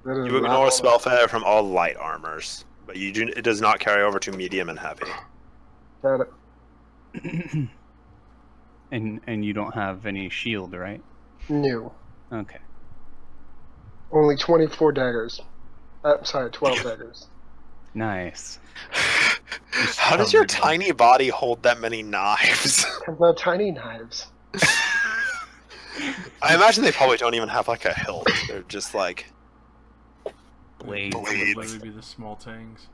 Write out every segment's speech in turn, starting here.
You ignore spell failure from all light armors, but it does not carry over to medium and heavy. Got it. And you don't have any shield, right? New. Okay. Only 24 daggers. Sorry, 12 daggers. Nice. How does your tiny body hold that many knives? Because they're tiny knives. I imagine they probably don't even have like a hilt. They're just like Blades. Would literally be the small tangs.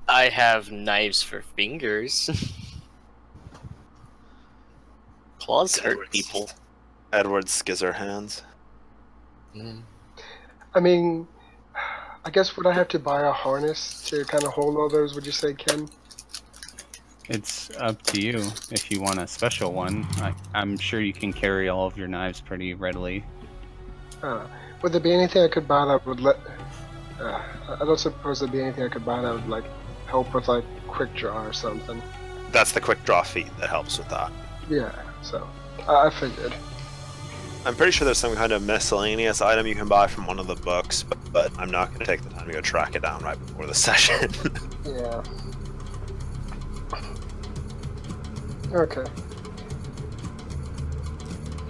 I have knives for fingers. Claws hurt people. Edward Scissorhands. I mean, I guess would I have to buy a harness to kind of hold all those, would you say, Ken? It's up to you if you want a special one. I'm sure you can carry all of your knives pretty readily. Would there be anything I could buy that would let... I don't suppose there'd be anything I could buy that would, like, help with, like, quick draw or something. That's the quick draw feat that helps with that. Yeah, so, I figured. I'm pretty sure there's some kind of miscellaneous item you can buy from one of the books, but I'm not going to take the time to go track it down right before the session. Yeah. Okay.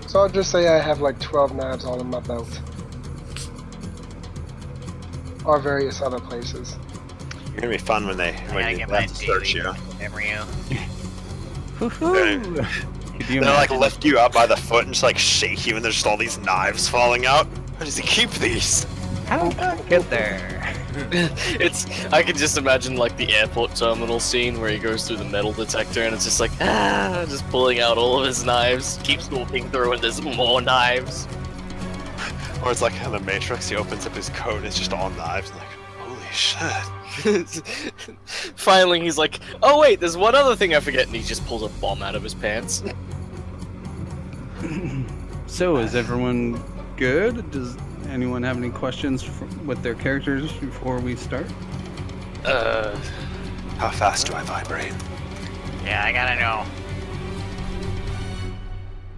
So I'll just say I have like 12 knives all in my belt. Or various other places. You're going to be fun when they have to search you. Woohoo! They like lift you up by the foot and just like shake you, and there's just all these knives falling out. How does he keep these? How did I get there? I can just imagine like the airport terminal scene where he goes through the metal detector and it's just like just pulling out all of his knives, keeps walking through and there's more knives. Or it's like in the Matrix, he opens up his coat and it's just all knives. And like, holy shit. Finally, he's like, oh wait, there's one other thing I forget, and he just pulls a bomb out of his pants. So, is everyone good? Does anyone have any questions with their characters before we start? How fast do I vibrate? Yeah, I gotta know.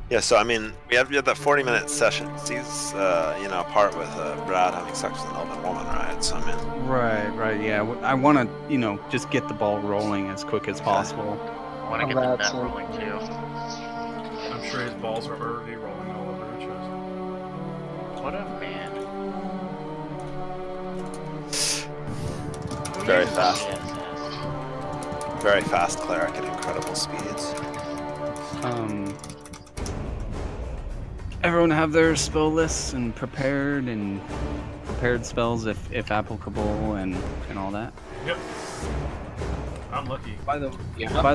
Yeah, so I mean, we have that 40-minute session. He's, part with Brad having sex with an elven woman, right? So I mean, right, yeah. I want to, just get the ball rolling as quick as possible. I wanna get the bet rolling too. I'm sure his balls are already rolling all over her chest. What a man. very fast. Yes. Very fast cleric at incredible speeds. Everyone have their spell lists and prepared spells if applicable and all that. Yep. I'm lucky. By the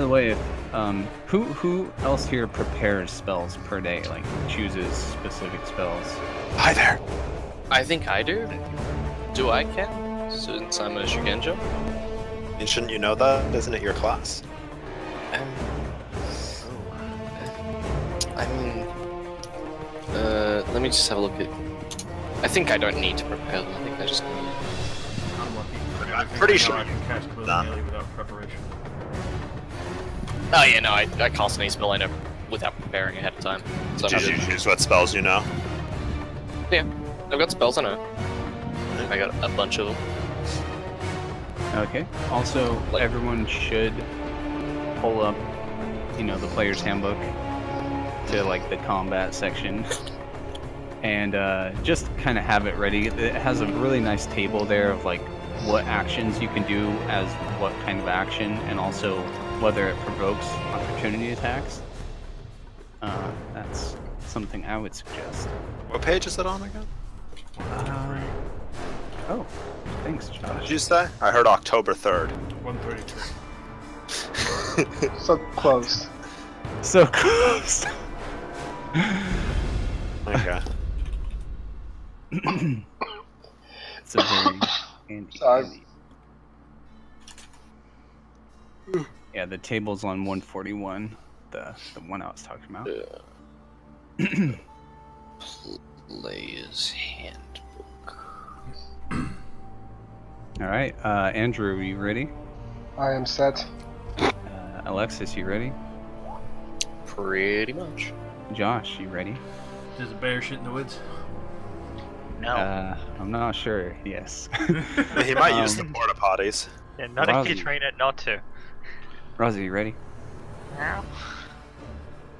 way, who else here prepares spells per day? Like chooses specific spells? Hi there. I think I do. Do I, Ken? Since I'm a Shugenja? And shouldn't you know that? Isn't it your class? I mean, let me just have a look at... I think I don't need to prepare them. I think I just need... I'm lucky. I'm pretty sure I can cast willy-nilly without preparation. Oh yeah, no, I cast any spell I know without preparing ahead of time. So Did you choose what spells you know? yeah, I've got spells I know. I got a bunch of them. Okay. Also, everyone should pull up, the player's handbook to like the combat section, and just kind of have it ready. It has a really nice table there of like what actions you can do as what kind of action, and also whether it provokes opportunity attacks. That's something I would suggest. What page is it on again? Oh, thanks, Josh. What did you say? I heard October 3rd. 133. So close. So close. Okay. It's a very handy. Sorry. Yeah, the table's on 141, the one I was talking about. Player's handbook. All right, Andrew, are you ready? I am set. Alexis, you ready? Pretty much. Josh, you ready? There's a bear shit in the woods. No. I'm not sure. Yes. He might use the porta potties. Yeah, not if you Rozzy. train it not to. Rosie, you ready? Meow.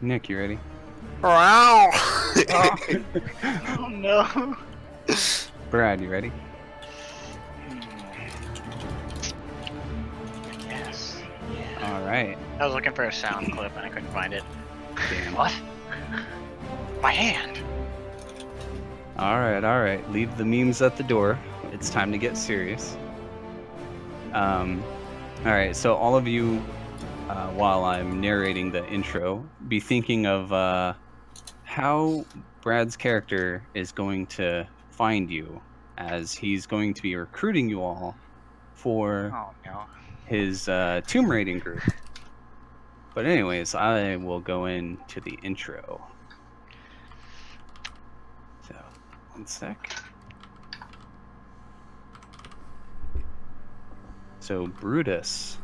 Nick, you ready? Wow! Oh no. Brad, you ready? Yes. All right. I was looking for a sound clip and I couldn't find it. Damn. What? My hand. All right. Leave the memes at the door. It's time to get serious. All right. So all of you, while I'm narrating the intro, be thinking of how Brad's character is going to find you, as he's going to be recruiting you all for Oh no. his tomb raiding group. But anyways, I will go into the intro. So, one sec. So, Brutus.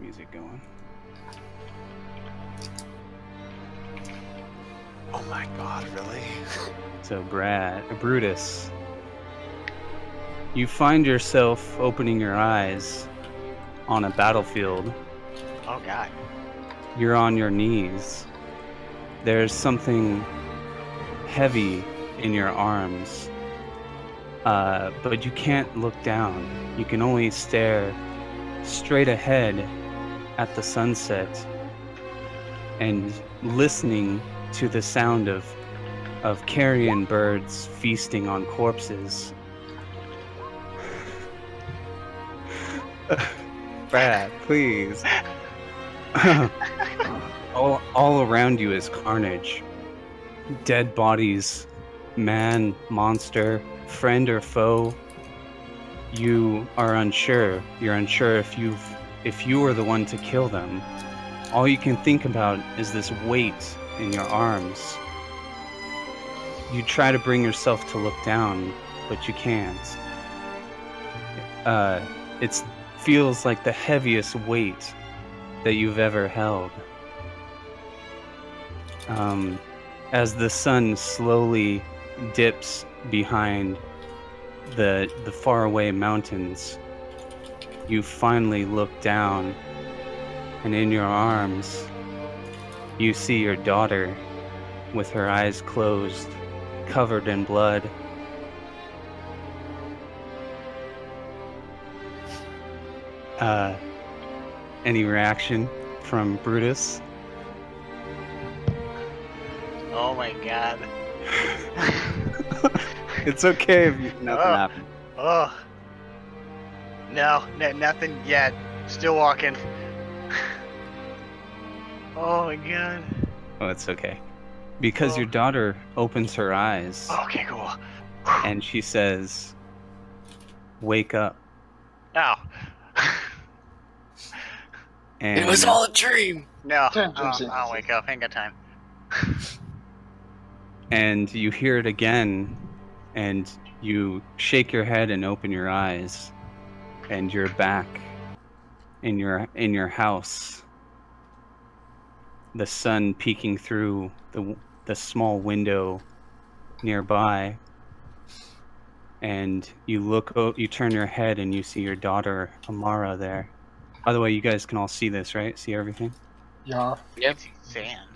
Music going. Oh my god, really? So, Brutus, you find yourself opening your eyes on a battlefield. Oh god. You're on your knees. There's something heavy in your arms, but you can't look down. You can only stare straight ahead at the sunset and listening to the sound of carrion birds feasting on corpses. Brad, please. all around you is carnage. Dead bodies, man, monster, friend or foe. You are unsure. You're unsure if you were the one to kill them. All you can think about is this weight in your arms. You try to bring yourself to look down, but you can't. It feels like the heaviest weight that you've ever held. As the sun slowly dips behind the faraway mountains, you finally look down, and in your arms, you see your daughter with her eyes closed, covered in blood. Any reaction from Brutus? Oh my god. It's okay if nothing happened. Oh. No, nothing yet. Still walking. Oh my god. Oh, it's okay. Because your daughter opens her eyes Okay, cool. and she says, "Wake up." Ow. And It was all a dream. No, Jimsy. I'll wake up. Ain't got time. and you hear it again, and you shake your head and open your eyes, and you're back in your house. The sun peeking through the small window nearby, and you turn your head and you see your daughter Amara there. By the way, you guys can all see this, right? See everything? Yeah. Yep. Sand.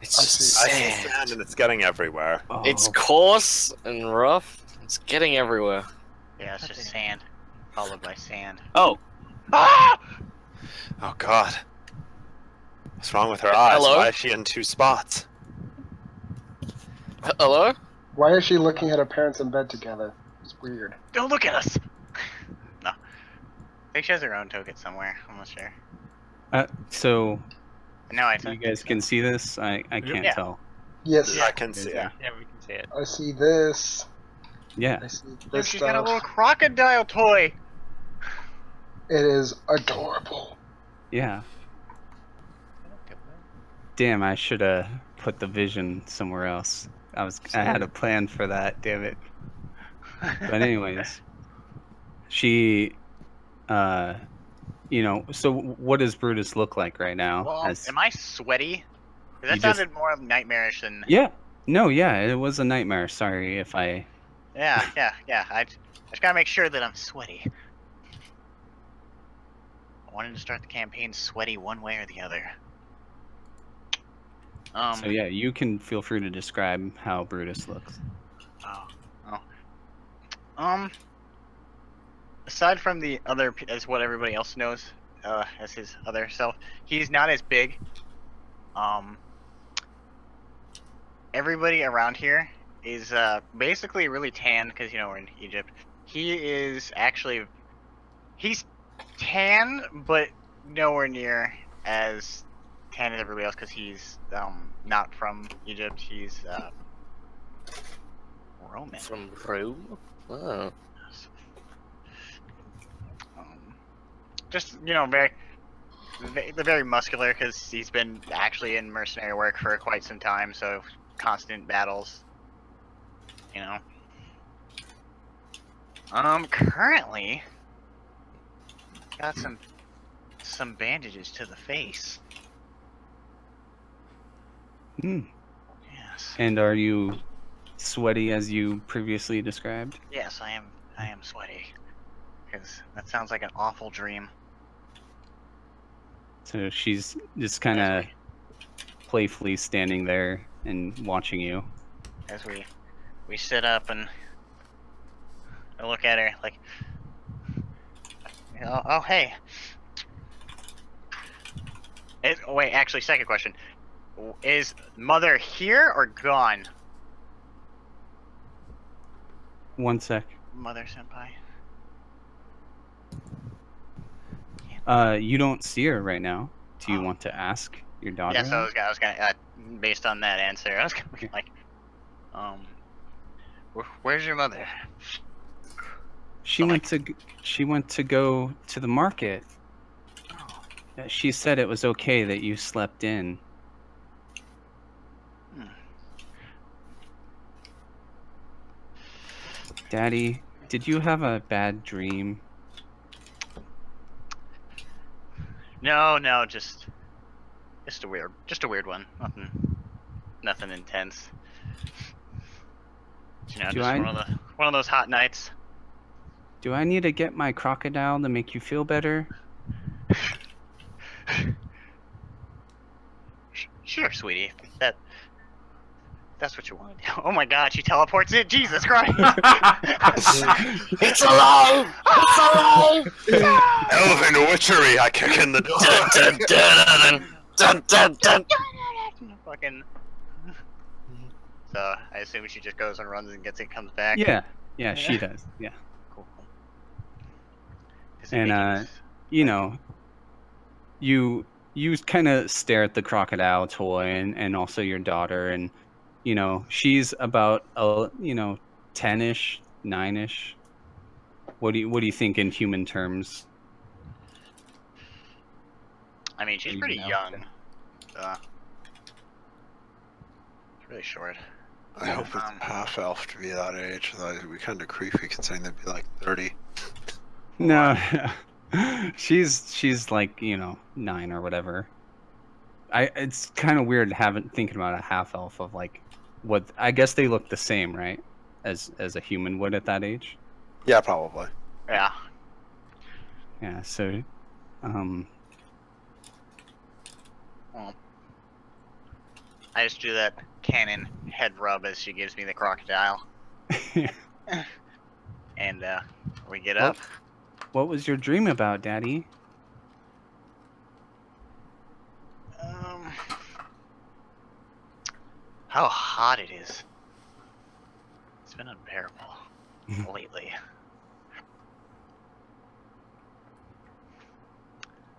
It's I just see. I see sand. sand and it's getting everywhere. Oh, It's coarse and rough. It's getting everywhere. Yeah, it's just sand. Followed by sand. Oh, Ah! Oh god. What's wrong with her eyes? Hello? Why is she in two spots? hello? Why is she looking at her parents in bed together? It's weird. Don't look at us! No. I think she has her own token somewhere. I'm not sure. so No, I you think guys can see this? I can't Yeah. tell. Yes, I can see Yeah. it. Yeah, we can see it. I see this. Yeah. I see Look, this she's got a stuff. little crocodile toy! It is adorable. Yeah. Damn, I should have put the vision somewhere else. I had a plan for that, damn it. But anyways, she so what does Brutus look like right now? Well, As- am I sweaty? 'Cause that You just- sounded more nightmarish than... Yeah. No, yeah, it was a nightmare. Sorry if I. Yeah. I just gotta make sure that I'm sweaty. I wanted to start the campaign sweaty one way or the other. So yeah, you can feel free to describe how Brutus looks. Aside from the other, as what everybody else knows, as his other self, he's not as big. Everybody around here is basically really tan because we're in Egypt. He's tan, but nowhere near as tan as everybody else because he's not from Egypt. He's Roman. From Rome? Oh. Just very muscular because he's been actually in mercenary work for quite some time, so constant battles. Currently got some bandages to the face. Hmm. Yes. And are you sweaty as you previously described? Yes, I am sweaty. Because that sounds like an awful dream. So she's just kind of playfully standing there and watching you. As we sit up and I look at her like, oh hey. Wait, actually, second question. Is Mother here or gone? One sec. Mother Senpai. You don't see her right now. Do you want to ask your daughter? Yes, I was gonna, based on that answer, I was gonna be like, where's your mother? She went to go to the market. She said it was okay that you slept in. Daddy, did you have a bad dream? No, just a weird one. Nothing intense. Just one of those hot nights. Do I need to get my crocodile to make you feel better? Sure, sweetie. That's what you want to do. Oh my God, she teleports in. Jesus Christ! It's alive! It's alive! Elven witchery! I kick in the door. Dun, dun, dun, dun, dun, dun. Fucking. So I assume she just goes and runs and gets it, comes back. Yeah, she does. Yeah. Cool. And you kind of stare at the crocodile toy and also your daughter, and she's about 10ish, 9ish. What do you think in human terms? I mean, she's pretty young. It's really short. I hope it's half elf to be that age. That'd be kind of creepy considering they'd be like 30. No, she's like 9 or whatever. It's kind of weird thinking about a half elf of like what I guess they look the same, right? As a human would at that age. Yeah, probably. Yeah. Yeah. So, Well, I just do that canon head rub as she gives me the crocodile. And we get up. What was your dream about, Daddy? How hot it is. It's been unbearable lately.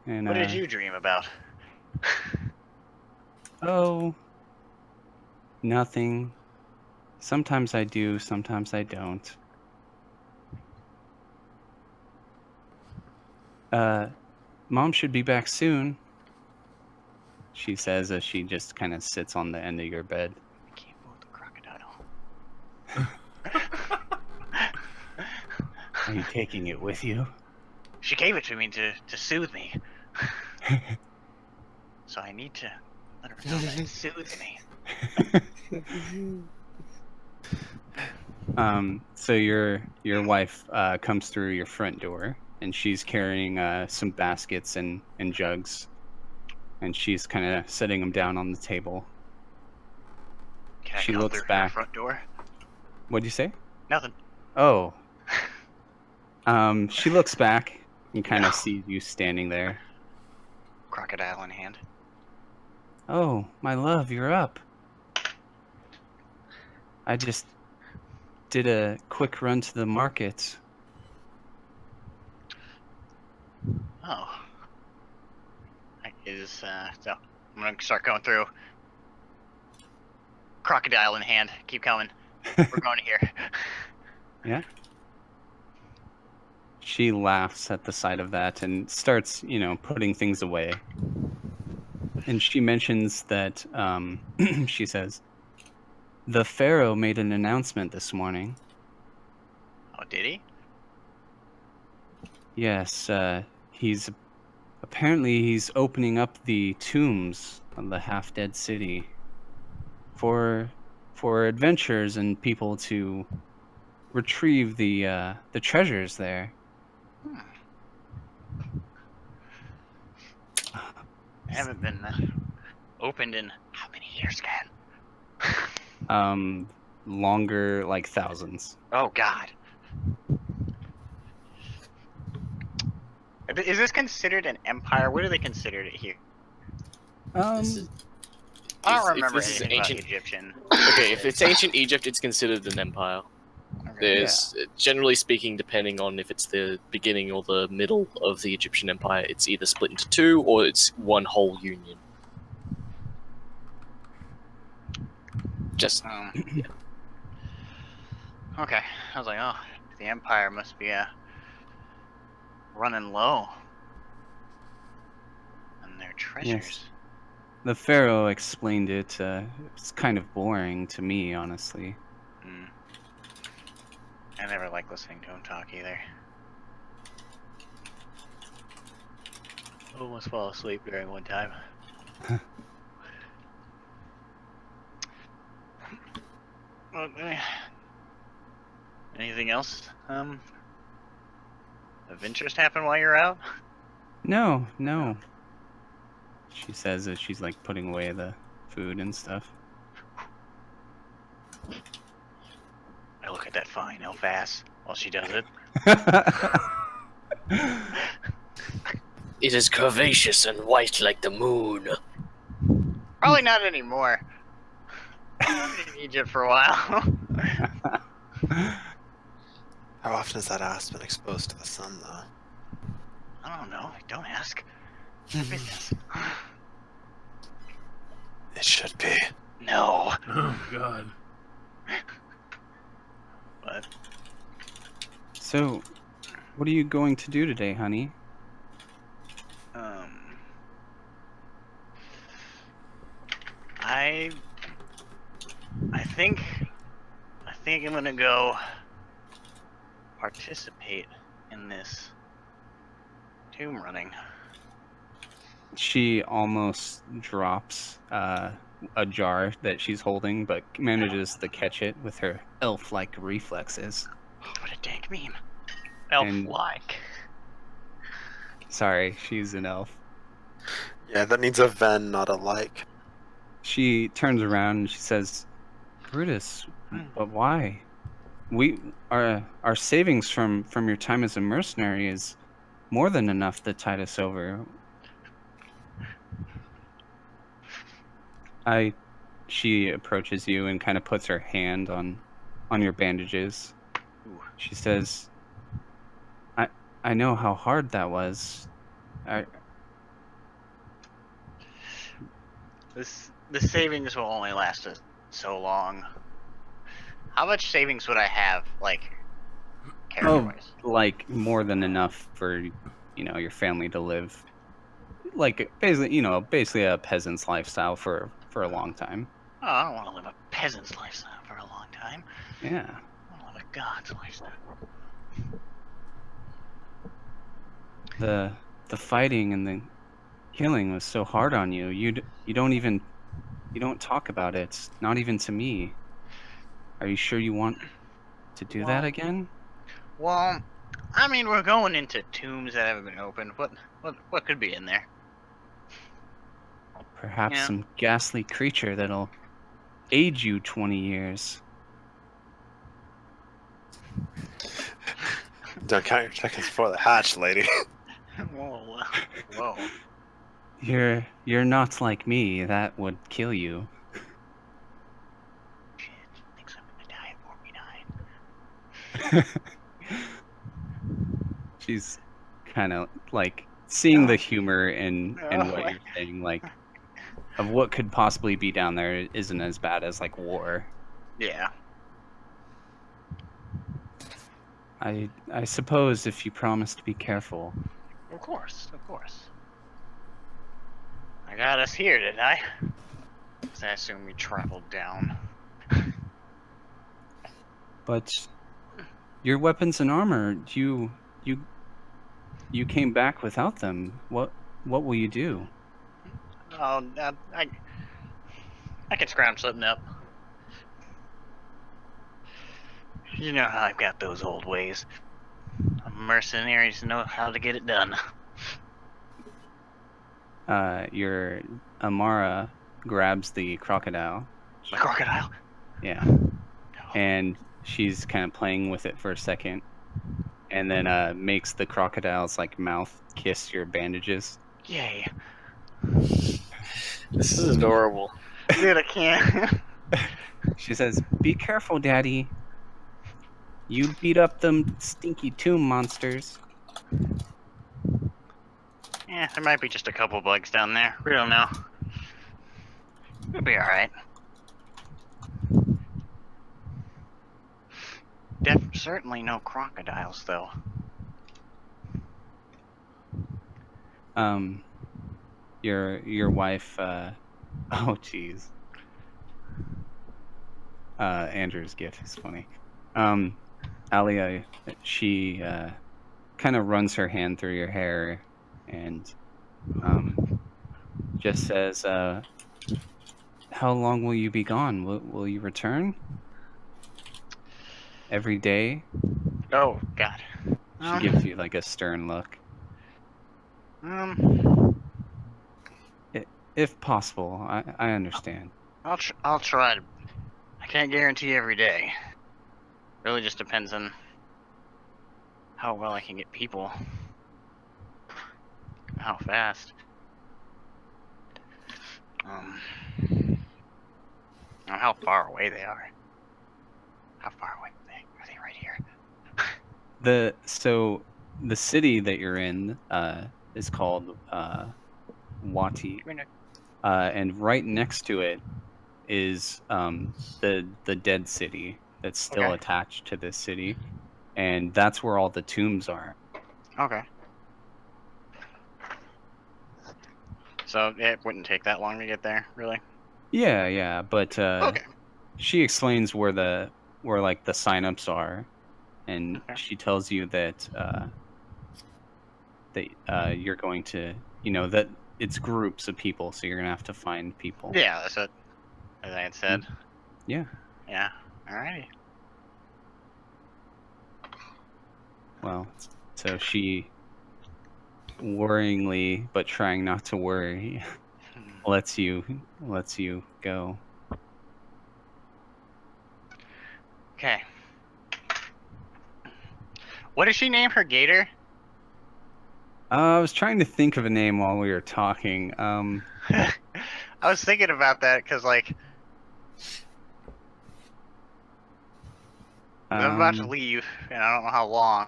And What did you dream about? Oh, nothing. Sometimes I do, sometimes I don't. Mom should be back soon, she says as she just kind of sits on the end of your bed. I can't move the crocodile. Are you taking it with you? She gave it to me to soothe me. So I need to let her know that it soothes me. So your wife comes through your front door, and she's carrying some baskets and jugs, and she's kind of setting them down on the table. Can I She come looks through her back. front door? What'd you say? Nothing. Oh. She looks back and kind No. of sees you standing there. Crocodile in hand. Oh, my love, you're up. I just did a quick run to the market. Oh. So I'm gonna start going through. Crocodile in hand. Keep coming. We're going here. Yeah. She laughs at the sight of that and starts, putting things away. And she mentions that, she says, the Pharaoh made an announcement this morning. Oh, did he? Yes, he's opening up the tombs of the half-dead city for adventurers and people to retrieve the treasures there. I haven't been opened in how many years, Ken? Longer, like thousands. Oh God. Is this considered an empire? What do they consider it here? This is, I don't if remember this is anything about ancient- Egyptian. Okay, if it's ancient Egypt, it's considered an empire. Okay. There's, generally speaking, depending on if it's the beginning or the middle of the Egyptian Empire, it's either split into two or it's one whole union. Just Okay. I was like, oh, the empire must be running low on their treasures. Yes. The Pharaoh explained it. It's kind of boring to me, honestly. I never like listening to him talk either. I almost fall asleep during one time. Well, anything else of interest happen while you're out? No. She says as she's like putting away the food and stuff. I look at that fine elf ass while she does it. it is curvaceous and white like the moon. Probably not anymore. I've been in Egypt for a while. How often has that ass been exposed to the sun, though? I don't know. Don't ask. It's your business. It should be. No. Oh God. But So, what are you going to do today, honey? I think I'm gonna go participate in this tomb running. She almost drops a jar that she's holding, but manages to catch it with her elf-like reflexes. What a dank meme. And- Elf-like. Sorry, she's an elf. Yeah, that needs a Ven, not a like. She turns around and she says, Brutus, but why? Our savings from your time as a mercenary is more than enough to tide us over. She approaches you and kind of puts her hand on your bandages. Ooh. She says, I know how hard that was. The savings will only last us so long. How much savings would I have, like, character-wise? Like more than enough for, your family to live. Like basically a peasant's lifestyle for a long time. Oh, I don't want to live a peasant's lifestyle for a long time. Yeah. I want to live a god's lifestyle. The fighting and the killing was so hard on you. You don't even You don't talk about it, not even to me. Are you sure you want to do that Well- again? Well, I mean, we're going into tombs that haven't been opened. What could be in there? Perhaps Yeah. some ghastly creature that'll age you 20 years. Don't count your chickens before they hatch, lady. Whoa, whoa. You're not like me. That would kill you. Shit, thinks I'm gonna die at 49. She's kind of like seeing the No. humor in No. what you're saying, like of what could possibly be down there isn't as bad as like war. Yeah. I suppose if you promise to be careful. Of course, of course. I got us here, didn't I? 'Cause I assume we traveled down. But your weapons and armor, you came back without them. What will you do? Oh, I can scrounge something up. You know how I've got those old ways. Mercenaries know how to get it done. Your Amara grabs the crocodile. The crocodile. Yeah. And she's kind of playing with it for a second. And then makes the crocodile's like mouth kiss your bandages. Yay. This is adorable. Dude, I can't. She says, "Be careful, Daddy. You beat up them stinky tomb monsters." Yeah, there might be just a couple bugs down there. We don't know. We'll be alright. Certainly no crocodiles, though. Your wife, oh jeez. Andrew's gift is funny. Alia, she kind of runs her hand through your hair and just says, "How long will you be gone? Will you return? Every day?" Oh, God. She gives you like a stern look. If possible, I understand. I'll try to. I can't guarantee every day. Really just depends on how well I can get people. How fast. And how far away they are. How far away are they? Are they right here? So the city that you're in is called Wati, and right next to it is the dead city that's still Okay. attached to this city, and that's where all the tombs are. Okay. So it wouldn't take that long to get there, really? Yeah, but Okay. she explains where like the signups are, and Okay. she tells you that you're going to, that it's groups of people, so you're gonna have to find people. Yeah, that's what as I had said. Yeah. Yeah. Alrighty. Well, so she worryingly, but trying not to worry, lets you go. Okay. What does she name her gator? I was trying to think of a name while we were talking. I was thinking about that because, like, I'm about to leave, and I don't know how long.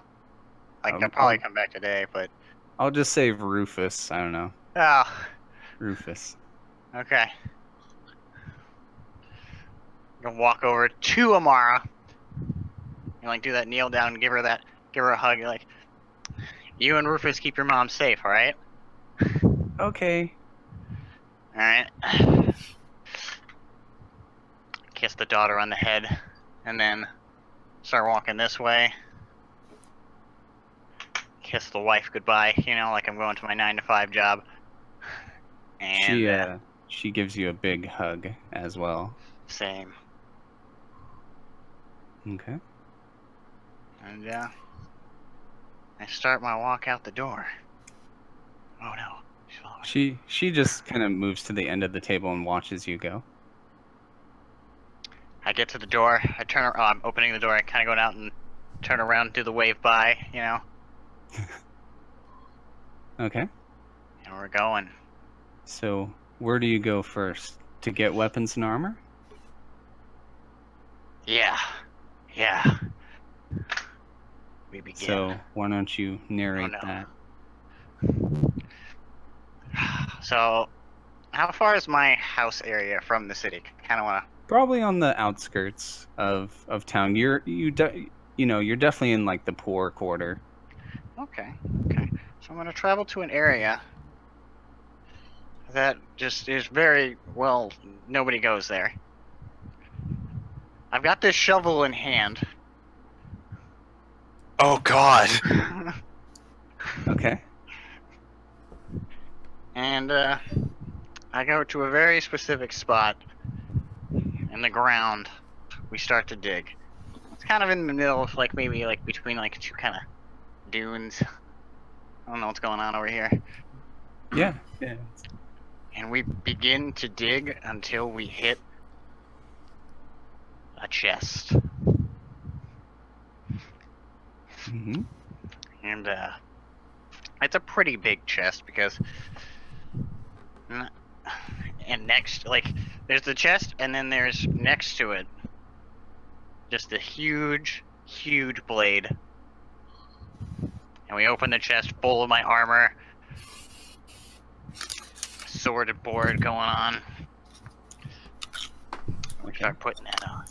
Like, I'll probably come back today, but... I'll just say Rufus. I don't know. Oh, Rufus. okay. I'm gonna walk over to Amara. And, like, do that kneel down and give her a hug. You're like, you and Rufus keep your mom safe, alright? Okay. Alright. Kiss the daughter on the head, and then start walking this way. Kiss the wife goodbye, like I'm going to my 9-to-5 job. And She gives you a big hug as well. Same. Okay. And I start my walk out the door. Oh no, she's following. She just kind of moves to the end of the table and watches you go. I get to the door. I turn. Oh, I'm opening the door. I kind of go out and turn around, do the wave by. You know. Okay. And we're going. So where do you go first? To get weapons and armor? Yeah. Yeah. We begin. So why don't you narrate Oh, no. that? So, how far is my house area from the city? Kind of want to. Probably on the outskirts of town. You're definitely in like the poor quarter. Okay. Okay. So I'm gonna travel to an area that just is very well. Nobody goes there. I've got this shovel in hand. Oh God! Okay. And I go to a very specific spot in the ground. We start to dig. It's kind of in the middle of maybe between two kind of dunes. I don't know what's going on over here. Yeah. Yeah. And we begin to dig until we hit a chest. Mm-hmm. And it's a pretty big chest because and next there's the chest and then there's next to it just a huge blade. And we open the chest full of my armor. Sword and board going on. We start putting that on.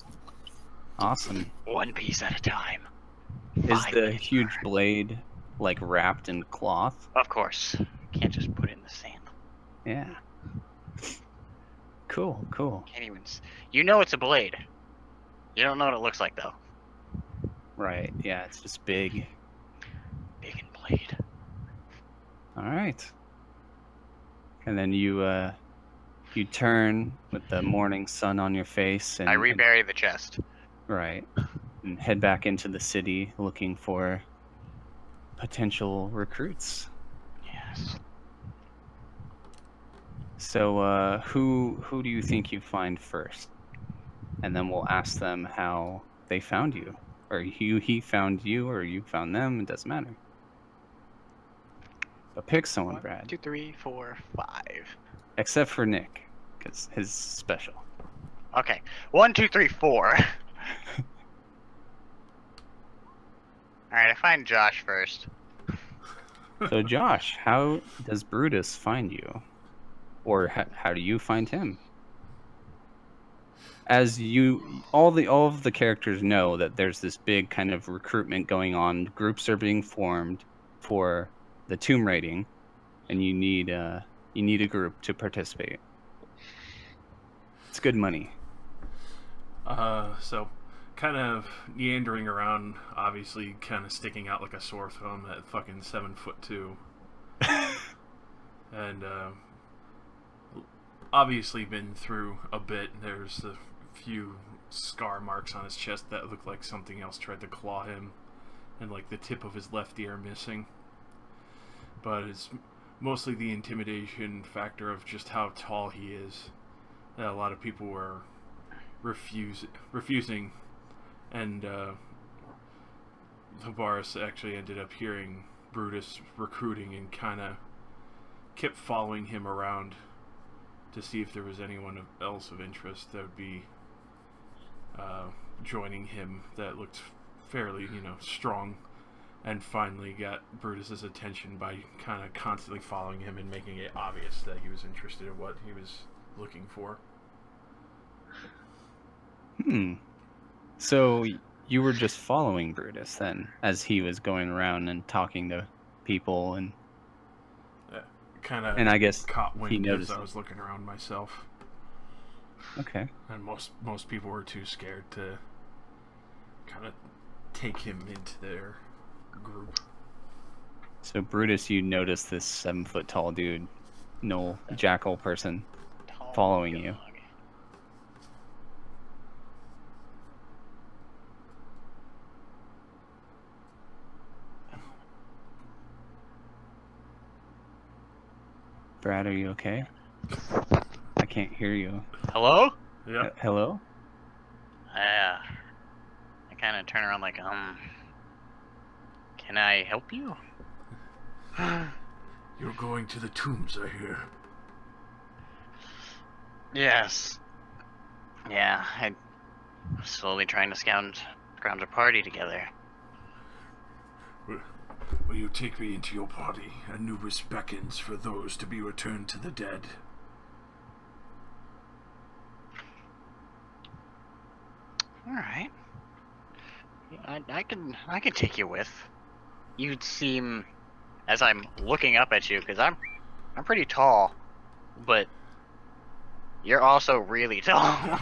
Awesome. One piece at a time. Is 5 the minutes huge apart. blade like wrapped in cloth? Of course. Can't just put it in the sand. Yeah. Cool. Can't even. You know it's a blade. You don't know what it looks like though. Right. Yeah, it's just big. Big and blade. All right. And then you turn with the morning sun on your face, and I rebury the chest. right, and head back into the city looking for potential recruits. Yes. So, who do you think you find first? And then we'll ask them how they found you, or he found you, or you found them. It doesn't matter. So pick someone, 1, Brad. 2, 3, 4, 5. Except for Nick, because his special. Okay. 1, 2, 3, 4. Alright, I find Josh first. So Josh, how does Brutus find you? Or how do you find him? As all of the characters know that there's this big kind of recruitment going on. Groups are being formed for the tomb raiding, and you need a group to participate. It's good money. So kind of meandering around, obviously kind of sticking out like a sore thumb at fucking 7'2". And obviously been through a bit. There's a few scar marks on his chest that look like something else tried to claw him, and like the tip of his left ear missing. But it's mostly the intimidation factor of just how tall he is. A lot of people were refusing, and Tavares actually ended up hearing Brutus recruiting and kind of kept following him around to see if there was anyone else of interest that would be joining him that looked fairly, strong, and finally got Brutus's attention by kind of constantly following him and making it obvious that he was interested in what he was looking for. So you were just following Brutus then, as he was going around and talking to people, and Kind I of guess caught he wind noticed as I it. was looking around myself. Okay. And most people were too scared to kind of take him into their group. So Brutus, you notice this 7 foot tall dude, Jackal person. Tall following you. Brad, are you okay? I can't hear you. Hello? Yeah. Hello? I kind of turn around like, can I help you? You're going to the tombs, I hear. Yes. Yeah, I'm slowly trying to scrounge a party together. Will you take me into your party? Anubis beckons for those to be returned to the dead. All right. Yeah, I can take you with. You'd seem, as I'm looking up at you, because I'm pretty tall, but you're also really tall.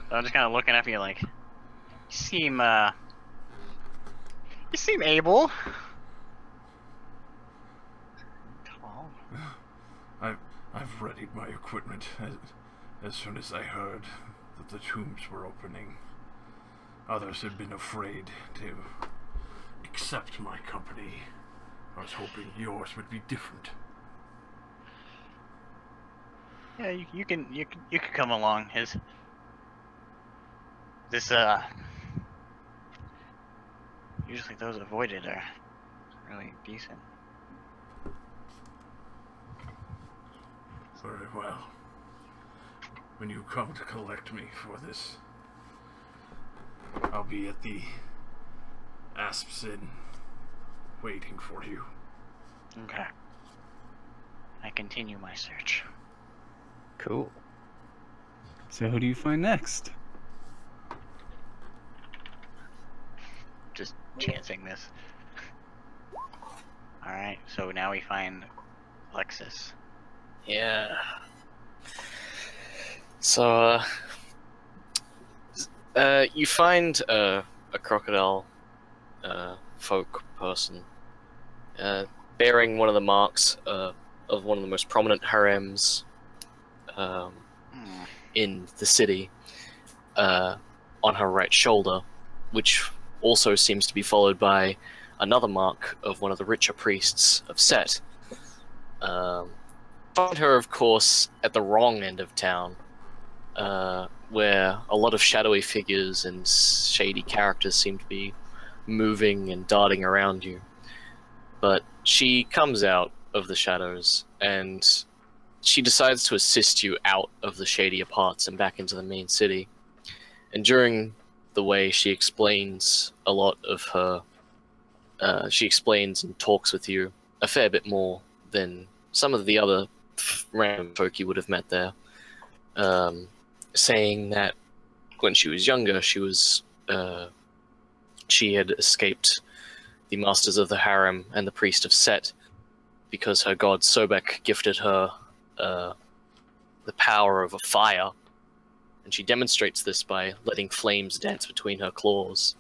So I'm just kind of looking at you like, you seem able. Tall. I've readied my equipment as soon as I heard that the tombs were opening. Others had been afraid to accept my company. I was hoping yours would be different. Yeah, you can come along. Usually those avoided are really decent. Very well. When you come to collect me for this, I'll be at the Asps Inn waiting for you. Okay. I continue my search. Cool. So who do you find next? Just chancing this. Alright, so now we find Alexis. Yeah. So, you find a crocodile folk person bearing one of the marks of one of the most prominent harems in the city on her right shoulder, which also seems to be followed by another mark of one of the richer priests of Set. Find her, of course, at the wrong end of town, where a lot of shadowy figures and shady characters seem to be moving and darting around you. But she comes out of the shadows, and she decides to assist you out of the shadier parts and back into the main city. And during the way, she explains a lot of her... she explains and talks with you a fair bit more than some of the other random folk you would have met there, saying that when she was younger, she had escaped the masters of the harem and the priest of Set because her god Sobek gifted her the power of a fire, and she demonstrates this by letting flames dance between her claws.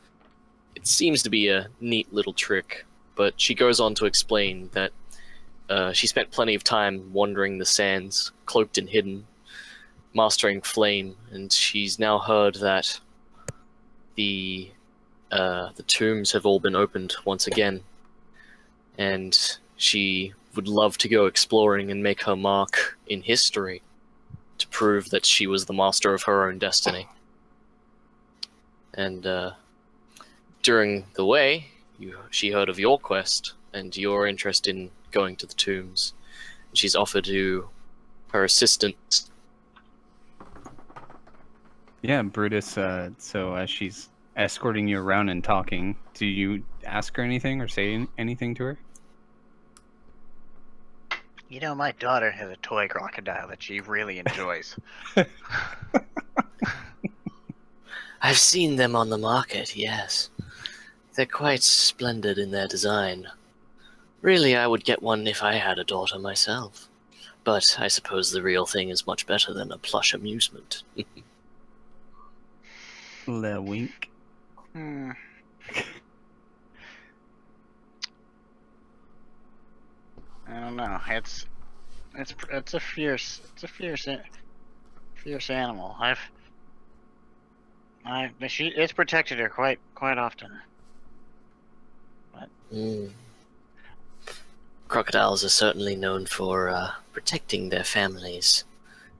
It seems to be a neat little trick, but she goes on to explain that she spent plenty of time wandering the sands, cloaked and hidden, mastering flame, and she's now heard that the tombs have all been opened once again, and she would love to go exploring and make her mark in history to prove that she was the master of her own destiny. And during the way, she heard of your quest and your interest in going to the tombs. And she's offered you her assistance. Yeah, Brutus, so as she's escorting you around and talking, do you ask her anything or say anything to her? You know, my daughter has a toy crocodile that she really enjoys. I've seen them on the market, yes. They're quite splendid in their design. Really, I would get one if I had a daughter myself. But I suppose the real thing is much better than a plush amusement. Le wink. I don't know. It's a fierce animal. It's protected her quite often. But Crocodiles are certainly known for protecting their families.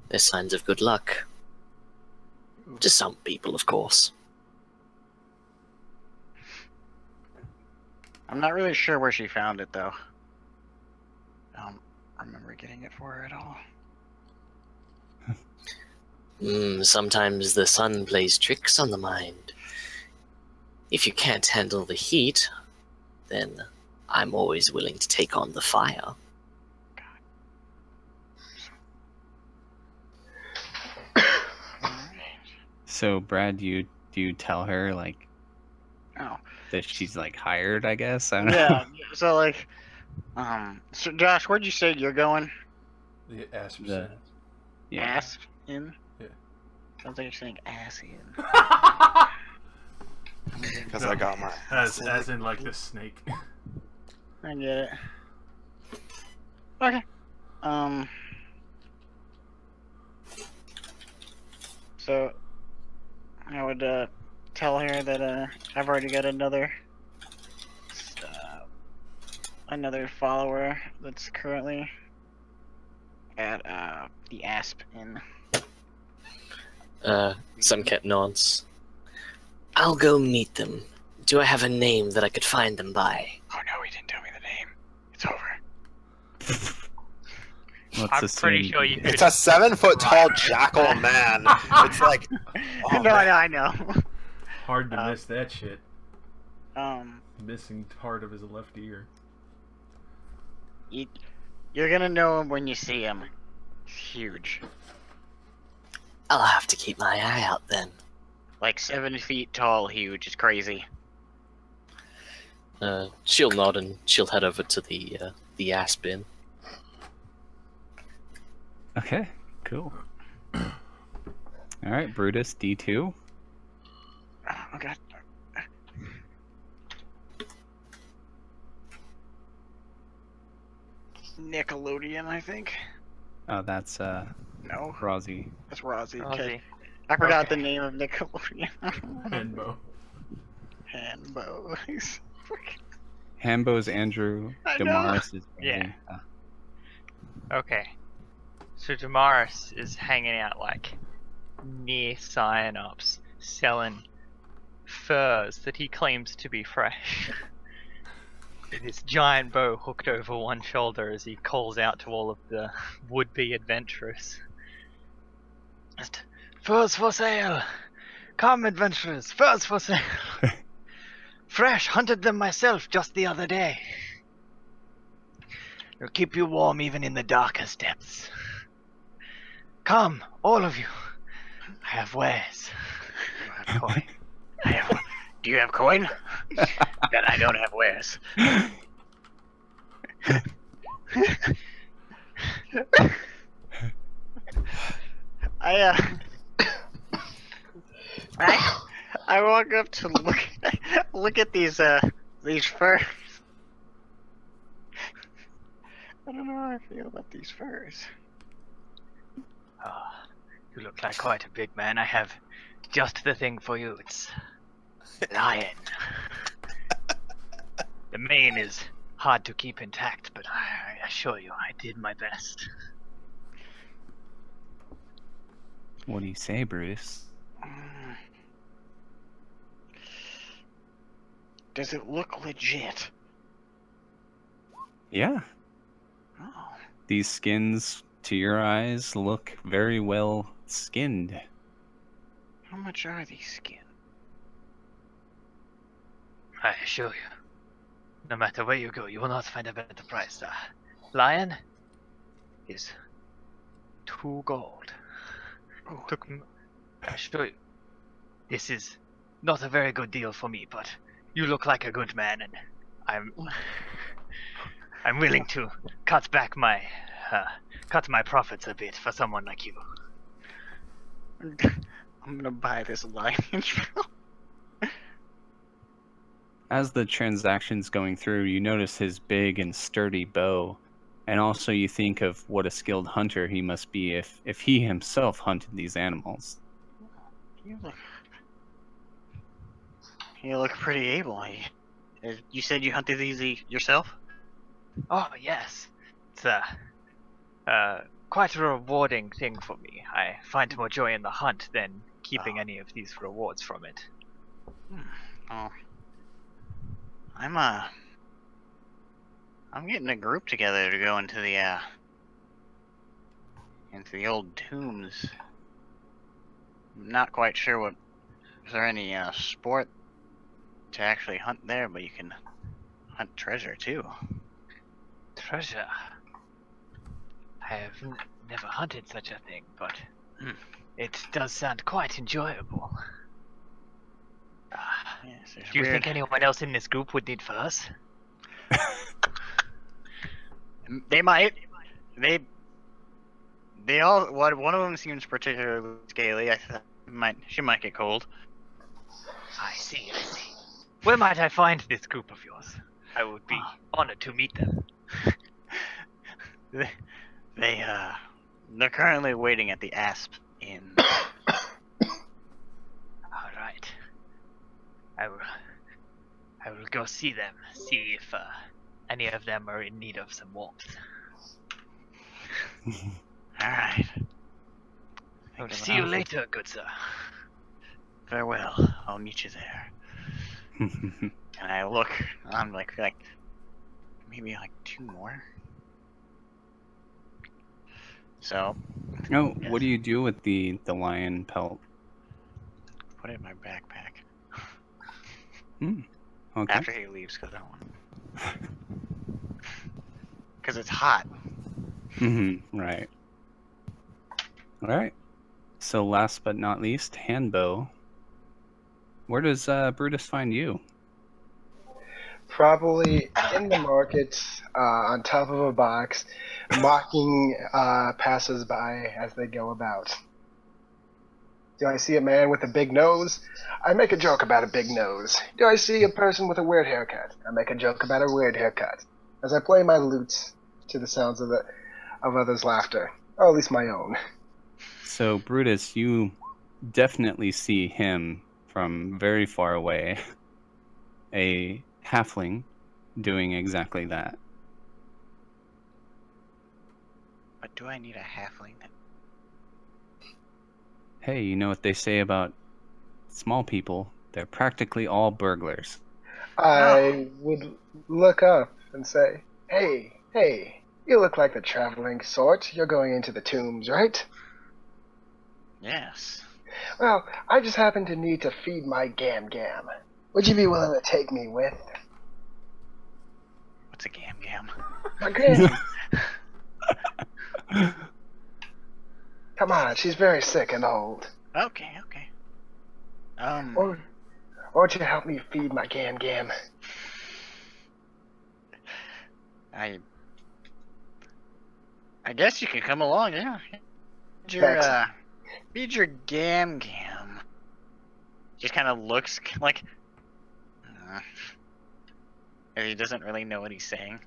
They're signs of good luck. To some people, of course. I'm not really sure where she found it though. I don't remember getting it for her at all. Sometimes the sun plays tricks on the mind. If you can't handle the heat, then I'm always willing to take on the fire. So, Brad, do you tell her like Oh. that she's like hired? I guess I don't know. Yeah. So like, so Josh, where'd you say you're going? The ass The- percent. Yeah. Ass in. Yeah. Sounds like you're saying ass in. Because No, I got my as in like the snake. I get it. Okay. So I would tell her that I've already got another follower that's currently at the Asp Inn. Suncat nods. I'll go meet them. Do I have a name that I could find them by? Oh no, he didn't tell me the name. It's over. Let's I'm pretty assume- sure you could. It's a 7-foot-tall jackal man. It's like, oh, no, man. I know. Hard to miss that shit. Um, Missing part of his left ear. you're gonna know him when you see him. He's huge, I'll have to keep my eye out then. like 7 feet tall. Huge. It's crazy. She'll nod and she'll head over to the Aspen. Okay, cool. All right, Brutus, D2. Oh god. Nickelodeon, I think. Oh, that's No, Rozzy. that's Rozzy. Ozzy. Okay. I forgot Okay. the name of Nickelodeon. Henbo. Hanbo. He's freaking- Hambo's Andrew. I know. Damaris is Yeah. Andy. Okay. So Damaris is hanging out like near Cyanops, selling furs that he claims to be fresh. With his giant bow hooked over one shoulder as he calls out to all of the would-be adventurers. Just, furs for sale! Come, adventurers, furs for sale! Fresh, hunted them myself just the other day. They'll keep you warm even in the darkest depths. Come, all of you. I have wares. You have coin. Do you have coin? Then I don't have wares. I walk up to look at these furs. I don't know how I feel about these furs. Ah, you look like quite a big man. I have just the thing for you. It's lion. The mane is hard to keep intact, but I assure you, I did my best. What do you say, Brutus? Does it look legit? Yeah, Oh. these skins, to your eyes, look very well skinned. How much are these skins? I assure you, no matter where you go, you will not find a better price. Lion is 2 gold. Oh. I assure you, this is not a very good deal for me, but you look like a good man, and I'm willing to cut back my profits a bit for someone like you. I'm gonna buy this lion shell. As the transaction's going through, you notice his big and sturdy bow And also you think of what a skilled hunter he must be if he himself hunted these animals. You look pretty able. You said you hunted these yourself? Oh yes, it's quite a rewarding thing for me. I find more joy in the hunt than keeping any of these rewards from it. Oh, I'm getting a group together to go into the old tombs. I'm not quite sure what. Is there any sport to actually hunt there? But you can hunt treasure too. Treasure. I have never hunted such a thing, but it does sound quite enjoyable. Yes, Do you think anyone else in this group would need furs? They might. They all. One of them seems particularly scaly. She might get cold. I see. Where might I find this group of yours? I would be honored to meet them. They're currently waiting at the Asp Inn. All right. I will go see them. See if any of them are in need of some warmth. All right. I will see you later, good sir. Farewell. I'll meet you there. And I look. I'm like maybe like 2 more. So. Oh, yes. what do you do with the lion pelt? Put it in my backpack. Okay. After he leaves, because I don't want. Because it's hot. Right. All right. So last but not least, Handbow. Where does Brutus find you? Probably in the market, on top of a box, mocking passers-by as they go about. Do I see a man with a big nose? I make a joke about a big nose. Do I see a person with a weird haircut? I make a joke about a weird haircut. As I play my lute to the sounds of others' laughter, or at least my own. So Brutus, you definitely see him from very far away. A halfling doing exactly that. But do I need a halfling? Hey, you know what they say about small people? They're practically all burglars. I would look up and say, hey, you look like the traveling sort. You're going into the tombs, right? Yes. Well, I just happen to need to feed my gam-gam. Would you be willing to take me with? What's a gam-gam? My gam. Come on, she's very sick and old. Okay. Or won't you help me feed my gam-gam? I guess you can come along, yeah. Feed your gam-gam. Just kind of looks like... he doesn't really know what he's saying.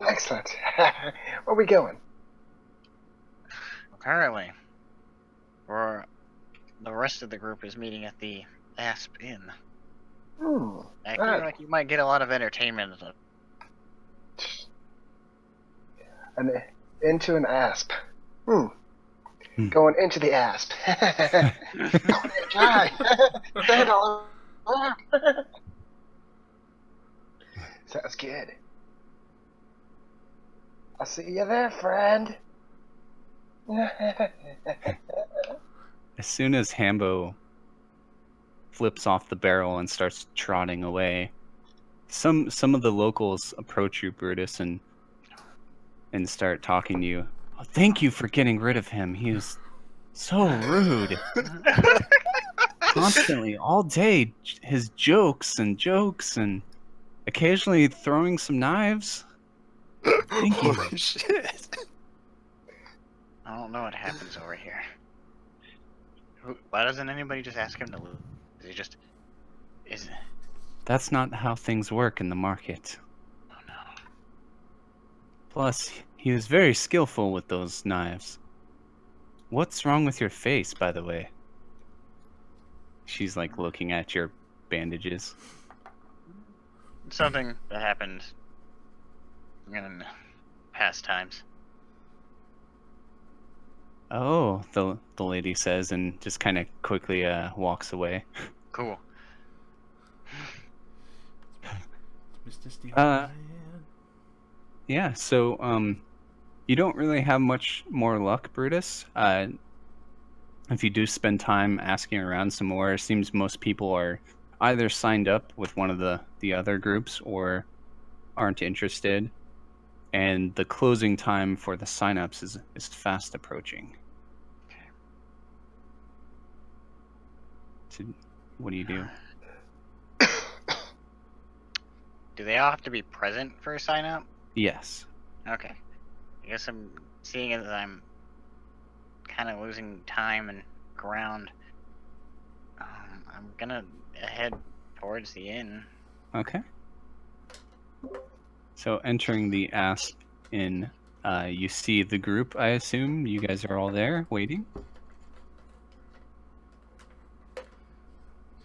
Excellent. Where are we going? Apparently, the rest of the group is meeting at the Asp Inn. I feel like you might get a lot of entertainment. Into an asp. Going into the asp. Stand all around. Sounds good. I'll see you there, friend. As soon as Hambo flips off the barrel and starts trotting away, some of the locals approach you, Brutus, and start talking to you. Oh, thank you for getting rid of him. He was so rude. Constantly, all day, his jokes and occasionally throwing some knives. Thank you. Holy shit. I don't know what happens over here. Why doesn't anybody just ask him to leave? Is he just... That's not how things work in the market. Oh no. Plus, he was very skillful with those knives. What's wrong with your face, by the way? She's like looking at your bandages. Something that happened in past times. Oh, the lady says, and just kind of quickly walks away. Cool. Mr. Steve. Yeah, so you don't really have much more luck, Brutus. If you do spend time asking around some more, it seems most people are either signed up with one of the other groups or aren't interested. And the closing time for the signups is fast approaching. Okay. So, what do you do? Do they all have to be present for a sign up? Yes. Okay. I guess I'm seeing it that I'm kind of losing time and ground. I'm gonna head towards the inn. Okay. So entering the Asp Inn, you see the group, I assume. You guys are all there, waiting?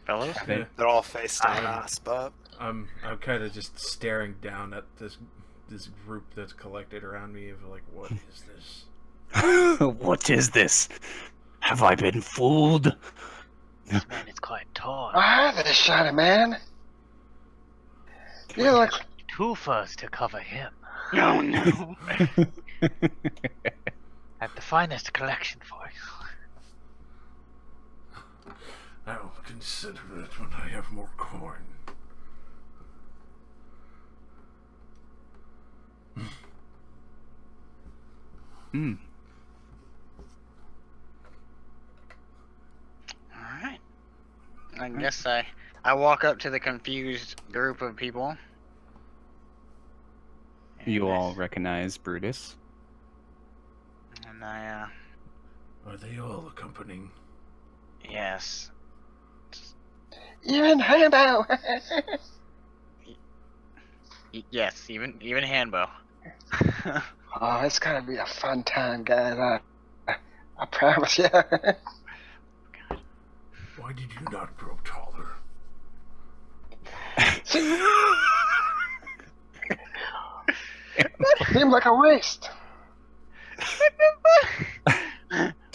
Fellows? Okay. They're all face down, asp up. I'm kind of just staring down at this group that's collected around me of like, what is this? What is this? Have I been fooled? This man is quite tall. Ah, there, shiny man. You look. Two furs to cover him. No, no. Have the finest collection for you. I'll consider it when I have more coin. Hmm. Alright. I guess I walk up to the confused group of people. You all recognize Brutus. And I, Are they all accompanying? yes. Even Hambo. Yes, even Hanbo. Oh, it's gonna be a fun time, guys. I promise you. Why did you not grow taller? Seems like a waste.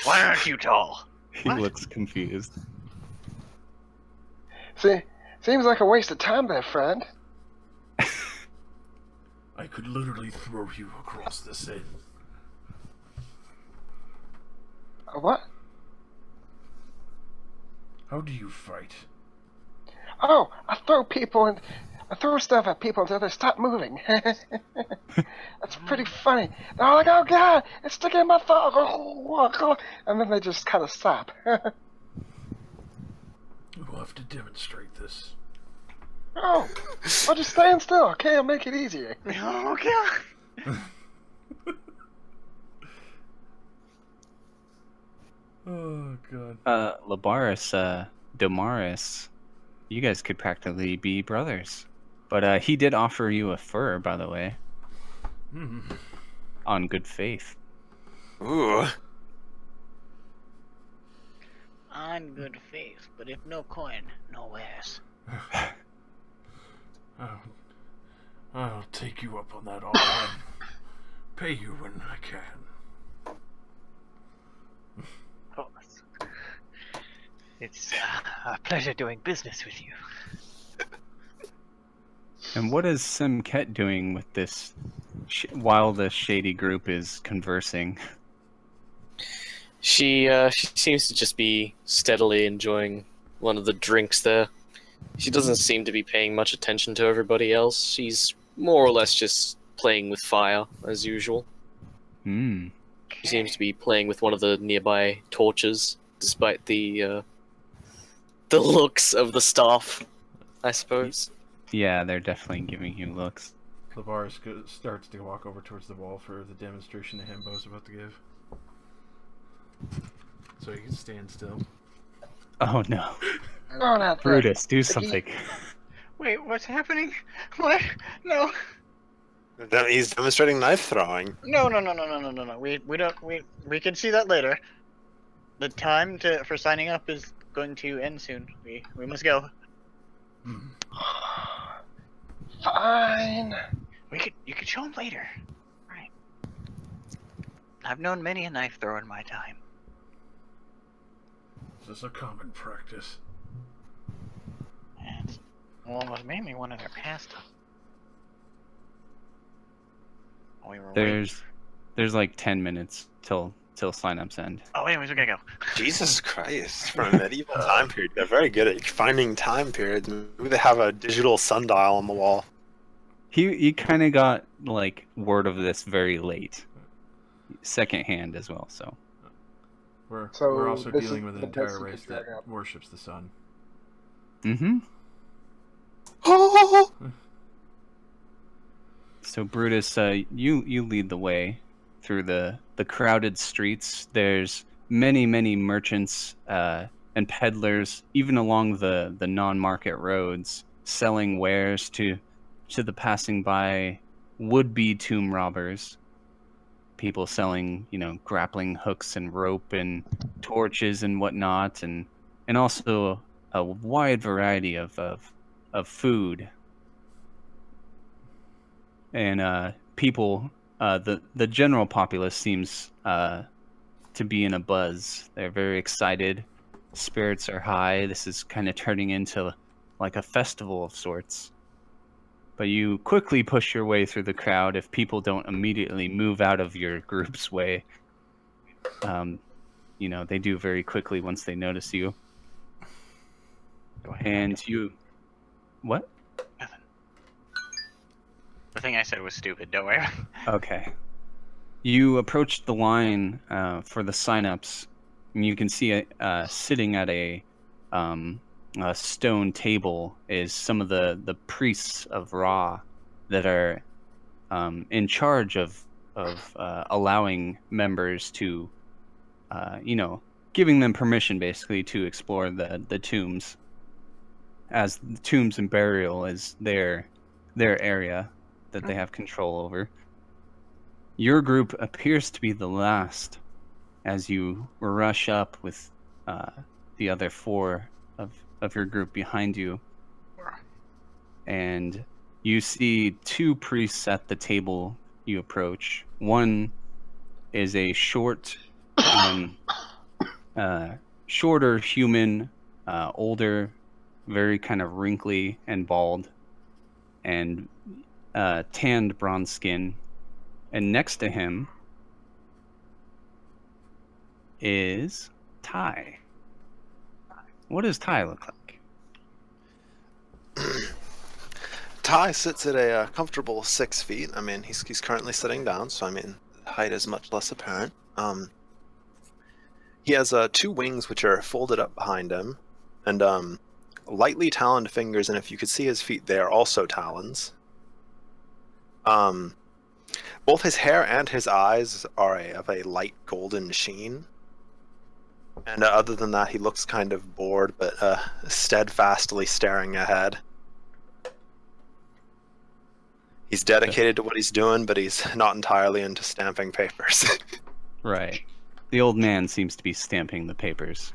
Why aren't you tall? He looks confused. See, seems like a waste of time there, friend. I could literally throw you across this inn. What? How do you fight? Oh, I throw stuff at people until they stop moving. That's pretty funny. They're all like, oh god, it's sticking in my thumb. And then they just kind of stop. We'll have to demonstrate this. Oh, I'll just stand still. Okay, I'll make it easier. Oh god. Oh god. Labaris, Domaris, you guys could practically be brothers. But he did offer you a fur, by the way. On good faith. Ooh. On good faith, but if no coin, no wares. I'll take you up on that offer and pay you when I can. Of course. It's a pleasure doing business with you. And what is Simket doing with this while the shady group is conversing? She seems to just be steadily enjoying one of the drinks there. She doesn't seem to be paying much attention to everybody else. She's more or less just playing with fire, as usual. Hmm. She seems to be playing with one of the nearby torches, despite the looks of the staff, I suppose. Yeah, they're definitely giving you looks. Labaris starts to walk over towards the wall for the demonstration that Hambo's about to give. So he can stand still. Oh no. Oh, not Brutus, do something. Wait, what's happening? What? No. He's demonstrating knife throwing. No. We can see that later. The time for signing up is going to end soon. We must go. Fine. You could show him later. Right. I've known many a knife thrower in my time. This is a common practice. And well, it was mainly one of their pastimes. We were waiting. There's like 10 minutes till signups end. Oh, anyways, we gotta go. Jesus Christ! From a medieval time period, they're very good at finding time periods. Maybe they have a digital sundial on the wall. He kind of got like word of this very late, secondhand as well. So We're also this dealing is with an the entire best you race could drag that up. worships the sun. So Brutus, you lead the way through the crowded streets. There's many merchants and peddlers, even along the non-market roads, selling wares to the passing by would-be tomb robbers. People selling, grappling hooks and rope and torches and whatnot, and also a wide variety of food. And people, the general populace seems to be in a buzz. They're very excited. Spirits are high. This is kind of turning into like a festival of sorts. But you quickly push your way through the crowd if people don't immediately move out of your group's way. They do very quickly once they notice you. Go ahead. And you... What? Nothing. The thing I said was stupid, don't worry. Okay. You approach the line for the signups, and you can see sitting at a stone table is some of the priests of Ra that are in charge of allowing members to, giving them permission basically to explore the tombs, as the tombs and burial is their area that they have control over. Your group appears to be the last as you rush up with the other four of your group behind you. And you see two priests at the table you approach. One is a shorter human, older, very kind of wrinkly and bald, and tanned bronze skin. And next to him is Ty. What does Ty look like? Ty sits at a comfortable 6 feet. I mean, he's currently sitting down, so I mean, height is much less apparent. He has 2 wings which are folded up behind him, and lightly taloned fingers, and if you could see his feet, they are also talons. Both his hair and his eyes are of a light golden sheen. And other than that, he looks kind of bored, but steadfastly staring ahead. He's dedicated to what he's doing, but he's not entirely into stamping papers. Right. The old man seems to be stamping the papers.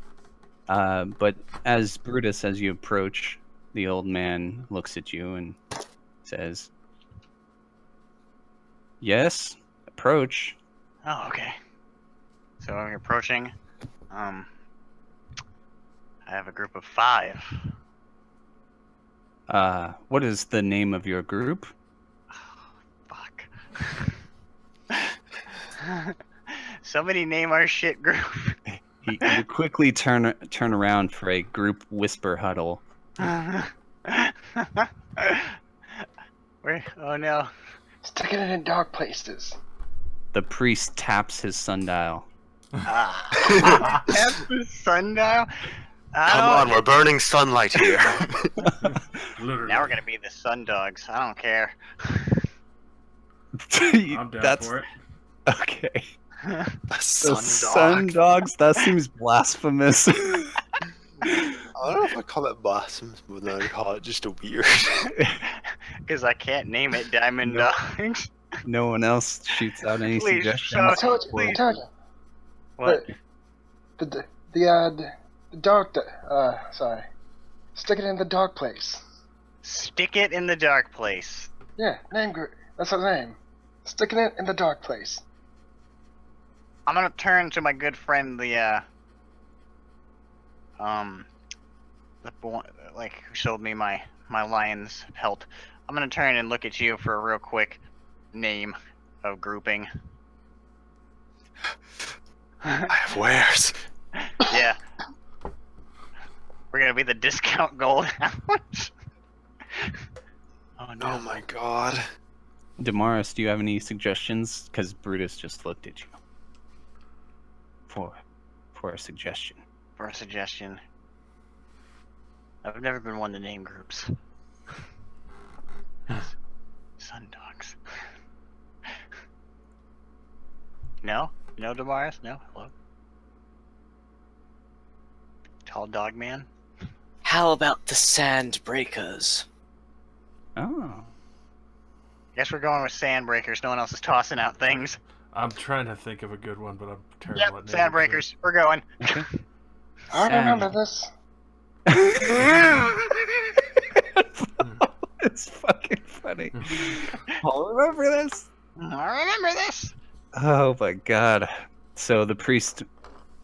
But as Brutus, as you approach, the old man looks at you and says, "Yes, approach." Oh, okay. So we're approaching. I have a group of 5. What is the name of your group? Fuck. Somebody name our shit group. You quickly turn around for a group whisper huddle. Where? Oh no. Sticking it in dark places. The priest taps his sundial. That's the sundial? Come on, we're burning sunlight here. Literally. Now we're gonna be the sun dogs. I don't care. I'm down for it. Okay. The The sun sun dog. dogs? That seems blasphemous. I don't know if I call it blasphemous, but I call it just a weird. Because I can't name it Diamond No. Dogs. No one else shoots out any Please, suggestions. I told you. I Please. told you. What? The dog. Sorry. Stick it in the dog place. Stick it in the dark place. Yeah, name group. That's the name. Sticking it in the dark place. I'm gonna turn to my good friend, the boy, like, who showed me my lion's pelt. I'm gonna turn and look at you for a real quick name of grouping. I have wares. Yeah. We're gonna be the discount gold hours. Oh no. Oh my god. Damaris, do you have any suggestions? Because Brutus just looked at you. For a suggestion. For a suggestion. I've never been one to name groups. Sun dogs. No? No, Damaris? No? Hello? Tall dog man? How about the Sandbreakers? Oh. Guess we're going with Sandbreakers. No one else is tossing out things. I'm trying to think of a good one, but I'm terrible Yep, at naming Sandbreakers. We're going. Okay. I remember this. It's fucking funny. I'll remember this. I remember this. Oh my god. So the priest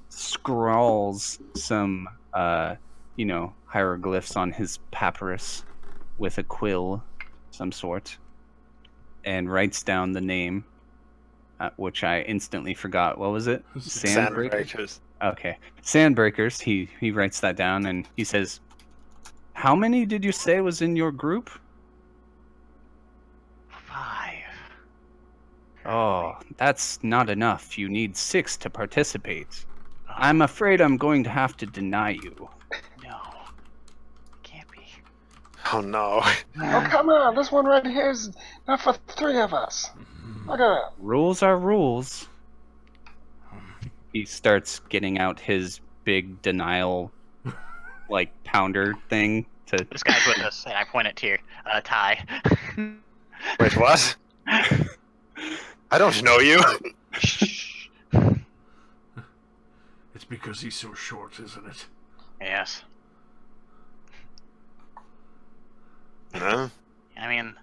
scrawls some, hieroglyphs on his papyrus with a quill, some sort, and writes down the name, which I instantly forgot. What was it? Sandbreakers. Okay. Sandbreakers. He writes that down and he says, "How many did you say was in your group?" 5. Oh, that's not enough. You need 6 to participate. I'm afraid I'm going to have to deny you. No. Can't be. Oh no. Oh, come on. This one right here is not for 3 of us. Look at it. Rules are rules. He starts getting out his big denial, pounder thing to. This guy's with us, and I point it to your Ty. Wait, what? I don't know you. It's because he's so short, isn't it? Yes. No? I mean,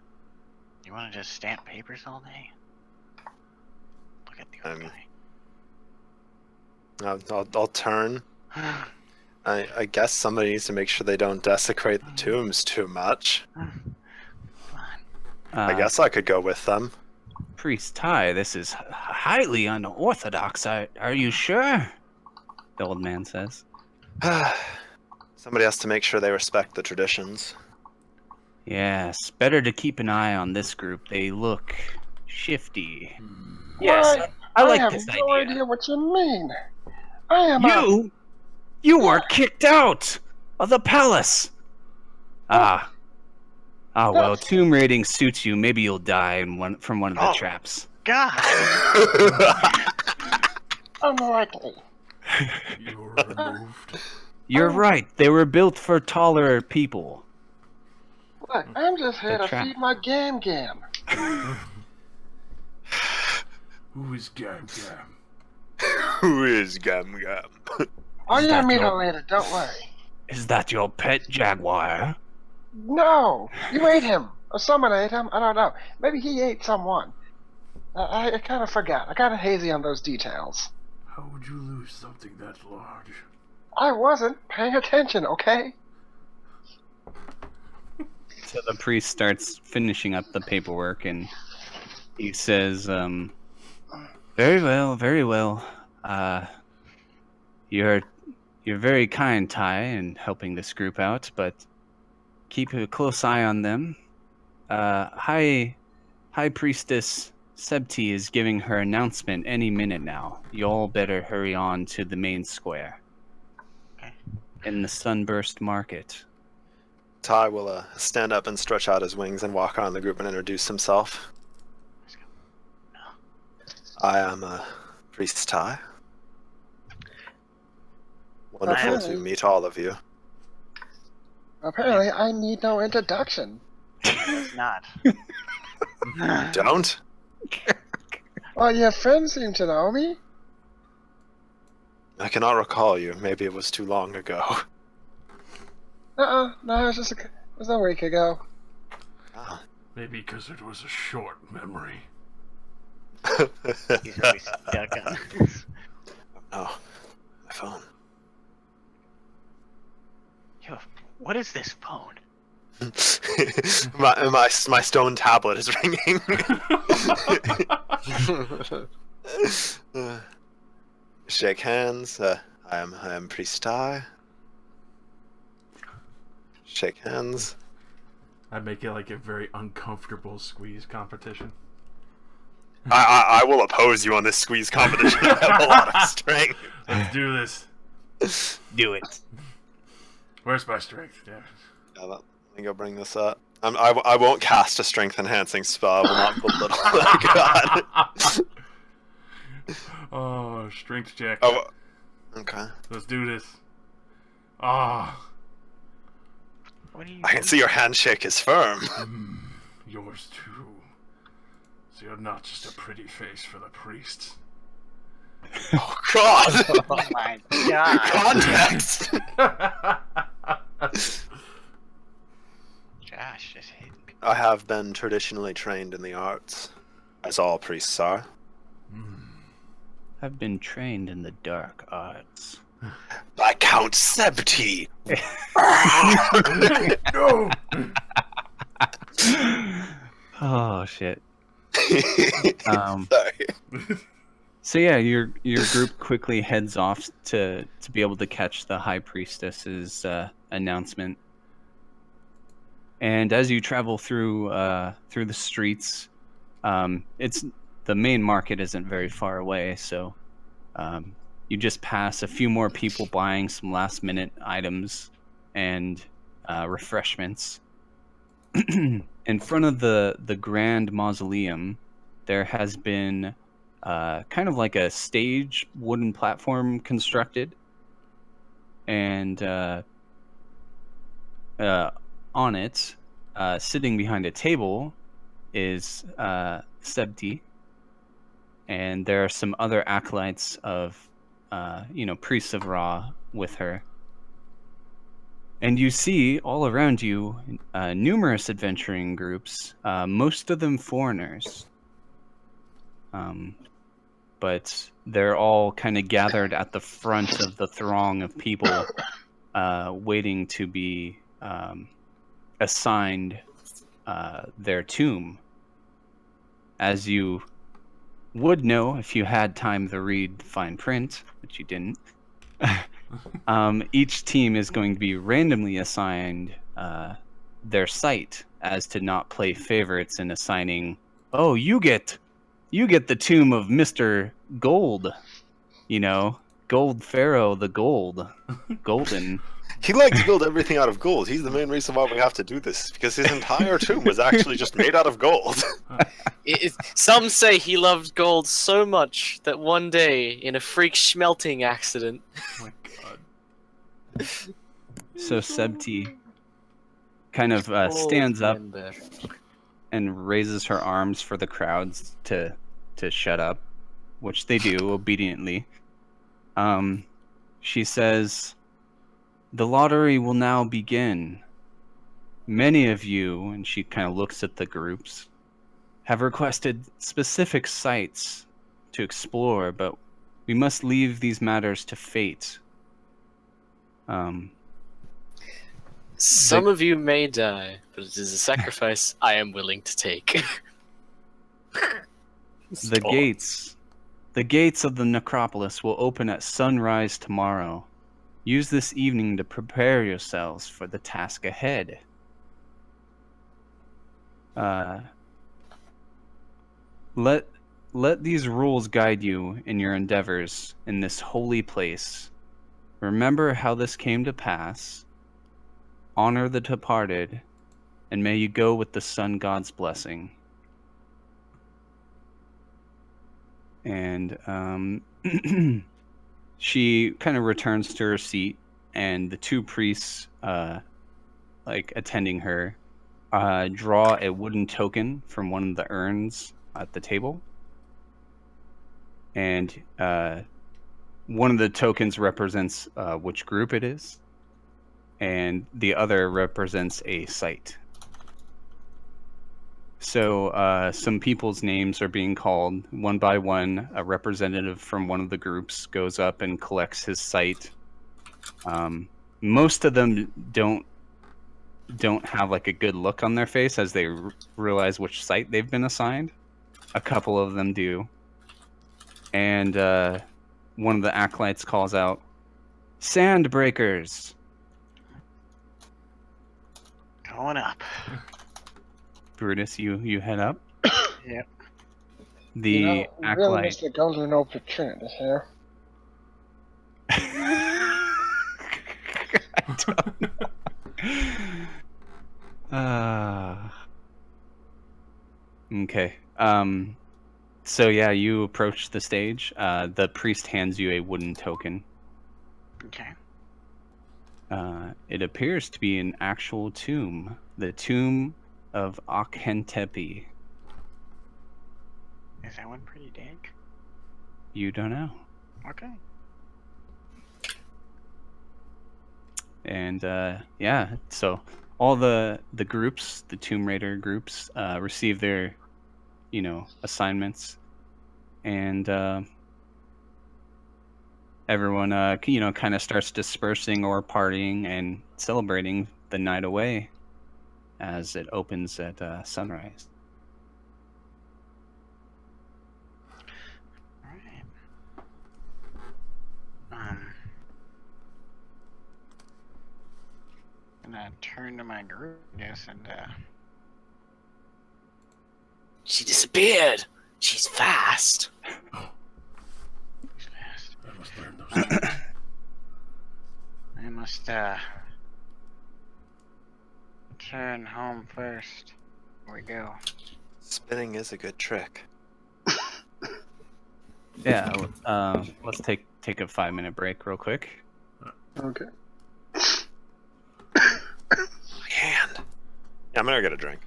you want to just stamp papers all day? Look at the other I'll turn. I guess somebody needs to make sure they don't desecrate the tombs too much. I guess I could go with them. Priest Ty, this is highly unorthodox. Are you sure? The old man says. Somebody has to make sure they respect the traditions. Yes, better to keep an eye on this group. They look shifty. Yes, I like this have no idea. idea what you mean. I am You were kicked out of the palace. Well, tomb raiding suits you. Maybe you'll die from one of the traps. God! unlikely. You were removed. You're right. They were built for taller people. Look, I'm just here The to trap. feed my gam. Who is Gam Gam? Who is Gam Gam? Oh, Is you that meet her your- later, don't worry. Is that your pet jaguar? No, you ate him. Or someone ate him. I don't know. Maybe he ate someone. I kind of forgot. I got hazy on those details. How would you lose something that large? I wasn't paying attention, okay? So the priest starts finishing up the paperwork, and he says, "Very well, very well. You're very kind, Ty, in helping this group out, but keep a close eye on them. High Priestess Sebti is giving her announcement any minute now. You all better hurry on to the main square. Okay. In the Sunburst Market." Ty will stand up and stretch out his wings and walk around the group and introduce himself. I am Priest Ty. Wonderful to meet all of you. Apparently, I need no introduction. It's not. Don't? Oh, your friends seem to know me. I cannot recall you. Maybe it was too long ago. No, it was a week ago. Ah. Maybe because it was a short memory. He's really stuck on. Oh, my phone. Yo, what is this phone? my stone tablet is ringing. Shake hands. I am Priest Tai. Shake hands. I make it like a very uncomfortable squeeze competition. I will oppose you on this squeeze competition. I have a lot of strength. Let's do this. Do it. Where's my strength? Yeah. Let me go bring this up. I won't cast a strength enhancing spell. I will not belittle that god. Oh, strength check. Oh, okay. Let's do this. Ah, What are you? I can see your handshake is firm. yours too. So you're not just a pretty face for the priests. Oh god! Oh my god! Context! Josh just hit me. I have been traditionally trained in the arts, as all priests are. I've been trained in the dark arts. By Count Sebti! No! Oh shit. Sorry. So yeah, your group quickly heads off to be able to catch the high priestess's announcement. And as you travel through the streets, it's the main market isn't very far away, so you just pass a few more people buying some last minute items and refreshments. In front of the grand mausoleum, there has been kind of like a stage wooden platform constructed, and on it, sitting behind a table, is Sebti, and there are some other acolytes of, priests of Ra with her. And you see all around you numerous adventuring groups, most of them foreigners. But they're all kind of gathered at the front of the throng of people waiting to be assigned their tomb. As you would know if you had time to read fine print, which you didn't, each team is going to be randomly assigned their site as to not play favorites in assigning, oh, you get the tomb of Mr. Gold, Gold Pharaoh the Golden. He likes to build everything out of gold. He's the main reason why we have to do this, because his entire tomb was actually just made out of gold. Some say he loved gold so much that one day, in a freak smelting accident... Oh my god. So Sebti kind of stands up and raises her arms for the crowds to shut up, which they do obediently. She says, "The lottery will now begin. Many of you," and she kind of looks at the groups, "have requested specific sites to explore, but we must leave these matters to fate. Some of you may die, but it is a sacrifice I am willing to take." The gates of the necropolis will open at sunrise tomorrow. Use this evening to prepare yourselves for the task ahead. Let these rules guide you in your endeavors in this holy place. Remember how this came to pass. Honor the departed, and may you go with the sun god's blessing. And she kind of returns to her seat, and the two priests, attending her, draw a wooden token from one of the urns at the table. And one of the tokens represents which group it is, and the other represents a site. So some people's names are being called one by one. A representative from one of the groups goes up and collects his site. Most of them don't have like a good look on their face as they realize which site they've been assigned. A couple of them do. And one of the acolytes calls out, "Sandbreakers!" Going up. Brutus, you head up. Yep. The Really acolyte. missed the golden opportunity here. I don't know. Okay. So yeah, you approach the stage. The priest hands you a wooden token. Okay. It appears to be an actual tomb. The tomb of Akhentepe. Is that one pretty dank? You don't know. Okay. And yeah, so all the groups, the Tomb Raider groups, receive their, assignments, and everyone, kind of starts dispersing or partying and celebrating the night away as it opens at sunrise. Alright. And I turn to my group, I guess, and She disappeared. She's fast. he's fast. I must learn those things. I must turn home first. Here we go. Spinning is a good trick. Yeah, let's take a 5-minute break real quick. Okay. My hand. Yeah, I'm gonna get a drink.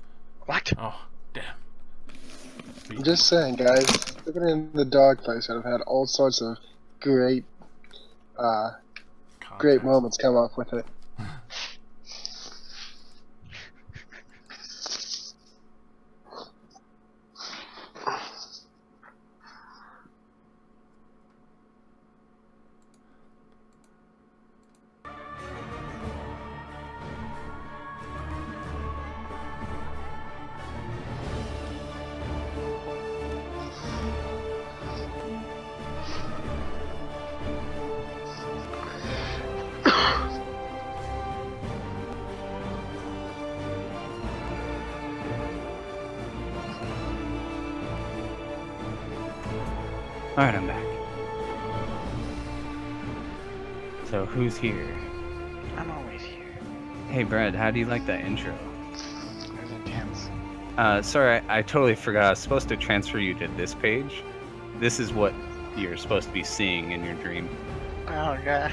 What? Oh, damn. I'm just saying, guys. Living in the dog place, I've had all sorts of great Context. moments come up with it. Alright, I'm back. So who's here? I'm always here. Hey Brad, how do you like that intro? It was intense. Sorry, I totally forgot. I was supposed to transfer you to this page. This is what you're supposed to be seeing in your dream. Oh god.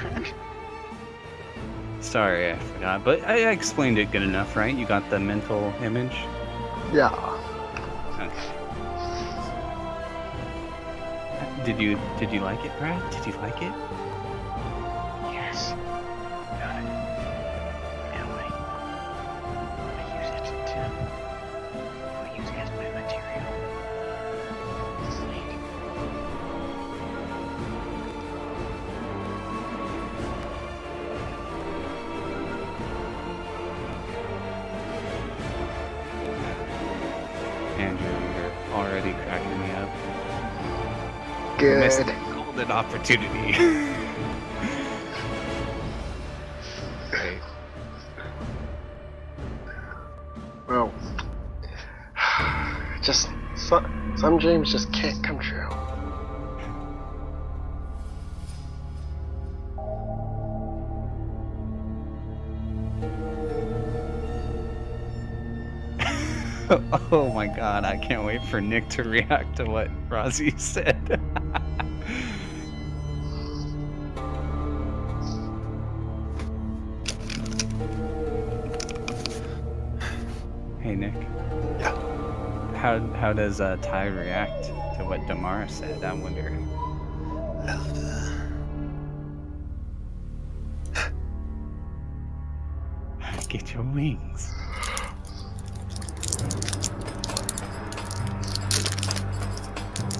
Sorry, I forgot. But I explained it good enough, right? You got the mental image? Yeah. Okay. Did you like it, Brad? Did you like it? Yes. Good. Now I use it to. I'll use it as my material. Andrew, you're already cracking me up. Good. Missed a golden opportunity. Right. Well, just some dreams just can't come true. Oh my god, I can't wait for Nick to react to what Rozzy said. Hey Nick? Yeah. How does Ty react to what Damara said? I wonder. Get your wings.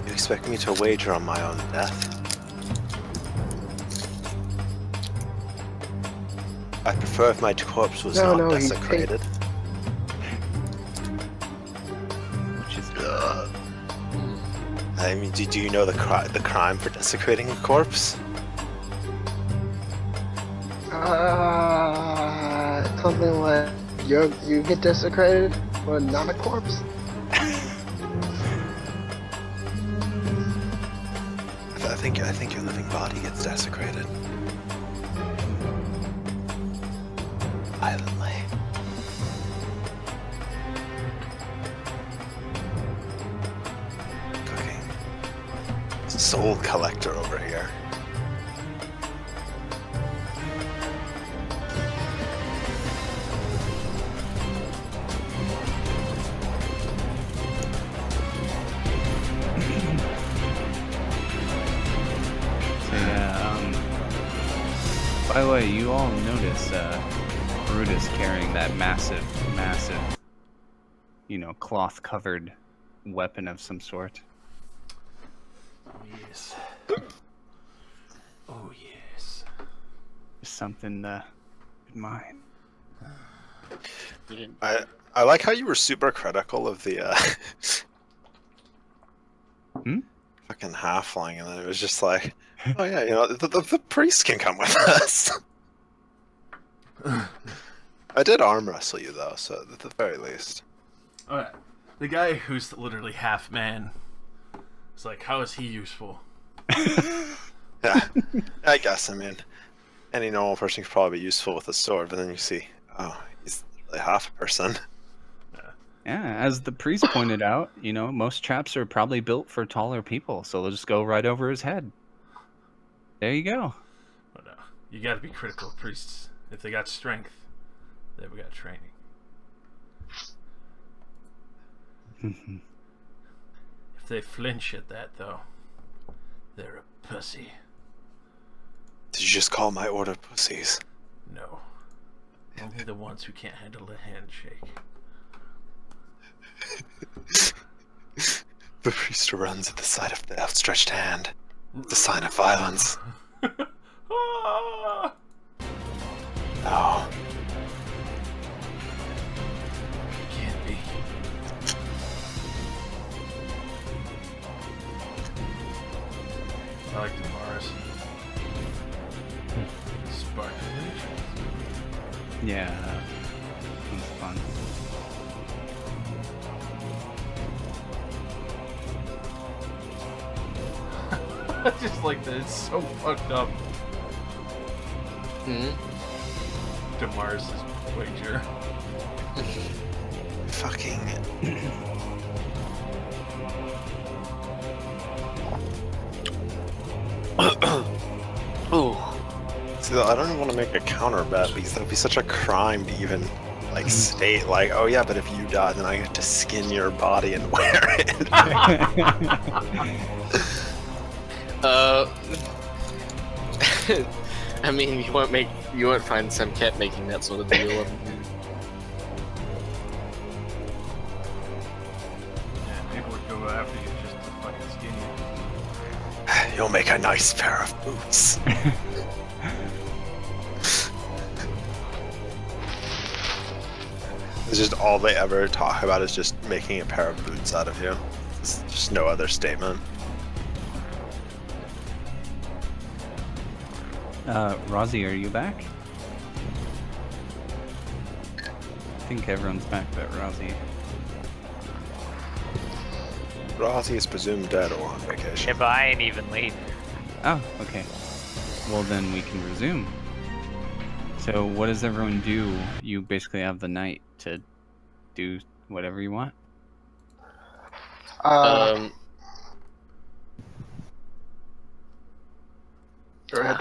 You expect me to wager on my own death? I prefer if my corpse was No, not no, he's desecrated. Which is I mean, do you know the crime for desecrating a corpse? Something like you get desecrated, but not a corpse. I think your living body gets desecrated. Violently. Cooking. Soul collector over here. So yeah, by the way, you all notice Brutus carrying that massive, cloth-covered weapon of some sort. Yes. Oh yes. Just something in mind. I like how you were super critical of the fucking halfling, and then it was just like, oh yeah, the priest can come with us. I did arm wrestle you though, so at the very least. Alright. The guy who's literally half man is like, how is he useful? Yeah, I guess. I mean, any normal person could probably be useful with a sword, but then you see, oh, he's really half a person. Yeah, as the priest pointed out, most traps are probably built for taller people, so they'll just go right over his head. There you go. But you gotta be critical of priests. If they got strength, they've got training. If they flinch at that, though, they're a pussy. Did you just call my order pussies? No. Only the ones who can't handle a handshake. The priest runs at the sight of the outstretched hand. The sign of violence. Ah! No. It can't be. I like the Mars. Sparkling. Yeah, it was fun. I just like that. It's so fucked up. Demar's wager. Fucking. Oh. See, I don't even want to make a counter bet because that would be such a crime to even state oh yeah, but if you die, then I get to skin your body and wear it. I mean, you won't find Semket making that sort of deal. Yeah, people would go after you just to fucking skin you. You'll make a nice pair of boots. It's just all they ever talk about is just making a pair of boots out of you. There's just no other statement. Rozzy, are you back? I think everyone's back but Rozzy. Rossi is presumed dead or on vacation. Yeah, but I ain't even leave. Oh, okay. Well, then we can resume. So what does everyone do? You basically have the night to do whatever you want. Go ahead.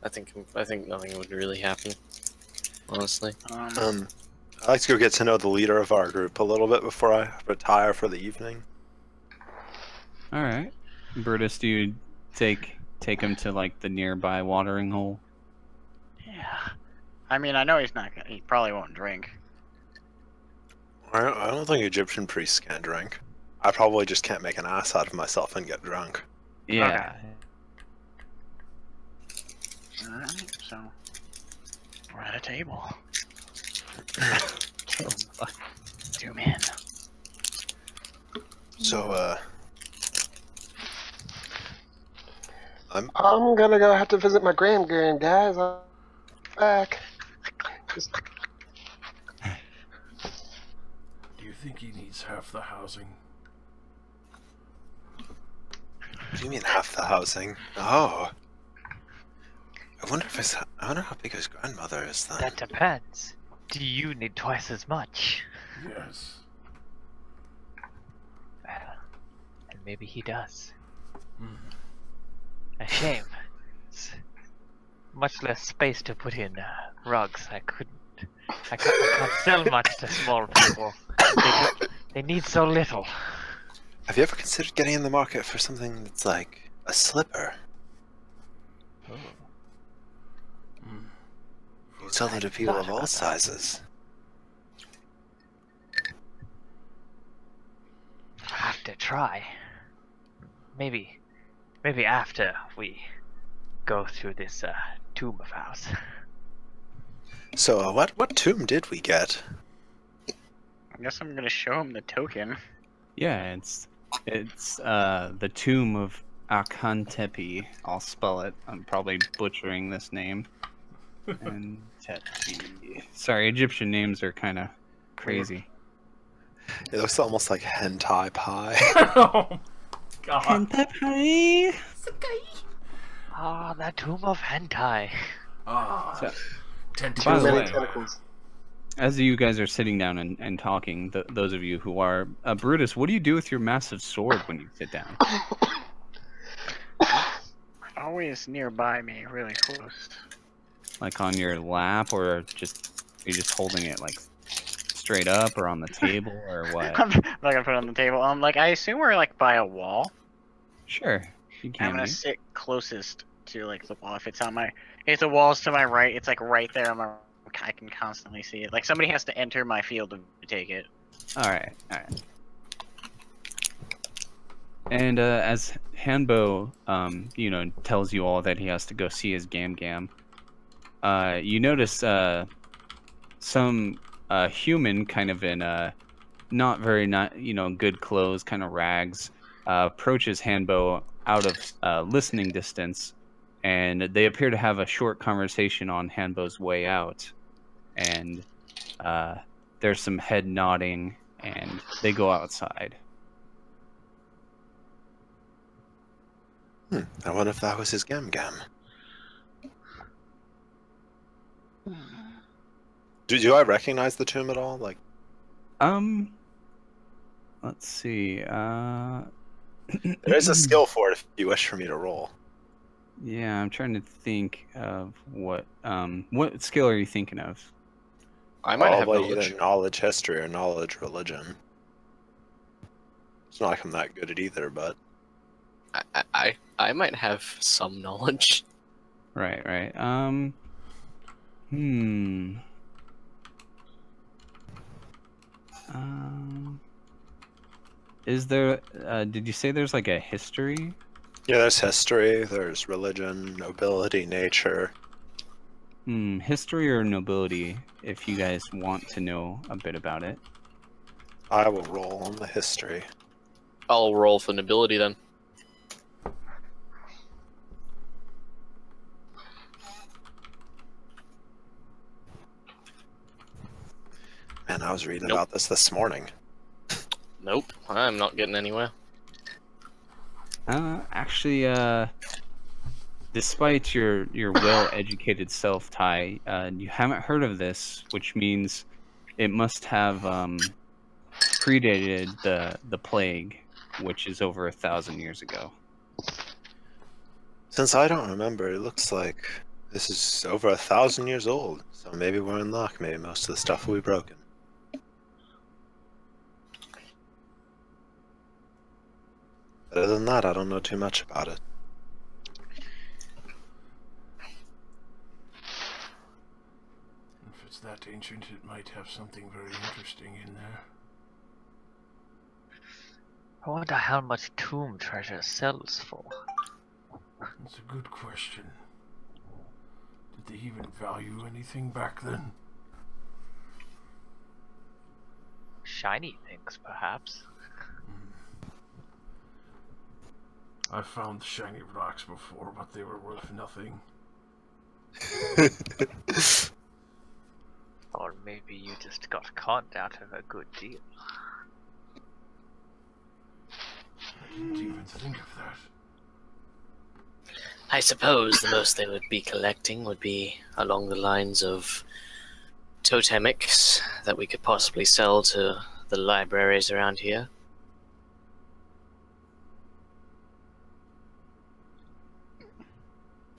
I think nothing would really happen, honestly. I like to go get to know the leader of our group a little bit before I retire for the evening. All right, Brutus, do you take him to like the nearby watering hole? Yeah. I mean, I know he probably won't drink. I don't think Egyptian priests can drink. I probably just can't make an ass out of myself and get drunk. Yeah. Alright, so we're at a table. Two men. So, I'm gonna go have to visit my grand guys. I'm back. Just... Do you think he needs half the housing? What do you mean half the housing? Oh. I wonder how big his grandmother is then. That depends. Do you need twice as much? Yes. Well, and maybe he does. Hmm. A shame. It's much less space to put in rugs. I can't sell much to small people. They need so little. Have you ever considered getting in the market for something that's like a slipper? You sell them to people of all sizes. I have to try. Maybe after we go through this tomb of ours. So, what tomb did we get? I guess I'm gonna show him the token. Yeah, it's the tomb of Akantepi. I'll spell it. I'm probably butchering this name. Antepi. Sorry, Egyptian names are kind of crazy. It looks almost like hentai pie. Oh, God. Hentai. Ah, that tomb of hentai. Ah. So, Tentacle. by the many way, tentacles. as you guys are sitting down and talking, those of you who are Brutus, what do you do with your massive sword when you sit down? Always nearby me, really close. Like on your lap, or just are you just holding it like straight up, or on the table, or what? I'm not gonna put it on the table. Like I assume we're like by a wall. Sure, you I'm can gonna be. sit closest to like the wall. If the wall's to my right, it's like right there. I can constantly see it. Like somebody has to enter my field to take it. All right. And as Hanbo, tells you all that he has to go see his Gam, you notice some human kind of in not very good clothes, kind of rags, approaches Hanbo out of listening distance, and they appear to have a short conversation on Hanbo's way out, and there's some head nodding, and they go outside. I wonder if that was his Gam. Do I recognize the tomb at all? Like, Let's see. there is a skill for it if you wish for me to roll. Yeah, I'm trying to think of what skill are you thinking of? I might have Probably knowledge. either knowledge history or knowledge religion. It's not like I'm that good at either, but I might have some knowledge. Right. Is there? Did you say there's like a history? yeah, there's history, there's religion, nobility, nature. History or nobility? If you guys want to know a bit about it. I will roll on the history. I'll roll for nobility then. Man, I was reading Nope. about this morning. Nope, I'm not getting anywhere. Actually, despite your well-educated self, Ty, you haven't heard of this, which means it must have predated the plague, which is over 1,000 years ago. Since I don't remember, it looks like this is over 1,000 years old. So maybe we're in luck. Maybe most of the stuff will be broken. Other than that, I don't know too much about it. If it's that ancient, it might have something very interesting in there. I wonder how much tomb treasure sells for. That's a good question. Did they even value anything back then? Shiny things, perhaps. I've found shiny rocks before, but they were worth nothing. Or maybe you just got conned out of a good deal. I didn't even think of that. I suppose the most they would be collecting would be along the lines of totemics that we could possibly sell to the libraries around here.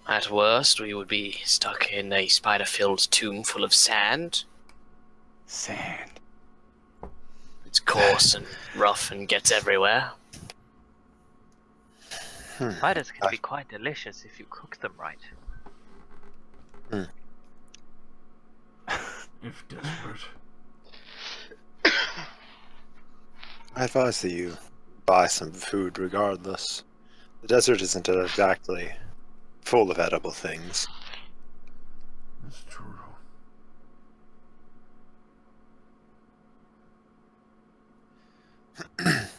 At worst, we would be stuck in a spider-filled tomb full of sand. Sand. It's coarse and rough and gets everywhere. Spiders can be quite delicious if you cook them right. If desperate. I advise that you buy some food regardless. The desert isn't exactly full of edible things. That's true.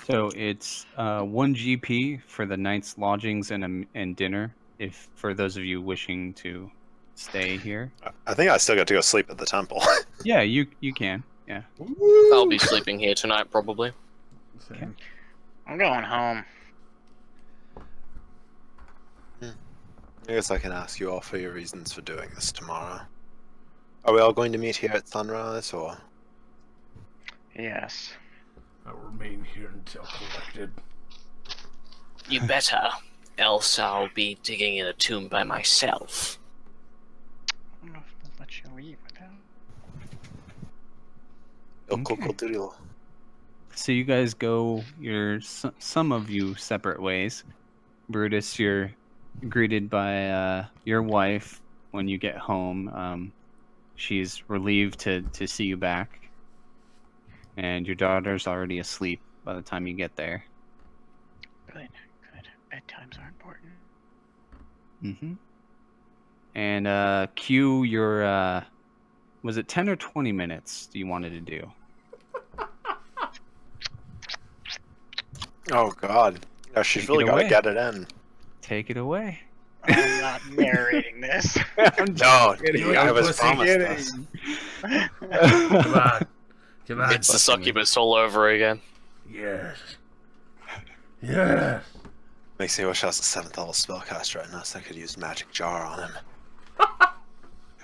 So it's 1 GP for the night's lodgings and dinner, if for those of you wishing to stay here. I think I still got to go sleep at the temple. Yeah, you can. Yeah. I'll be sleeping here tonight, probably. Same. I'm going home. I guess I can ask you all for your reasons for doing this tomorrow. Are we all going to meet here at sunrise, or? Yes. I'll remain here until collected. You better, else I'll be digging in a tomb by myself. I don't know if they'll let you leave without. Doodle. So you guys go some of you separate ways. Brutus, you're greeted by your wife when you get home. She's relieved to see you back. And your daughter's already asleep by the time you get there. Good. Bedtimes are important. Mm-hmm. And Q, your was it 10 or 20 minutes you wanted to do? Oh God. Yeah, she's Take really it got to away. get it in. Take it away. I'm not narrating this. No, kidding. I I'm was just promised kidding. this. Come on. Come on. It's the succubus all over again. Yes. Yes. Makes me wish I was a 7th level spellcaster right now so I could use Magic Jar on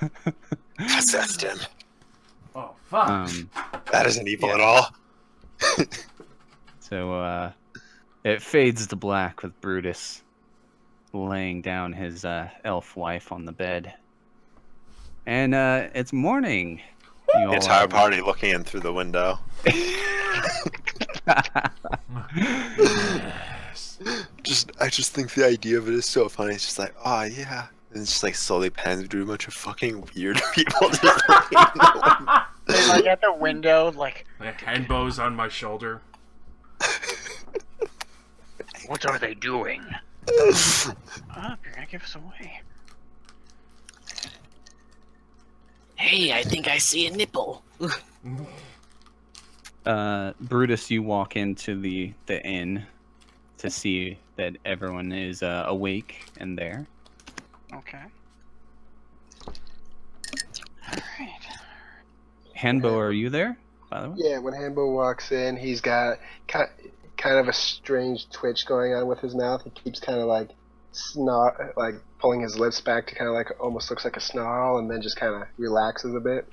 him. Possessed him. Oh, fuck. That isn't evil at all. So it fades to black with Brutus laying down his elf wife on the bed. And it's morning. You The entire party looking in through the window. Yes. I just think the idea of it is so funny. It's just like, oh yeah. And it's just like slowly pans through a bunch of fucking weird people just looking in the window. They're like at the window, like, My hand bow's on my shoulder. what are they doing? Oh, you're gonna give us away. Hey, I think I see a nipple. Brutus, you walk into the inn to see that everyone is awake and there. Okay. Alright. Hanbo, are you there, by the way? Yeah, when Hambo walks in, he's got kind of a strange twitch going on with his mouth. He keeps kind of like pulling his lips back to kind of like almost looks like a snarl, and then just kind of relaxes a bit.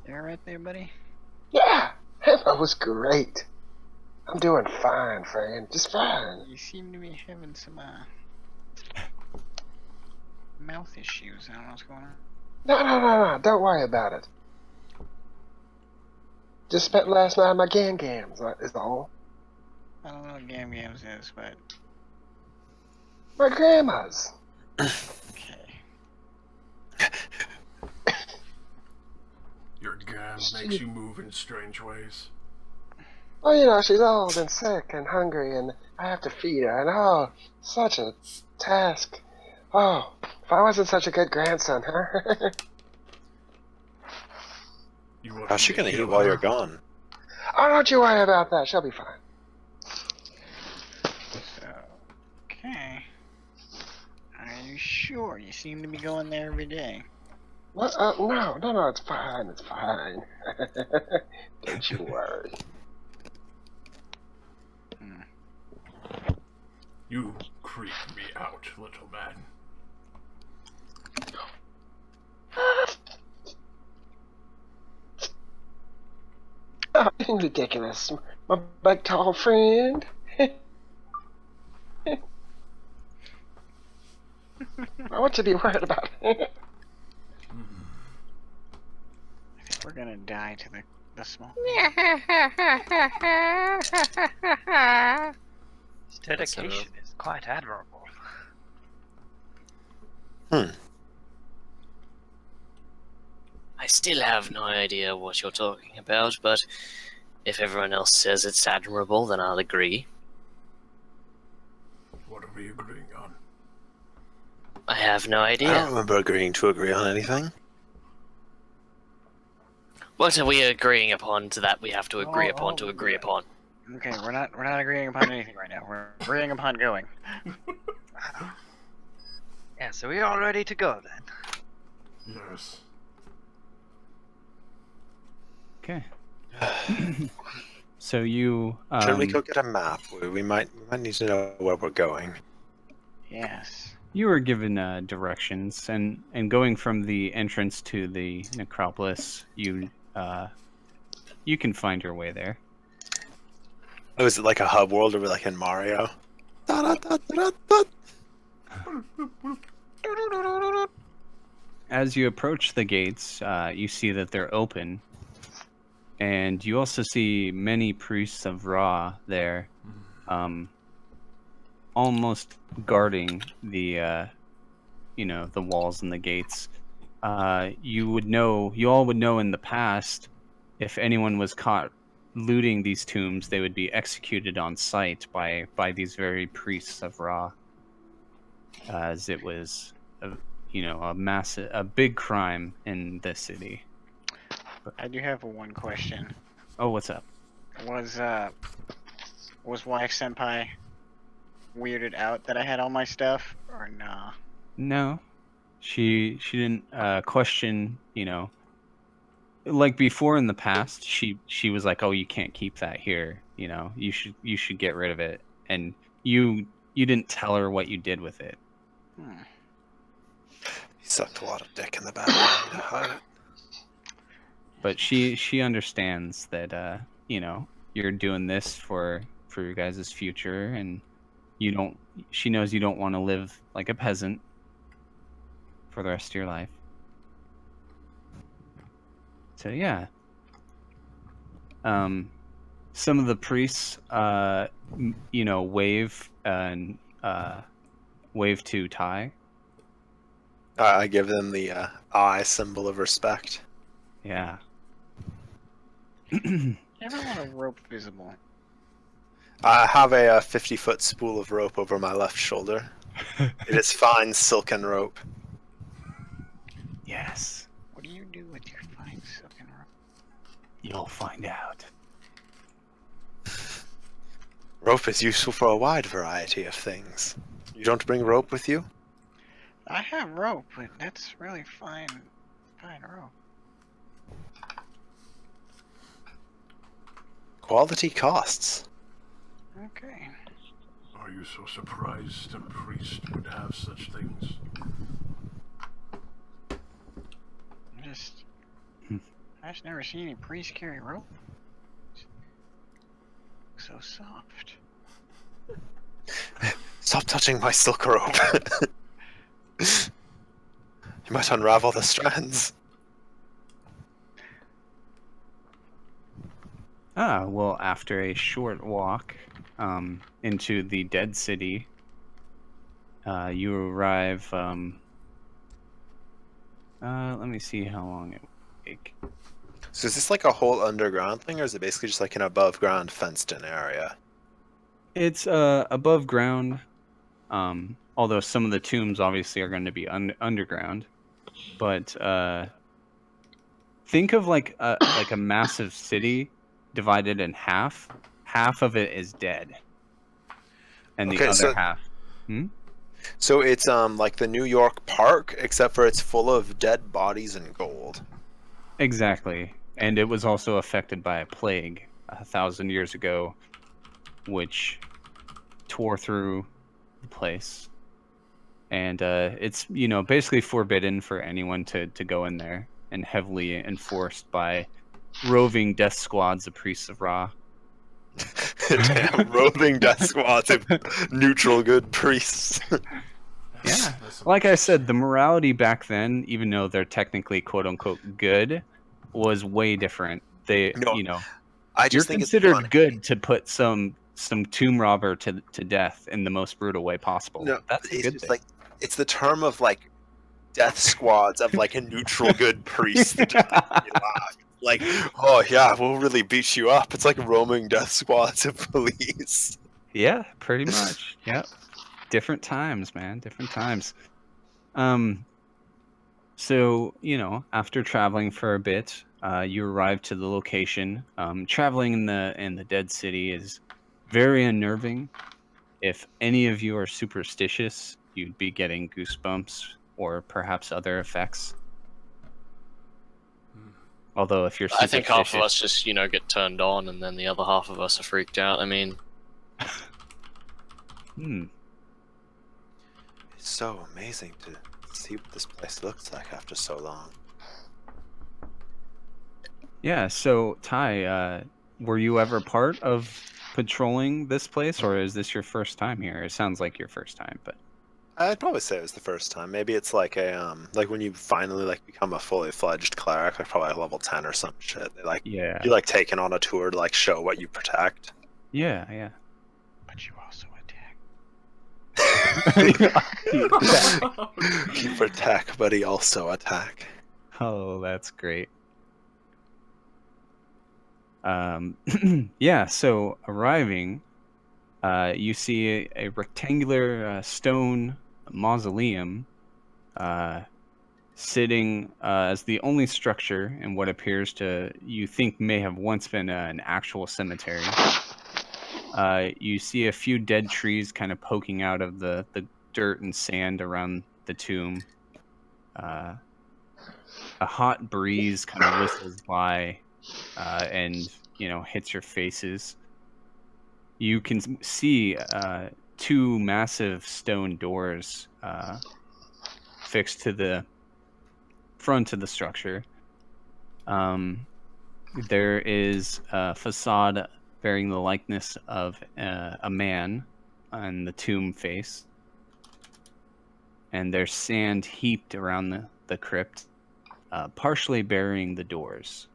You alright there, buddy? Yeah, Hambo was great. I'm doing fine, friend. Just fine. You seem to be having some, mouth issues. I don't know what's going on. No. Don't worry about it. Just spent last night at my gams, is all. I don't know what Gam Gams is, but My grandma's. okay. Your gam makes you move in strange ways. Well, you know, she's old and sick and hungry, and I have to feed her, and oh, such a task. Oh, if I wasn't such a good grandson, huh? You want How's she me to gonna eat kill while her? you're gone? Oh, don't you worry about that. She'll be fine. So, okay. Are you sure? You seem to be going there every day. What? No, it's fine. It's fine. Don't you worry. You creep me out, little man. Oh, being ridiculous. My big tall friend. What to be worried about? I think we're gonna die to the small. His dedication is quite admirable. I still have no idea what you're talking about, but if everyone else says it's admirable, then I'll agree. What are we agreeing on? I have no I don't idea. remember agreeing to agree on anything. What are we agreeing upon to that we have to agree Oh, upon to agree upon? Okay, we're not agreeing upon anything right now. We're agreeing upon going. Yeah, so we all ready to go then? Yes. Okay. So you Shouldn't we go get a map? We might need to know where we're going. Yes. you were given directions, and going from the entrance to the necropolis, you can find your way there. Oh, is it like a hub world, or like in Mario? As you approach the gates, you see that they're open, and you also see many priests of Ra there, almost guarding the the walls and the gates. You all would know in the past, if anyone was caught looting these tombs, they would be executed on sight by these very priests of Ra, as it was a big crime in the city. I do have one question. Oh, what's up? Was Wife Senpai weirded out that I had all my stuff, or nah? No, she didn't question. Like before in the past, she was like, "Oh, you can't keep that here. You should get rid of it." And you didn't tell her what you did with it. He sucked a lot of dick in the back. To hide it. But she understands that you're doing this for your guys' future, and she knows you don't want to live like a peasant for the rest of your life. So yeah. Some of the priests wave and wave to Ty. I give them the eye symbol of respect. Yeah. Never want a rope visible. I have a 50-foot spool of rope over my left shoulder. It is fine silken rope. Yes. What do you do with your fine silken rope? You'll find out. Rope is useful for a wide variety of things. You don't bring rope with you? I have rope, but that's really fine rope. Quality costs. Okay. Are you so surprised a priest would have such things? I've just never seen any priest carry rope. So soft. Stop touching my silk rope. You might unravel the strands. Well, after a short walk, into the dead city. You arrive. Let me see how long it will take. So is this like a whole underground thing, or is it basically just like an above ground fenced in area? It's above ground. Although some of the tombs obviously are going to be underground, but think of like a massive city divided in half. Half of it is dead, and the Okay, other so- half. So it's like the New York Park, except for it's full of dead bodies and gold. Exactly, and it was also affected by a plague 1,000 years ago, which tore through the place. And it's basically forbidden for anyone to go in there, and heavily enforced by roving death squads of priests of Ra. Damn, roving death squads of neutral good priests. Yeah, That's some like I shit. said, the morality back then, even though they're technically quote unquote good, was way different. They, No, I you're just think it's considered funny. good to put some tomb robber to death in the most brutal way possible. No, That's a it's good just thing. like it's the term of like death squads of like a neutral good priest that just makes me laugh. Like, oh yeah, we'll really beat you up. It's like roaming death squads of police. Yeah, pretty much. Yep. Different times, man. Different times. So, after traveling for a bit, you arrive to the location. Traveling in the dead city is very unnerving. If any of you are superstitious, you'd be getting goosebumps or perhaps other effects. Although if you're I superstitious, think half of us just, get turned on, and then the other half of us are freaked out. I mean, It's so amazing to see what this place looks like after so long. Yeah, so Ty, were you ever part of patrolling this place, or is this your first time here? It sounds like your first time, but I'd probably say it was the first time. Maybe it's like a like when you finally like become a fully fledged cleric, like probably level 10 or some shit. They like yeah, you like taken on a tour to like show what you protect. yeah. But you also attack. You protect, but he also attack. Oh, that's great. Yeah, so arriving, you see a rectangular stone mausoleum sitting as the only structure in what appears to, you think, may have once been an actual cemetery. You see a few dead trees kind of poking out of the dirt and sand around the tomb. A hot breeze kind of whistles by and hits your faces. You can see two massive stone doors fixed to the front of the structure. There is a facade bearing the likeness of a man on the tomb face, and there's sand heaped around the crypt, partially burying the doors.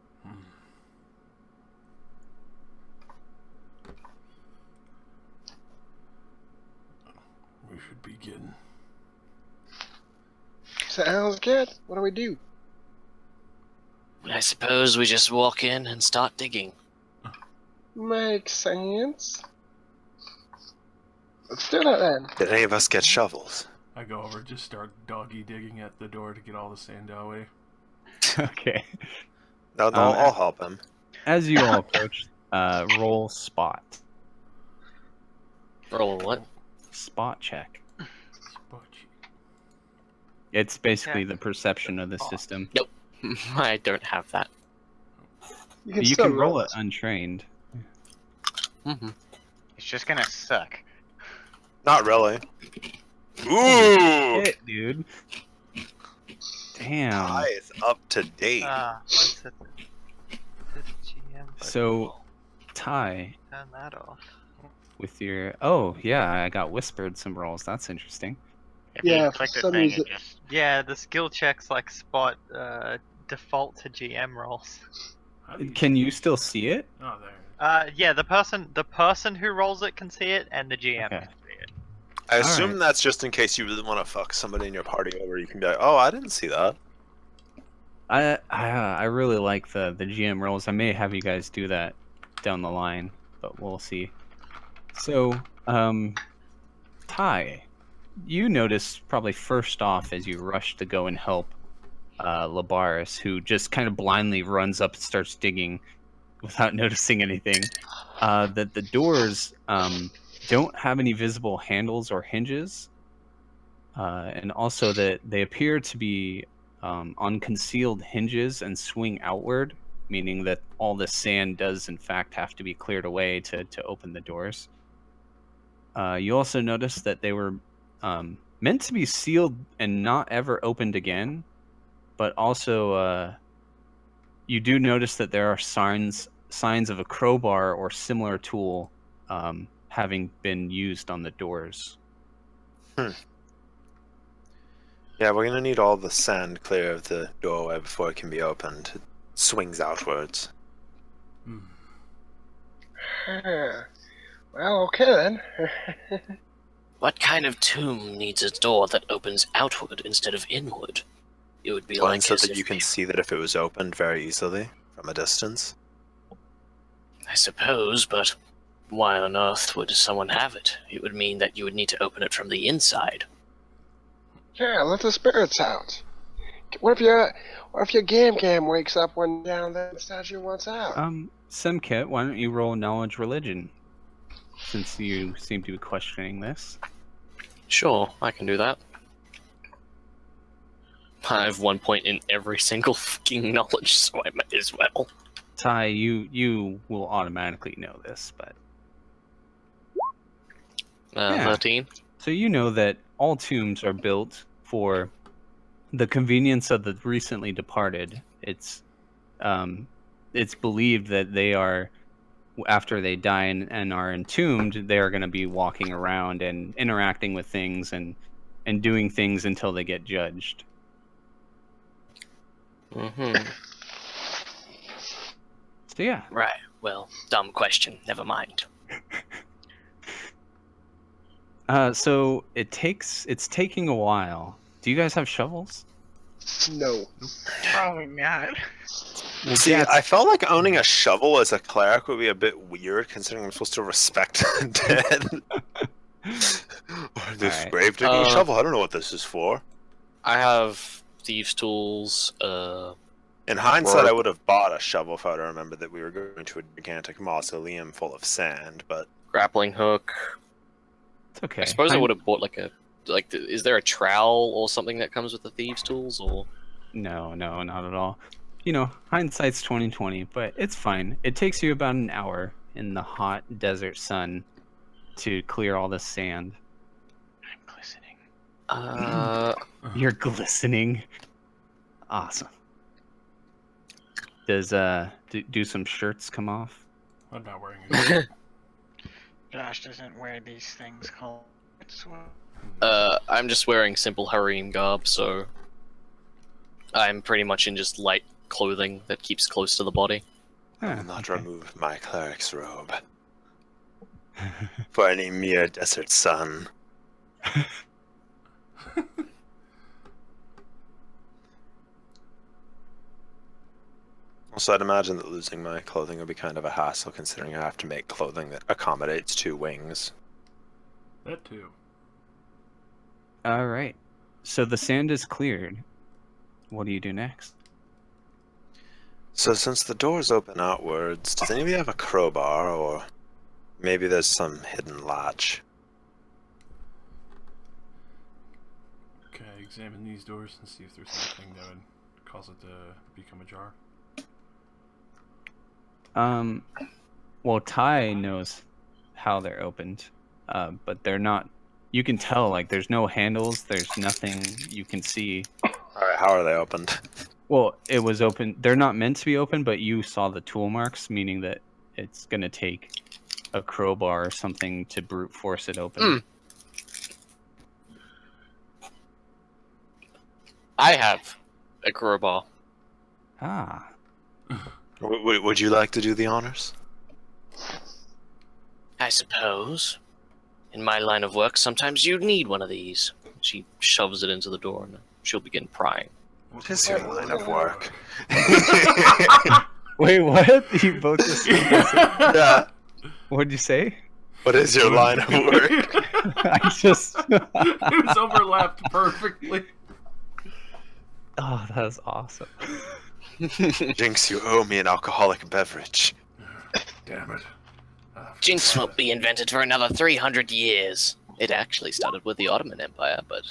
We should begin. Sounds good. What do we do? I suppose we just walk in and start digging. Makes sense. Let's do that then. Did any of us get shovels? I go over, just start doggy digging at the door to get all the sand away. Okay. No, I'll help him. As you all approach, roll spot. Roll what? Spot check. Spotchy. It's basically the perception of the system. I don't have that. You still can roll it untrained. Mm-hmm. It's just gonna suck. Not really. Ooh! Shit, dude. Damn. Ty is up to date. Let's hit the GM button. So, Ty, Turn that off. with your... Oh, yeah, I got whispered some rolls. That's interesting. If Yeah, you for click the some thing, reason- it just Yeah, the skill checks like spot default to GM rolls. How do you Can you still see it? Oh, there. Yeah, the person who rolls it can see it, and the GM Okay. can see it. I All assume right. that's just in case you really want to fuck somebody in your party over. You can be like, oh, I didn't see that. I really like the GM rolls. I may have you guys do that down the line, but we'll see. So, Ty, you notice probably first off as you rush to go and help Labaris, who just kind of blindly runs up and starts digging without noticing anything, that the doors don't have any visible handles or hinges, and also that they appear to be on concealed hinges and swing outward, meaning that all the sand does in fact have to be cleared away to open the doors. You also notice that they were meant to be sealed and not ever opened again, but also you do notice that there are signs of a crowbar or similar tool having been used on the doors. Yeah, we're gonna need all the sand clear of the doorway before it can be opened. It swings outwards. Hmm. Well, okay then. What kind of tomb needs a door that opens outward instead of inward? It would be One like so as that if you can see that if it was opened very easily from a distance. I suppose, but why on earth would someone have it? It would mean that you would need to open it from the inside. Yeah, let the spirits out. What if your Gam wakes up one down there and the statue wants out? Semkit, why don't you roll knowledge religion, since you seem to be questioning this. Sure, I can do that. I have 1 point in every single fucking knowledge, so I might as well. Ty, you will automatically know this, but Yeah. 13. so you know that all tombs are built for the convenience of the recently departed. It's believed that they are, after they die and are entombed, they are going to be walking around and interacting with things and doing things until they get judged. Mm-hmm. So yeah, Right, well, dumb question, never mind. so it's taking a while. Do you guys have shovels? No. Probably not. Well, See, yeah, I felt like owning a shovel as a cleric would be a bit weird, considering I'm supposed to respect the dead. Or this Alright. grave digging shovel, I don't know what this is for. I have thieves' tools, In hindsight, Rope. I would have bought a shovel if I would have remembered that we were going to a gigantic mausoleum full of sand, but grappling hook. it's okay. I suppose I would have bought is there a trowel or something that comes with the thieves' tools, or? No, not at all. You know, hindsight's 20/20, but it's fine. It takes you about an hour in the hot desert sun to clear all the sand. I'm glistening. You're glistening. Awesome. Does do some shirts come off? I'm not wearing it. Josh doesn't wear these things called. I'm just wearing simple harem garb, so I'm pretty much in just light clothing that keeps close to the body. I will not remove my cleric's robe for any mere desert sun. Also, I'd imagine that losing my clothing would be kind of a hassle, considering I have to make clothing that accommodates 2 wings. That too. All right. So the sand is cleared. What do you do next? So since the doors open outwards, does anybody have a crowbar, or maybe there's some hidden latch? Okay, examine these doors and see if there's anything that would cause it to become ajar. Well, Ty knows how they're opened, but they're not. You can tell, like, there's no handles. There's nothing you can see. Alright, how are they opened? Well, it was open. They're not meant to be open, but you saw the tool marks, meaning that it's gonna take a crowbar or something to brute force it open. I have a crowbar. Ah. Would you like to do the honors? I suppose. In my line of work, sometimes you need one of these. She shoves it into the door and she'll begin prying. What is your line of work? Wait, what? You both just Yeah. What'd you say? What is your line of work? I just It was overlapped perfectly. Oh, that was awesome. Jinx, you owe me an alcoholic beverage. Damn it. Jinx won't be invented for another 300 years. It actually started with the Ottoman Empire, but...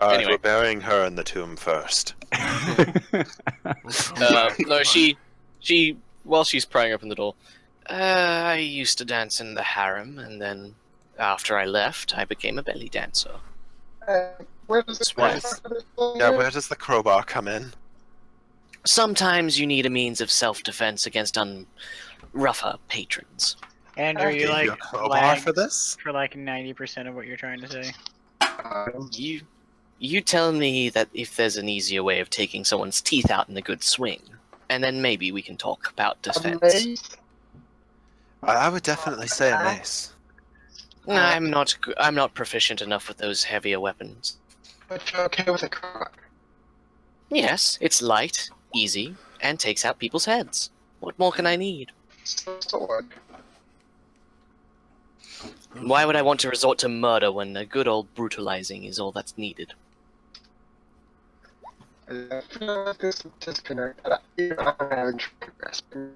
Alright, Anyway. we're burying her in the tomb first. No, she, while she's prying open the door, I used to dance in the harem, and then after I left, I became a belly dancer. Where does this Twice. Yeah, where does the crowbar come in? Sometimes you need a means of self-defense against rougher patrons. Andrew, Give you you a like crowbar lag for this? for like 90% of what you're trying to say. You tell me that if there's an easier way of taking someone's teeth out in a good swing, and then maybe we can talk about defense. I would definitely say a mace. I'm not proficient enough with those heavier weapons. But you're okay with a crowbar. Yes, it's light, easy, and takes out people's heads. What more can I need? Sword. Why would I want to resort to murder when a good old brutalizing is all that's needed? I feel like this disconnect. I'm having trouble grasping.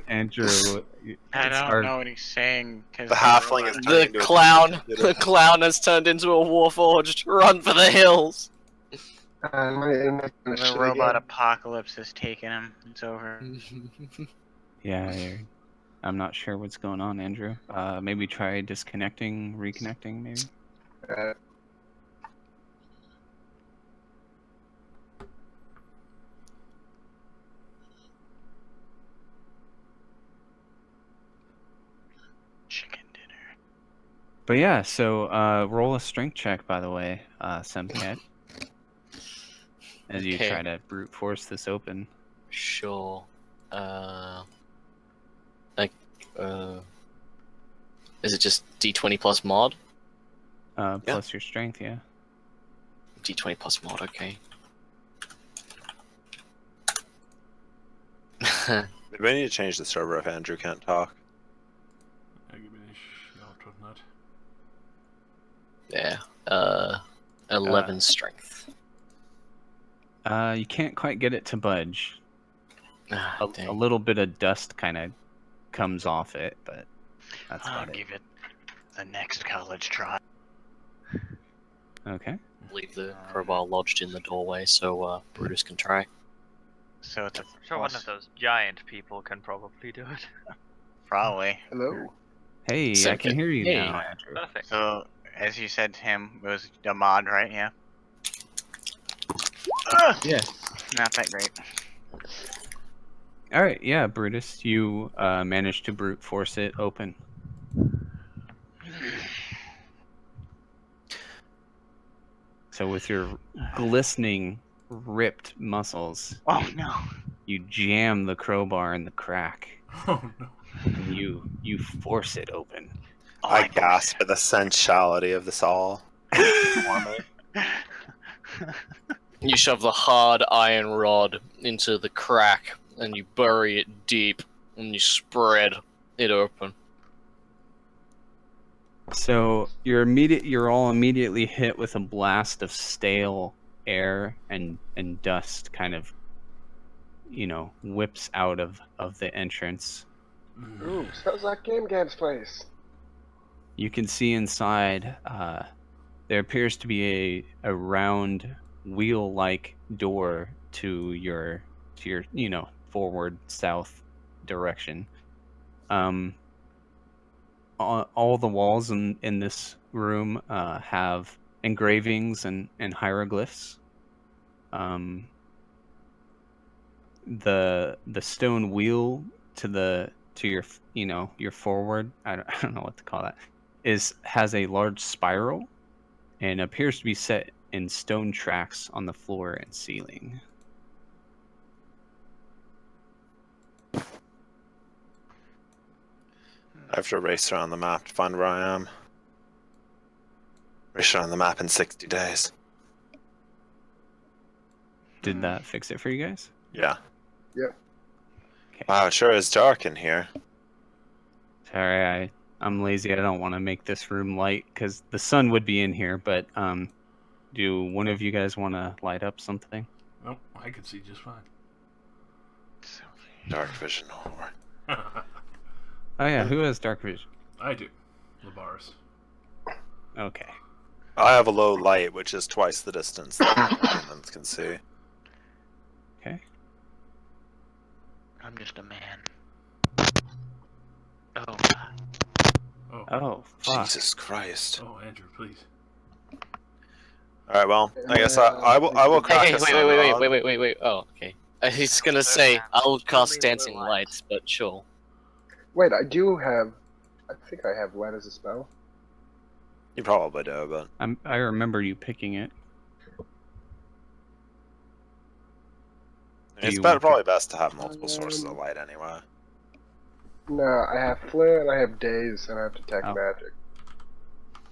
Andrew, I it's don't hard. know what he's saying. Cause The halfling is The turning into a clown, computer. the clown has turned into a warforged. Run for the hills! the robot apocalypse has taken him. It's over. Yeah, I'm not sure what's going on, Andrew. Maybe try disconnecting, reconnecting, maybe. Chicken dinner. But yeah, so roll a strength check, by the way, Sempiet, as you Okay. try to brute force this open. Sure. Is it just D20 plus mod? Plus your strength, yeah. D20 plus mod, okay. Maybe I need to change the server if Andrew can't talk. Give me a shout on that. Yeah. 11 strength. You can't quite get it to budge. Ah, A dang. little bit of dust kind of comes off it, but that's I'll about it. give it the next college try. Okay. I believe the crowbar lodged in the doorway, so Brutus can try. So it's a Sure, one of those giant people can probably do it. probably. Hello. Hey, I Second. can hear you Hey. now, Andrew. Perfect. So as you said to him, it was a mod, right? Yeah. Yeah. Not that great. All right, yeah, Brutus, you managed to brute force it open. So with your glistening, ripped muscles, Oh no. you jam the crowbar in the crack, Oh no. and you force it open. Oh, I gasp at the sensuality of this all. You shove the hard iron rod into the crack, and you bury it deep, and you spread it open. So you're all immediately hit with a blast of stale air and dust kind of, whips out of the entrance. Ooh, sounds like Game's place. You can see inside, there appears to be a round wheel-like door to your forward south direction. All the walls in this room have engravings and hieroglyphs. The stone wheel to your your forward, I don't know what to call that, has a large spiral and appears to be set in stone tracks on the floor and ceiling. have to race around the map to find where I am. Race around the map in 60 days. Did that fix it for you guys? Yeah. Yep. Okay. Wow, it sure is dark in here. Sorry, I'm lazy. I don't want to make this room light because the sun would be in here. But do one of you guys want to light up something? Oh, I could see just fine. Dark vision horror. Oh yeah, who has dark vision? I do. Labaris. Okay. I have a low light, which is twice the distance that humans can see. Okay. I'm just a man. Oh. Oh. Oh, fuck. Jesus Christ. Oh, Andrew, please. Alright, well, I guess I will crack Hey, a sun rod. wait. Oh, okay. He's gonna say, I'll cast dancing lights, but sure. Wait, I do have. I think I have light as a spell. You probably do, but I remember you picking it. it's you probably best to have multiple sources of light anyway. No, I have flint, I have daze, and I have detect Oh. magic.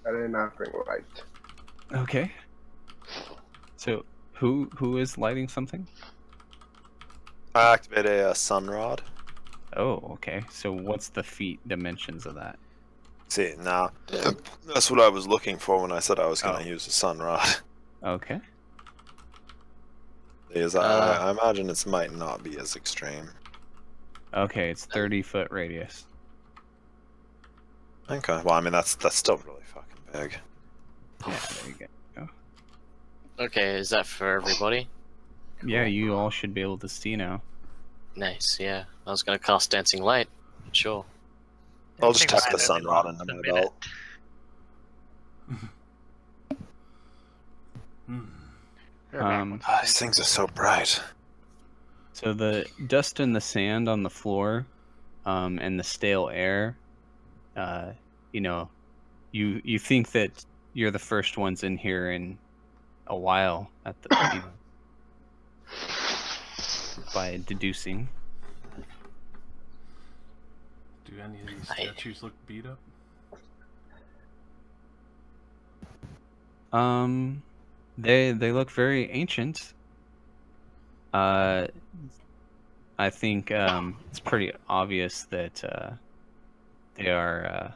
I did not bring light. Okay. So who is lighting something? I activate a sun rod. Oh, okay. So what's the feet dimensions of that? See, now, that's what I was looking for when I said I was going to Oh. use a sun rod. Okay. Because I imagine it might not be as extreme. Okay, it's 30-foot radius. Okay, well, I mean, that's still really fucking big. Yeah, there you go. Okay, is that for everybody? Yeah, you all should be able to see now. Nice, yeah. I was gonna cast dancing light. Sure. I'll just think tuck mine the sun only rod lasts into a my minute. belt. Um, These things are so bright. So the dust and the sand on the floor, and the stale air, you think that you're the first ones in here in a while at the by deducing. Do any of these statues look beat up? They look very ancient. I think it's pretty obvious that they are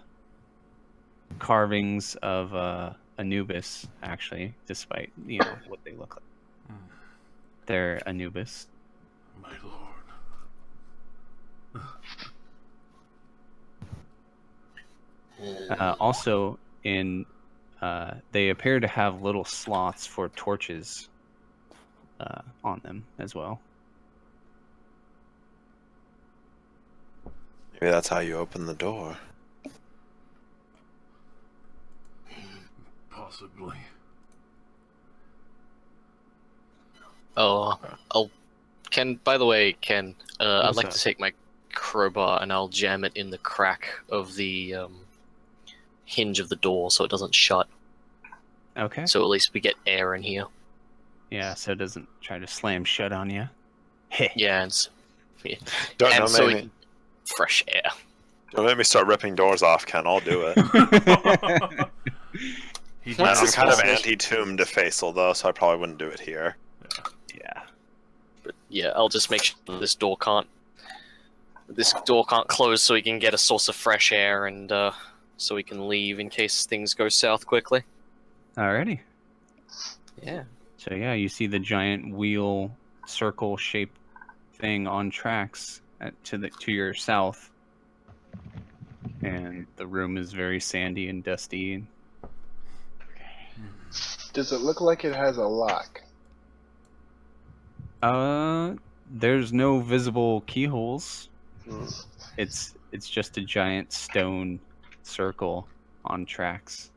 carvings of Anubis, actually, despite what they look like. They're Anubis. My lord. Also, they appear to have little slots for torches on them as well. Maybe that's how you open the door. Possibly. Oh, by the way, Ken, I'd What's like that? to take my crowbar and I'll jam it in the crack of the hinge of the door so it doesn't shut. Okay. So at least we get air in here. Yeah, so it doesn't try to slam shut on you. Yeah, and Don't so make me fresh air. don't make me start ripping doors off, Ken. I'll do it. He What's I'm this kind of business? anti-tomb defacial though, so I probably wouldn't do it here. Yeah. But yeah, I'll just make sure that this door can't close so we can get a source of fresh air and so we can leave in case things go south quickly. Alrighty. Yeah. So yeah, you see the giant wheel circle-shaped thing on tracks to your south, and the room is very sandy and dusty. Does it look like it has a lock? There's no visible keyholes. Hmm. It's just a giant stone circle on tracks.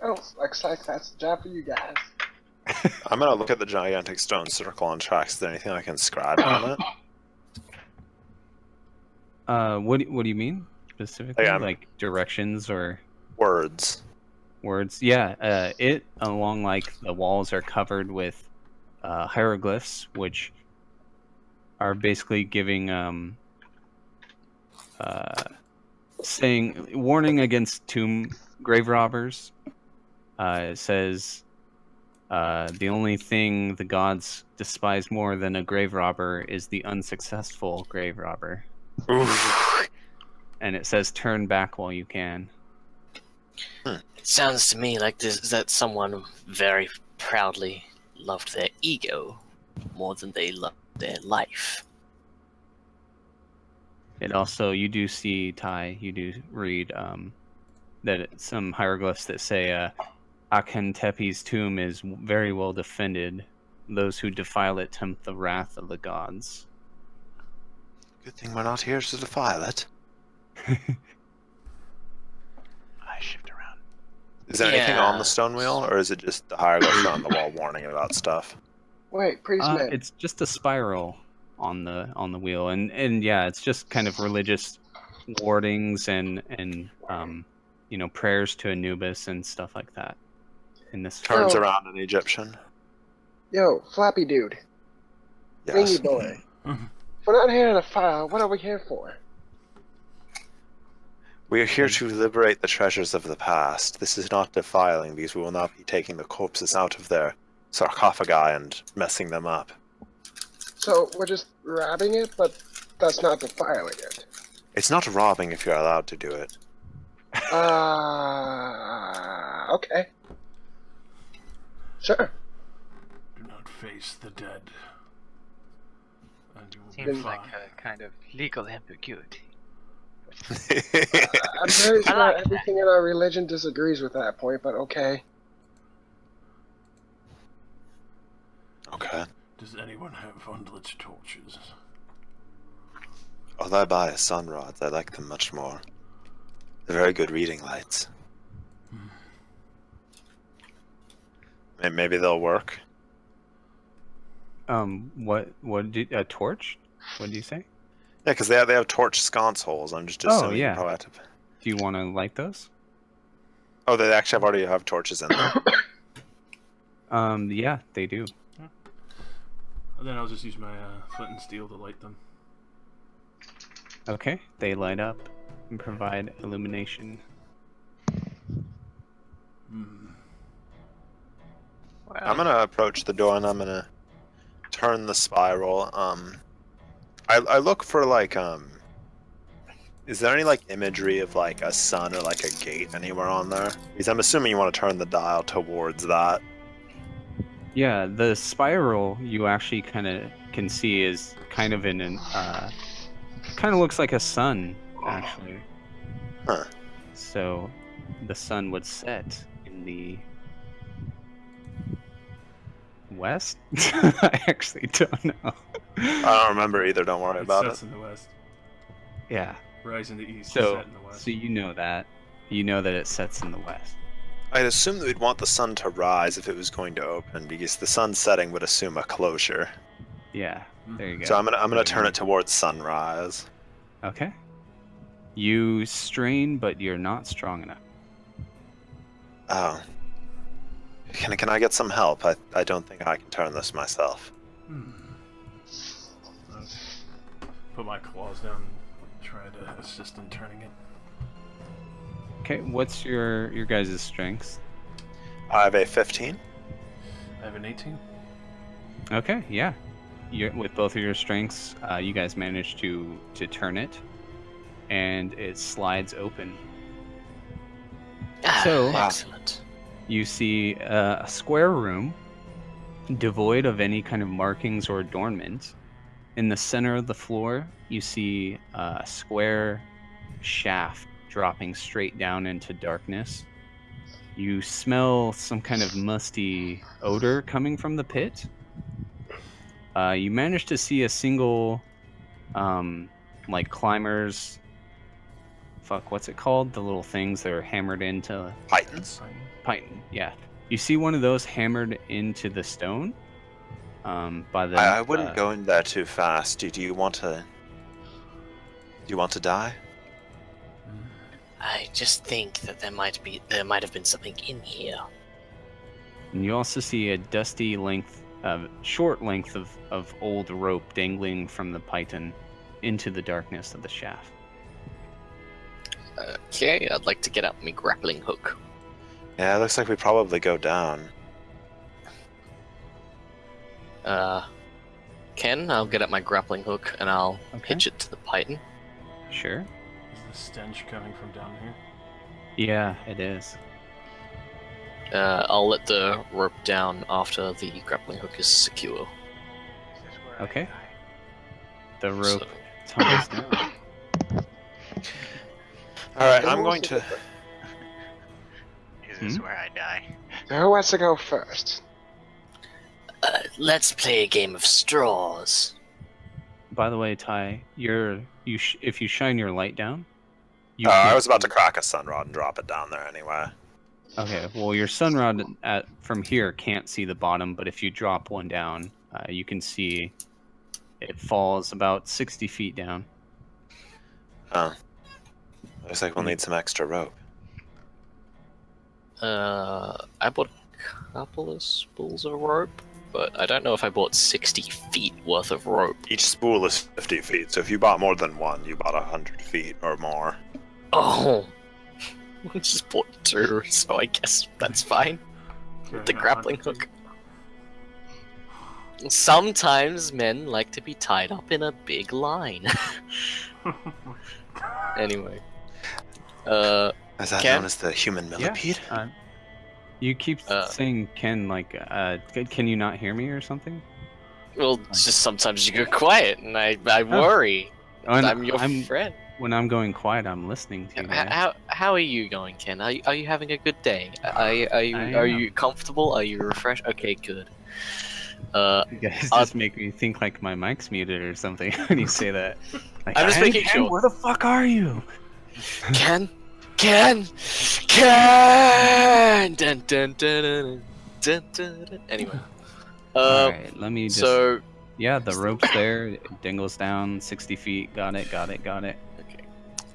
Oh, looks like that's the job for you guys. I'm gonna look at the gigantic stone circle on tracks. Is there anything I can scribe on it? What do you mean specifically? Yeah. Like directions or Words. words? Yeah, it along like the walls are covered with hieroglyphs, which are basically giving saying warning against tomb grave robbers. It says the only thing the gods despise more than a grave robber is the unsuccessful grave robber. Oof. And it says turn back while you can. It sounds to me like that someone very proudly loved their ego more than they loved their life. It also, you do see, Ty, you do read some hieroglyphs that say Akhentepe's tomb is very well defended. Those who defile it tempt the wrath of the gods. Good thing we're not here to defile it. I shift around. Is there anything on the Yeah. stone wheel, or is it just the hieroglyphs on the wall warning about stuff? Wait, priest man. It's just a spiral on the wheel, and yeah, it's just kind of religious wardings and prayers to Anubis and stuff like that. In this Turns Oh. around in Egyptian. Yo, floppy dude. Yes. Thingy boy. If we're not here to file, what are we here for? We are here to liberate the treasures of the past. This is not defiling, because we will not be taking the corpses out of their sarcophagi and messing them up. So we're just robbing it, but that's not defiling it. It's not robbing if you're allowed to do it. Okay. Sure. Do not face the dead. And you will be Seems fine. like a kind of legal ambiguity. I'm very I sure like that. everything in our religion disagrees with that point, but okay. Okay. Does anyone have unlit torches? Although I buy sun rods, I like them much more. They're very good reading lights. Maybe they'll work. What did a torch? What did you say? Yeah, because they have torch sconce holes. I'm just assuming yeah. you probably have to... Do you want to light those? Oh, they actually already have torches in them. Yeah, they do. And then I'll just use my flint and steel to light them. Okay, they light up and provide illumination. Well, I'm gonna approach the door and I'm gonna turn the spiral. I look for like is there any like imagery of like a sun or like a gate anywhere on there? Because I'm assuming you want to turn the dial towards that. Yeah, the spiral you actually kind of can see is kind of in an kind of looks like a sun actually. Huh. So the sun would set in the west. I actually don't know. I don't remember either. Don't worry It about sets it. in the west. Yeah. Rise in the east, So set in the west. so you know that it sets in the west. I'd assume that we'd want the sun to rise if it was going to open, because the sun setting would assume a closure. Yeah. There you go. So I'm gonna turn it towards sunrise. Okay. You strain, but you're not strong enough. Oh. Can I get some help? I don't think I can turn this myself. I'll put my claws down and try to assist in turning it. Okay, what's your guys' strengths? I have a 15. I have an 18. Okay, yeah. With both of your strengths, you guys manage to turn it, and it slides open. So- Excellent. You see a square room, devoid of any kind of markings or adornment. In the center of the floor, you see a square shaft dropping straight down into darkness. You smell some kind of musty odor coming from the pit. You manage to see a single, like climbers. Fuck, what's it called? The little things that are hammered into Titans? Python. Yeah, you see one of those hammered into the stone. By the. I wouldn't go in there too fast. Do you want to? Do you want to die? I just think that there might have been something in here. And you also see a dusty short length of old rope dangling from the python into the darkness of the shaft. Okay, I'd like to get out my grappling hook. Yeah, it looks like we probably go down. Ken, I'll get out my grappling hook and I'll Okay. hitch it to the python. Sure. Is the stench coming from down here? Yeah, it is. I'll let the rope down after the grappling hook is secure. Is this where I Okay. die? The rope So- tumbles down. Alright, I'm going to... Is this Hmm? where I die? So who wants to go first? Let's play a game of straws. By the way, Ty, if you shine your light down, you I can't was about to see- crack a sunrod and drop it down there anyway. Okay, well, your sunrod from here can't see the bottom, but if you drop one down, you can see it falls about 60 feet down. Oh. Looks like we'll need some extra rope. I bought a couple of spools of rope, but I don't know if I bought 60 feet worth of rope. Each spool is 50 feet, so if you bought more than one, you bought 100 feet or more. Oh, I just bought 2, so I guess that's fine. Okay, The I got grappling 100 hook. Sometimes men like to be tied up in a big line. Anyway. Is that Ken? known as the human millipede? You keep saying Ken, like, can you not hear me or something? Well, it's just sometimes you go quiet, and I worry. And I'm your friend. When I'm going quiet, I'm listening to you. guys. How are you going, Ken? Are you having a good day? Are you comfortable? Are you refreshed? Okay, good. You guys just make me think like my mic's muted or something when you say that. Like, I'm just "Ken, making Ken, sure." Where the fuck are you? Ken. Dun, dun, dun, dun, dun, dun, dun. Anyway. Alright, let me just... So yeah, the rope's there. It dingles down 60 feet. Got it.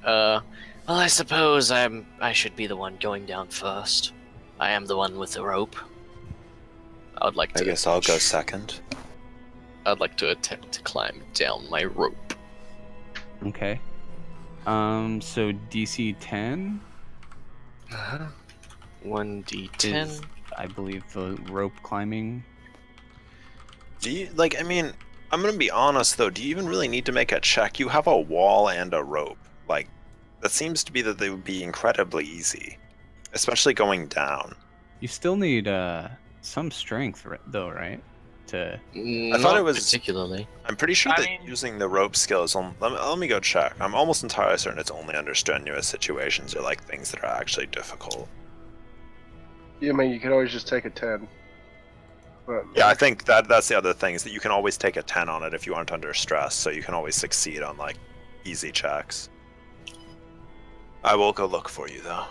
well, I suppose I should be the one going down first. I am the one with the rope. I guess I'll go second. I'd like to attempt to climb down my rope. Okay. So DC 10 1d10. is, I believe, the rope climbing. Do you, like, I mean, I'm gonna be honest though, do you even really need to make a check? You have a wall and a rope. Like, that seems to be that they would be incredibly easy. Especially going down. You still need some strength, though, right? To I thought it was particularly. I'm pretty sure I that mean- using the rope skill is on. Let me go check. I'm almost entirely certain it's only under strenuous situations or like things that are actually difficult. I mean, you could always just take a 10. But Yeah, I think that's the other thing is that you can always take a 10 on it if you aren't under stress, so you can always succeed on like easy checks. I will go look for you though.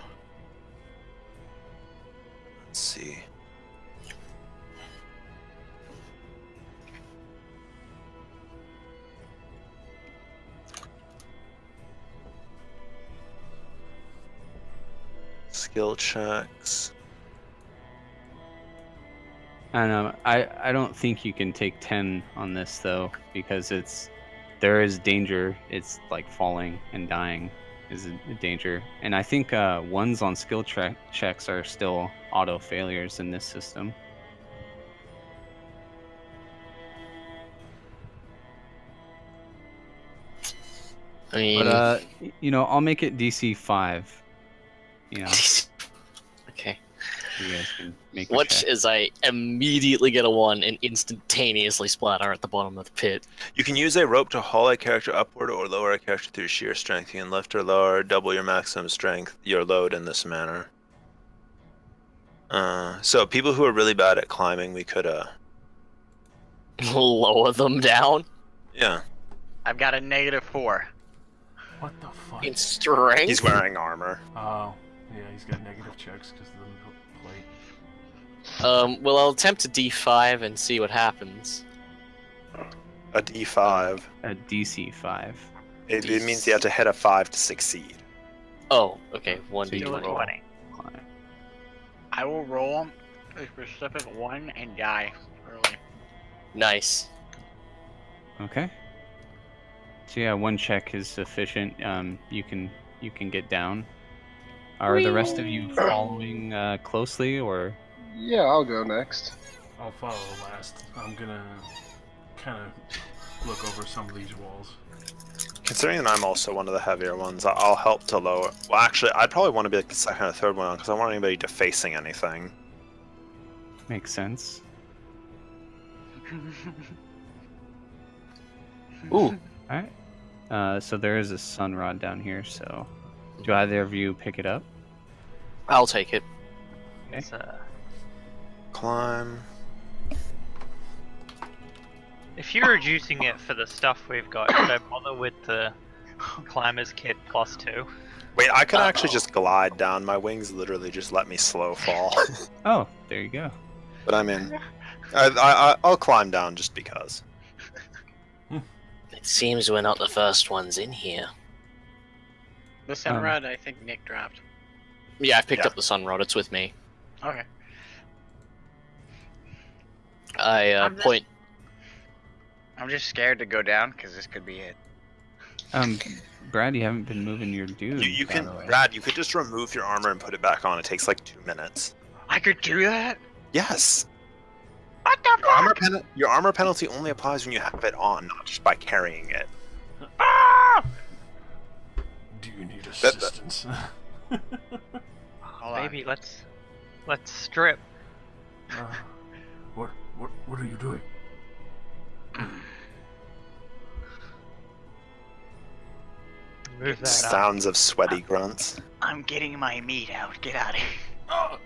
Let's see. Skill checks. I don't know. I don't think you can take 10 on this though, because there is danger. It's like falling and dying is a danger, and I think ones on skill checks are still auto failures in this system. I mean, But I'll make it DC 5. You know, okay. you guys can make a Watch check. as I immediately get a 1 and instantaneously splatter at the bottom of the pit. You can use a rope to haul a character upward or lower a character through sheer strength. You can lift or lower, double your maximum strength, your load in this manner. So people who are really bad at climbing, we could, Lower them down yeah. I've got a -4. What the fuck? in strength. He's wearing armor. Oh, yeah, he's got negative checks because of the plate. Well, I'll attempt a D5 and see what happens. A D5. A DC 5. It means you have to hit a 5 to succeed. Oh, okay. So 1d20. you roll. 20. I will roll a specific 1 and die early. Nice. Okay. So yeah, one check is sufficient. You can you can get down. Are the rest of you following closely, or? Yeah, I'll go next. I'll follow last. I'm gonna kind of look over some of these walls. Considering that I'm also one of the heavier ones, I'll help to lower. Well, actually, I'd probably want to be like the second or third one because I don't want anybody defacing anything. Makes sense. Ooh, Alright. So there is a sun rod down here, so do either of you pick it up? I'll take it. It's, Climb. if you're reducing it for the stuff we've got, should I bother with the climber's kit +2? Wait, I could actually just glide down. My wings literally just let me slow fall. Oh, there you go. But I mean, I'll climb down just because. It seems we're not the first ones in here. The sun rod, I think Nick dropped. Yeah, I've picked Yeah. up the sun rod. It's with me. Okay. I point. I'm just scared to go down because this could be it. Brad, you haven't been moving your dude. You by can, the way. Brad. You could just remove your armor and put it back on. It takes like 2 minutes. I could do that? Yes. What the Your armor penalty only applies when you have it on, not just by carrying it. Ah! Do you need assistance? Hold on. Maybe let's strip. What are you doing? Move that up. Sounds of sweaty grunts. I'm getting my meat out. Get out of here.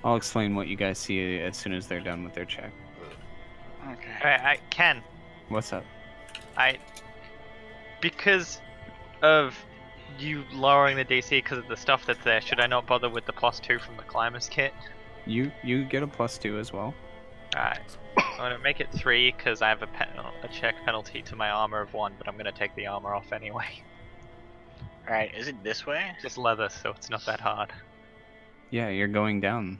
I'll explain what you guys see as soon as they're done with their check. Okay. I Ken, What's up? because of you lowering the DC because of the stuff that's there, should I not bother with the +2 from the climber's kit? You get a +2 as well. Alright. I'm gonna make it 3 because I have a check penalty to my armor of 1, but I'm gonna take the armor off anyway. Alright, is it this way? Just leather, so it's not that hard. Yeah, you're going down.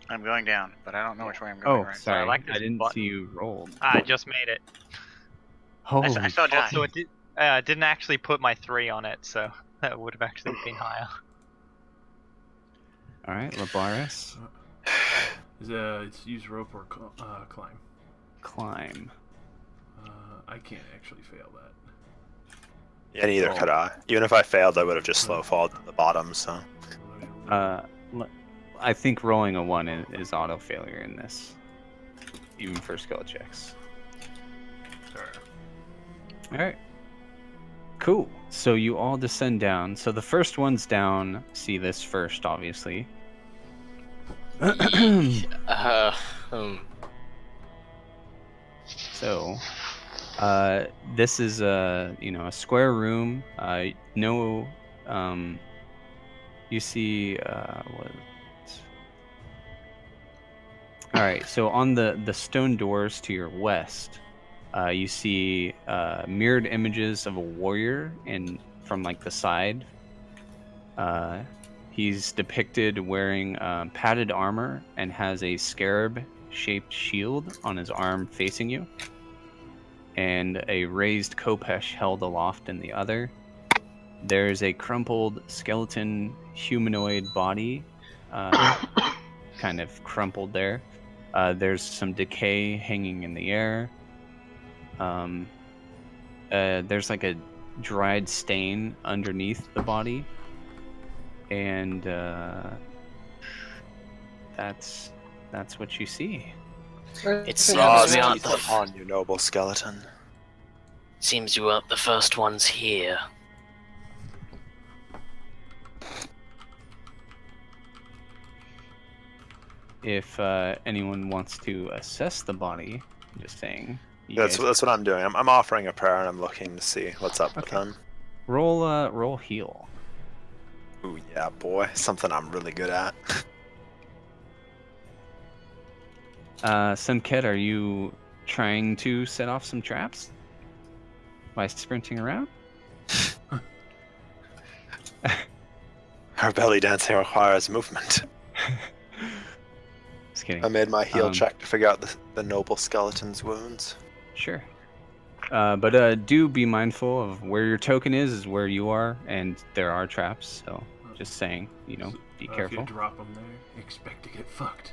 I'm going down, but I don't know which way I'm going Oh, right. sorry. I like I this didn't button. see you rolled. I just made it. Holy I saw Johnny. Also, it didn't actually put my 3 on it, so that would have actually been higher. All right, Labaris, It's use rope or climb. climb. I can't actually fail that. Yeah, neither could I. Even if I failed, I would have just slow fallen to the bottom. So. I think rolling a 1 is auto failure in this, even for skill checks. All right. Cool. So you all descend down. So the first one's down. See this first, obviously. So, this is a square room. You see what? All right. So on the stone doors to your west, you see mirrored images of a warrior from like the side. He's depicted wearing padded armor and has a scarab-shaped shield on his arm facing you, and a raised khopesh held aloft in the other. There's a crumpled skeleton humanoid body, kind of crumpled there. There's some decay hanging in the air. There's like a dried stain underneath the body, and that's what you see. It seems God's we aren't teeth the upon you, noble skeleton. seems you weren't the first ones here. If anyone wants to assess the body, I'm just saying. That's what I'm doing. I'm offering a prayer and I'm looking to see what's up with him. Roll heal. Ooh, yeah, boy. Something I'm really good at. Sunket, are you trying to set off some traps by sprinting around? Our belly dancing requires movement. Just kidding. I made my heal Um, check to figure out the noble skeleton's wounds. Sure. But do be mindful of where your token is where you are, and there are traps. So just saying, be If you careful. drop them there, expect to get fucked.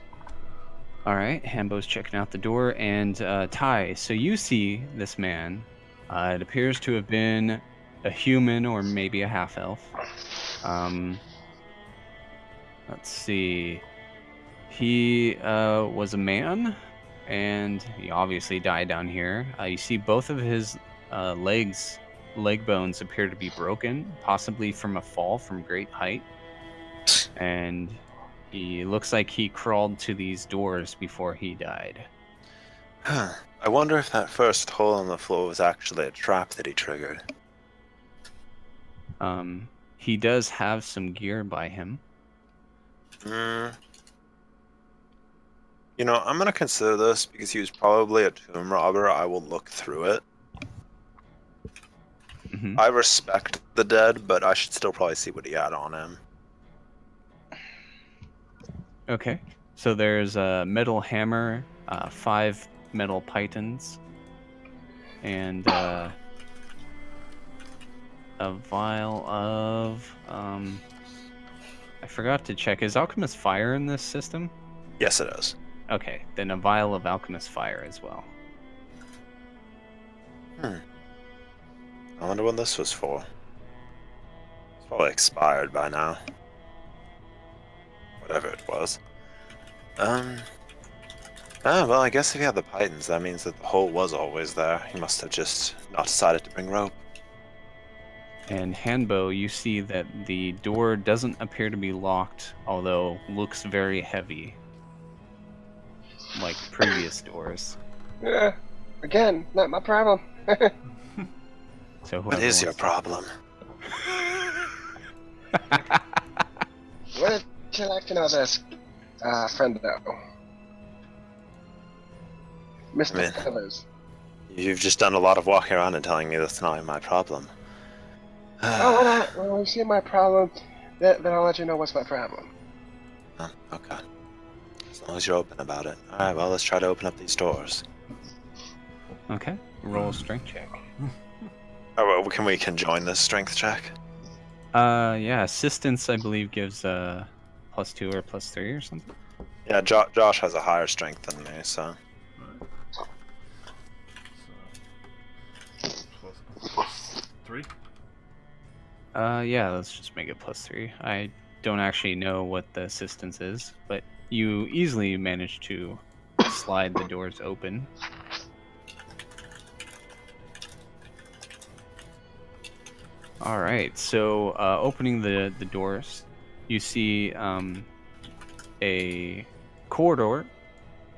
All right, Hambo's checking out the door, and Ty. So you see this man. It appears to have been a human or maybe a half elf. Let's see. He was a man, and he obviously died down here. You see both of his leg bones appear to be broken, possibly from a fall from great height. And he looks like he crawled to these doors before he died. I wonder if that first hole in the floor was actually a trap that he triggered. He does have some gear by him. I'm going to consider this because he was probably a tomb robber. I will look through it. Mm-hmm. I respect the dead, but I should still probably see what he had on him. Okay. So there's a metal hammer, 5 metal pythons, and a vial of... I forgot to check. Is alchemist fire in this system? Yes, it is. Okay, then a vial of alchemist fire as well. I wonder what this was for. It's probably expired by now. Whatever it was. Well, I guess if he had the pythons, that means that the hole was always there. He must have just not decided to bring rope. And Hanbo, you see that the door doesn't appear to be locked, although looks very heavy, like previous doors. Yeah. Again, not my problem. So What is your problem? What would you like to know this, friendo? Mr. Man. Feathers. You've just done a lot of walking around and telling me that's not my problem. Well, you see my problem, then I'll let you know what's my problem. Oh, okay. As long as you're open about it. Alright, well, let's try to open up these doors. Okay, roll a strength check. Oh, well, can we conjoin this strength check? Yeah, assistance I believe gives +2 or +3 or something. Yeah, Josh has a higher strength than me, so... Plus 3? Yeah, let's just make it +3. I don't actually know what the assistance is, but you easily manage to slide the doors open. Alright, so opening the doors, you see a corridor.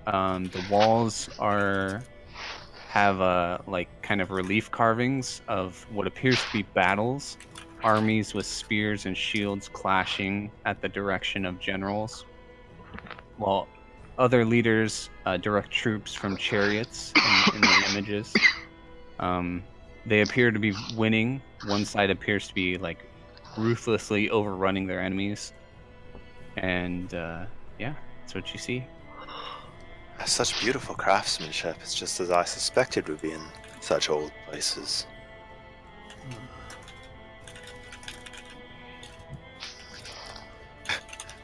The walls have like kind of relief carvings of what appears to be battles, armies with spears and shields clashing at the direction of generals, while other leaders direct troops from chariots in the images. They appear to be winning. One side appears to be like ruthlessly overrunning their enemies, and yeah, that's what you see. Such beautiful craftsmanship. It's just as I suspected would be in such old places.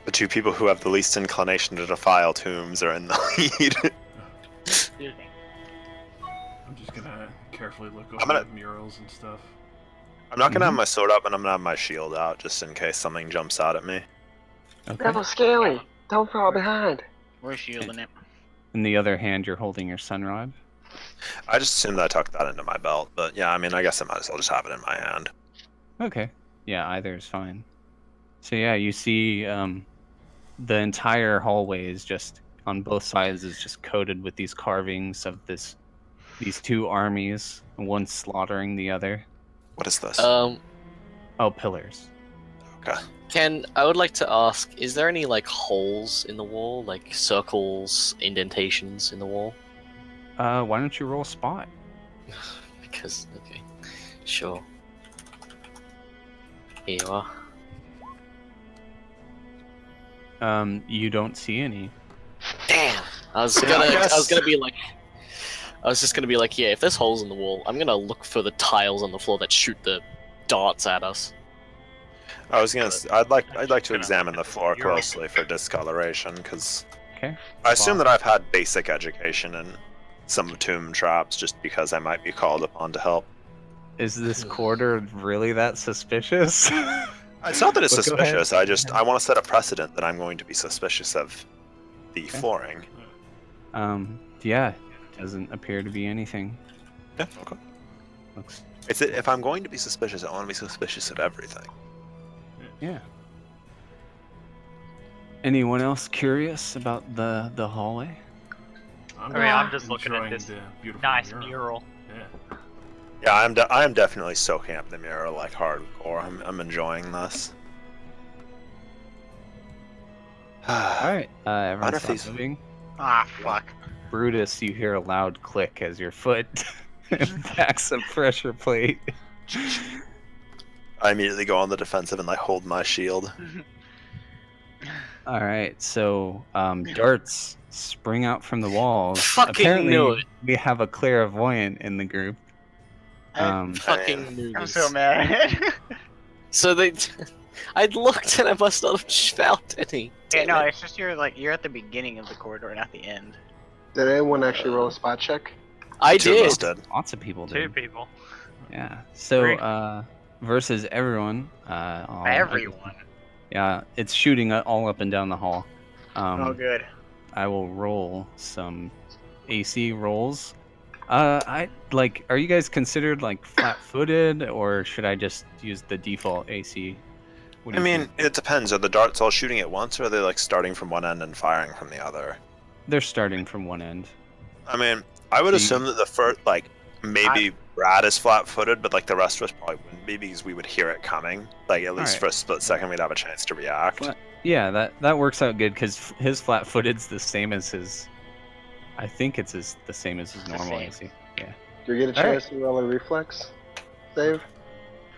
The two people who have the least inclination to defile tombs are in the lead. Excuse me. I'm just gonna carefully look I'm over gonna- the murals and stuff. I'm not gonna have my sword up, and I'm gonna have my shield out, just in case something jumps out at me. Okay. Rebel Scaly, don't fall behind. We're shielding it. In the other hand, you're holding your sun rod. I just assumed that I tucked that into my belt, but yeah, I mean, I guess I might as well just have it in my hand. Okay. Yeah, either is fine. So yeah, you see the entire hallway is just on both sides is just coated with these carvings of these two armies, one slaughtering the other. What is this? Oh, pillars. Okay. I would like to ask, is there any like holes in the wall, like circles, indentations in the wall? Why don't you roll spot? Because, okay, sure. Here you are. You don't see any. Damn! I was Yeah, I gonna guess- be like, I was just gonna be like, yeah, if there's holes in the wall, I'm gonna look for the tiles on the floor that shoot the darts at us. I was gonna. I'd like to gonna examine the look at floor the mural. closely for discoloration, because Okay. I assume that I've had basic education in some tomb traps, just because I might be called upon to help. Is this corridor really that suspicious? It's not that it's But go ahead. suspicious. I want to set a precedent that I'm going to be suspicious of the Okay. flooring. Yeah, doesn't appear to be anything. Yeah. Okay. Looks, If I'm going to be suspicious, I want to be suspicious of everything. yeah. Anyone else curious about the hallway? I'm just looking at enjoying this the beautiful nice mural. Yeah. Yeah, I am definitely soaking up the mirror like hardcore. I'm enjoying this. All right, everyone if stop these- moving. Ah, fuck. Brutus, you hear a loud click as your foot impacts a pressure plate. I immediately go on the defensive and I hold my shield. All right, so darts spring out from the walls. Fucking Apparently, knew it. we have a clairvoyant in the group. Fucking knew I'm this. so mad. So they, I looked and I must not have found any. Yeah, Damn no, it. it's just you're at the beginning of the corridor, not the end. Did anyone actually roll a spot check? I Two of did. us did. Lots of people Two did. people. Yeah. So Great. versus everyone. Everyone. Yeah, it's shooting all up and down the hall. Oh, good. I will roll some AC rolls. Are you guys considered like flat-footed, or should I just use the default AC? What do I you mean, think? it depends. Are the darts all shooting at once, or are they like starting from one end and firing from the other? They're starting from one end. I mean, I would So assume that the first, like, maybe Brad is flat-footed, but like the rest of us probably wouldn't be because we would hear it coming. Like at least Alright. for a split second, we'd have a chance to react. Flat- Yeah, that works out good because his flat-footed's the same as his. I think it's the same as his The normal same. AC. Yeah. Do you get a All right. chance to roll a reflex save?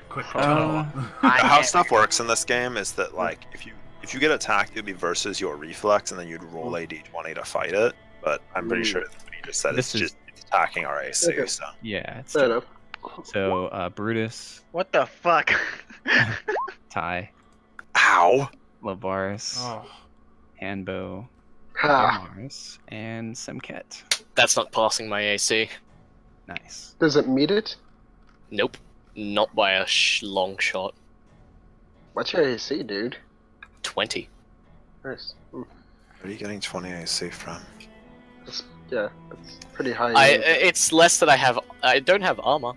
Quick. How stuff works in this game is that like if you get attacked, it would be versus your reflex, and then you'd roll a d20 to fight it. But I'm pretty sure that what you just said This it's is- just it's attacking our AC. Okay. So Yeah. It's Fair enough. So Brutus, What the fuck? Ty, ow. Lavaris, Oh, Hanbo, Ha! Mars, and Semket. That's not passing my AC. Nice. Does it meet it? Nope. Not by a long shot. What's your AC, dude? 20. Nice. Where are you getting 20 AC from? Yeah, that's pretty high. It's less that I don't have armor.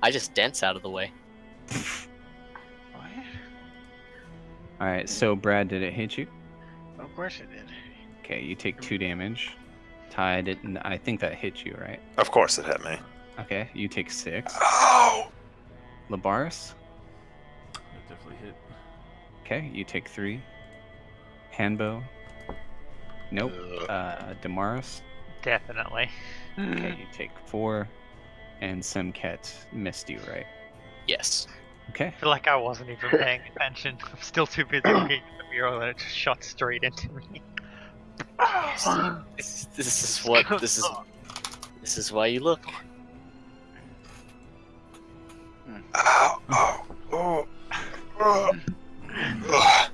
I just dance out of the way. What? All right. So Brad, did it hit you? Of course it did. Okay, you take 2 damage. Ty didn't. I think that hit you, right? Of course it hit me. Okay, you take 6. Oh! Labaris. that definitely hit. Okay, you take 3. Hanbo. Nope. Damaris. Definitely. Okay, you take 4. And Semket missed you, right? Yes. Okay. I feel like I wasn't even paying attention. I'm still too busy looking at the mural and it just shot straight into me. This is what this is why you look. Ow! Oh! Oh! Oh! Ugh.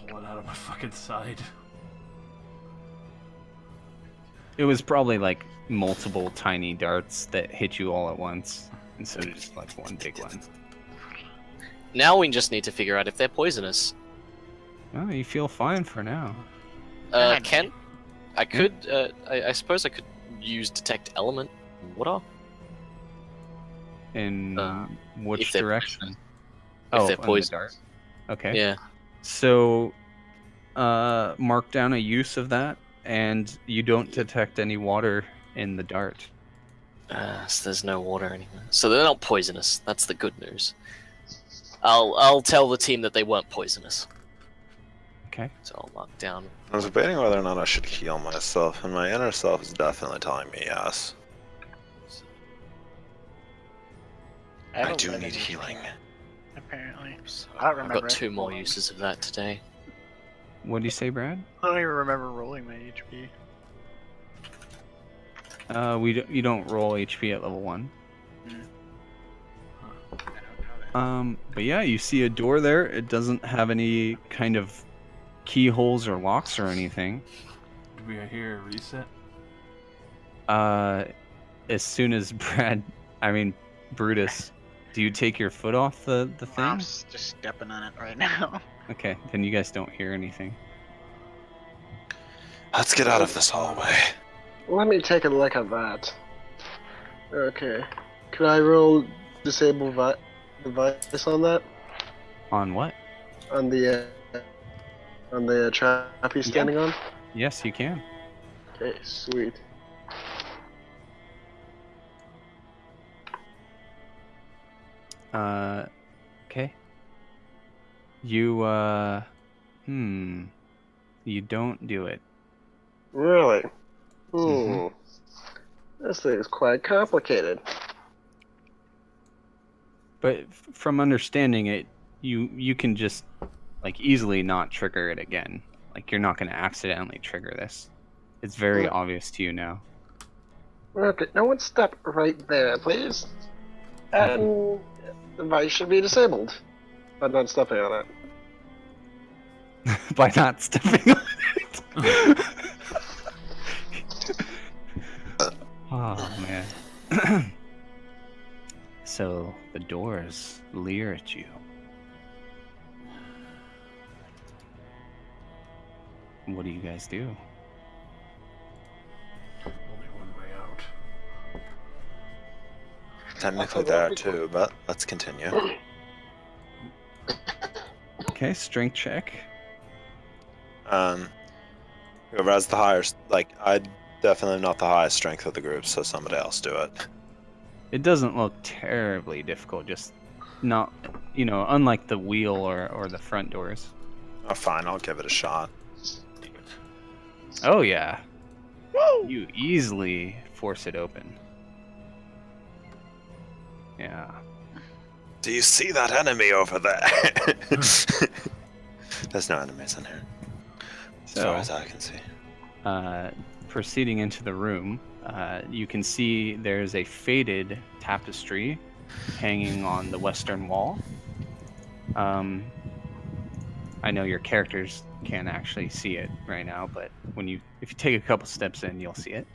Pull it out of my fucking side. It was probably like multiple tiny darts that hit you all at once instead of just like one big one. Now we just need to figure out if they're poisonous. Oh, you feel fine for now. Ken, I could, I suppose I could use detect element water. In which if they're direction? If Oh, they're on the poisonous. dart. Okay. Yeah. So, mark down a use of that, and you don't detect any water in the dart. So there's no water anywhere. So they're not poisonous. That's the good news. I'll tell the team that they weren't poisonous. Okay. So I'll mark down. I was debating whether or not I should heal myself, and my inner self is definitely telling me yes. I don't do live need in- healing. Apparently. So I don't I've remember got 2 more rolling. uses of that today. What do you say, Brad? I don't even remember rolling my HP. You don't roll HP at level 1. But yeah, you see a door there. It doesn't have any kind of keyholes or locks or anything. Do we hear a reset? As soon as Brutus, do you take your foot off the thing? I'm just stepping on it right now. Okay, then you guys don't hear anything. Let's get out of this hallway. Let me take a look at that. Okay. Could I roll disable device on that? On what? On the trap he's standing on? Yes, you can. Okay, sweet. Okay. You you don't do it. Really? Mhm. This thing's quite complicated. But from understanding it, you can just like easily not trigger it again. Like you're not going to accidentally trigger this. It's very obvious to you now. Okay, no one step right there, please. And the device should be disabled. By not stepping on it. By not stepping on it. Oh man. So the doors leer at you. What do you guys do? Only one way out. Technically there too, but let's continue. Okay, strength check. Whoever has the higher, I definitely not the highest strength of the group, so somebody else do it. It doesn't look terribly difficult, just not, unlike the wheel or the front doors. Oh, fine, I'll give it a shot. Oh yeah. You easily force it open. Yeah. Do you see that enemy over there? There's no enemies in here, as far as I can see. Proceeding into the room, you can see there's a faded tapestry hanging on the western wall. I know your characters can't actually see it right now, but if you take a couple steps in, you'll see it.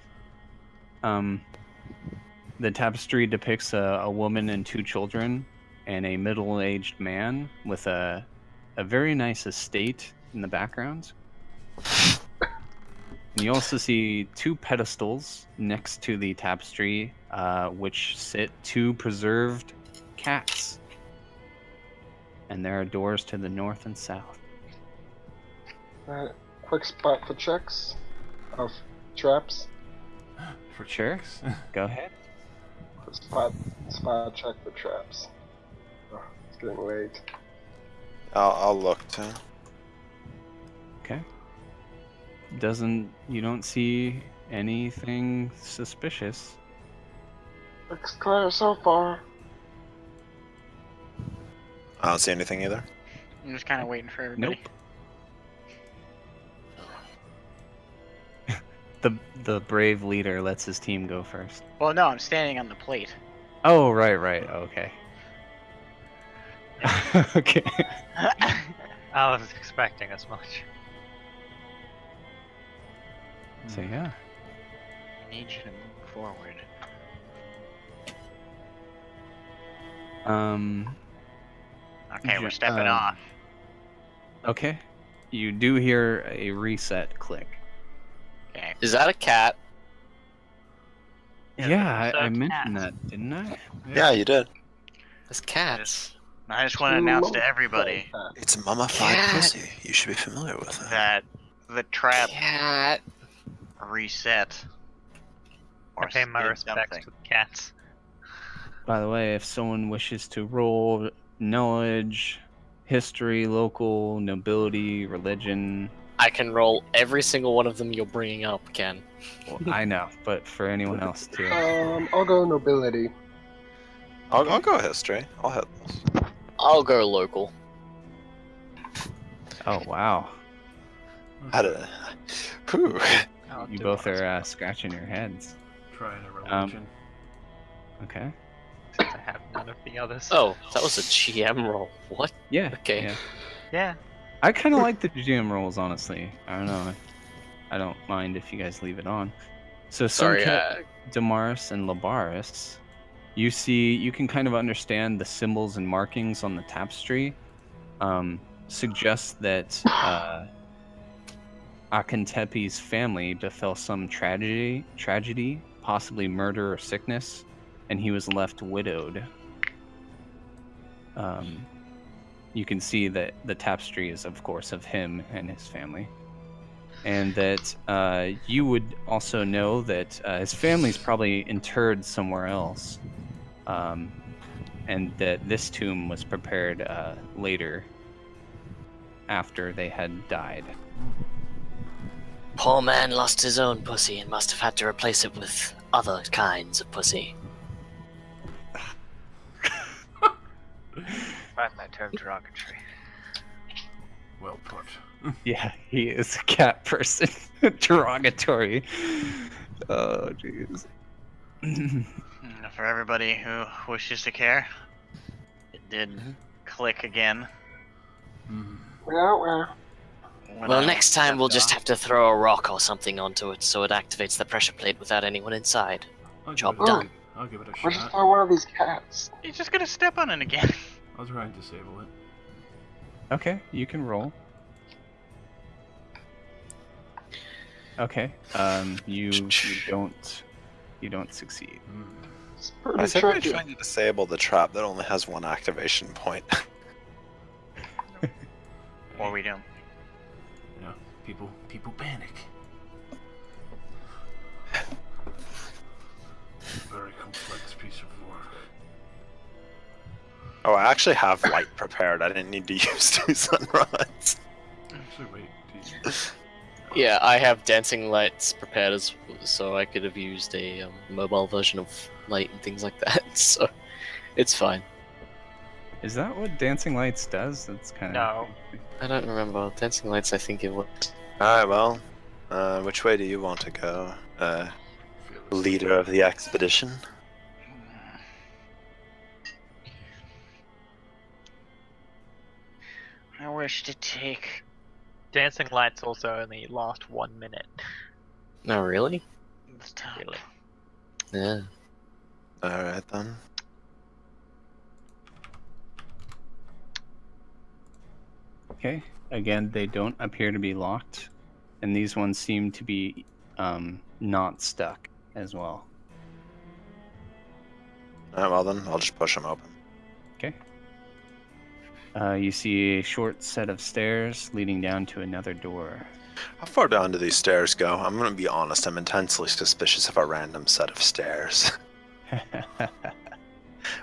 The tapestry depicts a woman and 2 children and a middle-aged man with a very nice estate in the background. And you also see 2 pedestals next to the tapestry, which sit 2 preserved cats. And there are doors to the north and south. Quick spot for checks of traps. For Sure. checks? Go ahead. Quick spot check for traps. Oh, it's getting late. I'll look too. Okay. You don't see anything suspicious. Looks clear so far. I don't see anything either. I'm just kind of waiting for everybody. Nope. The brave leader lets his team go first. Well, no, I'm standing on the plate. Oh, right. Okay. Okay. I was expecting as much. So yeah. I need you to move forward. Okay, we're stepping off. Okay. You do hear a reset click. Okay. Is that a cat? Yeah, I so mentioned cats. that, didn't I? Yeah, you did. It's cats. I just want to announce to everybody It's a mummified Cat. pussy. You should be familiar with it. that the trap Cat. reset. I pay my did respects something. to the cats. By the way, if someone wishes to roll knowledge, history, local, nobility, religion, I can roll every single one of them you're bringing up, Ken. well, I know, but for anyone else too. I'll go nobility. I'll go history. I'll hit this. I'll go local. Oh wow, Whew. I'll you do both one as are well. scratching your heads. Trying a religion. Okay. Since I have none of the others. Oh, that was a GM roll. What? Yeah. Okay. Yeah. Yeah. I kind of like the GM rolls, honestly. I don't know. I don't mind if you guys leave it on. So Sorry. Sunket, Damaris, and Labaris, you can kind of understand the symbols and markings on the tapestry. Suggests that Akentepe's family befell some tragedy, possibly murder or sickness, and he was left widowed. You can see that the tapestry is, of course, of him and his family. And that you would also know that his family's probably interred somewhere else. And that this tomb was prepared later after they had died. Poor man lost his own pussy and must have had to replace it with other kinds of pussy. Find that term derogatory. Well put. Yeah, he is a cat person. Derogatory. Oh, jeez. For everybody who wishes to care, it did click again. Well. when Well, I next time we'll stepped just off. have to throw a rock or something onto it so it activates the pressure plate without anyone inside. I'll give Job it a- done. I'll give it a We're just shot. on one of these cats. You're just gonna step on it again. I'll try and disable it. Okay, you can roll. Okay, you don't succeed. It's I pretty said we're tricky. trying to disable the trap that only has one activation point. Or we don't. You know, people panic. Very complex piece of work. Oh, I actually have light prepared. I didn't need to use two sunrods. Actually, wait. Do you... Yeah, I have dancing lights prepared as so I could have used a mobile version of light and things like that. So it's fine. Is that what Dancing Lights does? That's kind of No. I don't remember dancing lights. I think it was. Alright, well, which way do you want to go? Leader of the expedition? I wish to take. Dancing lights also only last 1 minute. No, really? the top. Really. Yeah. Alright then. Okay. Again, they don't appear to be locked, and these ones seem to be not stuck as well. Alright, well then, I'll just push them open. Okay. You see a short set of stairs leading down to another door. How far down do these stairs go? I'm gonna be honest, I'm intensely suspicious of a random set of stairs.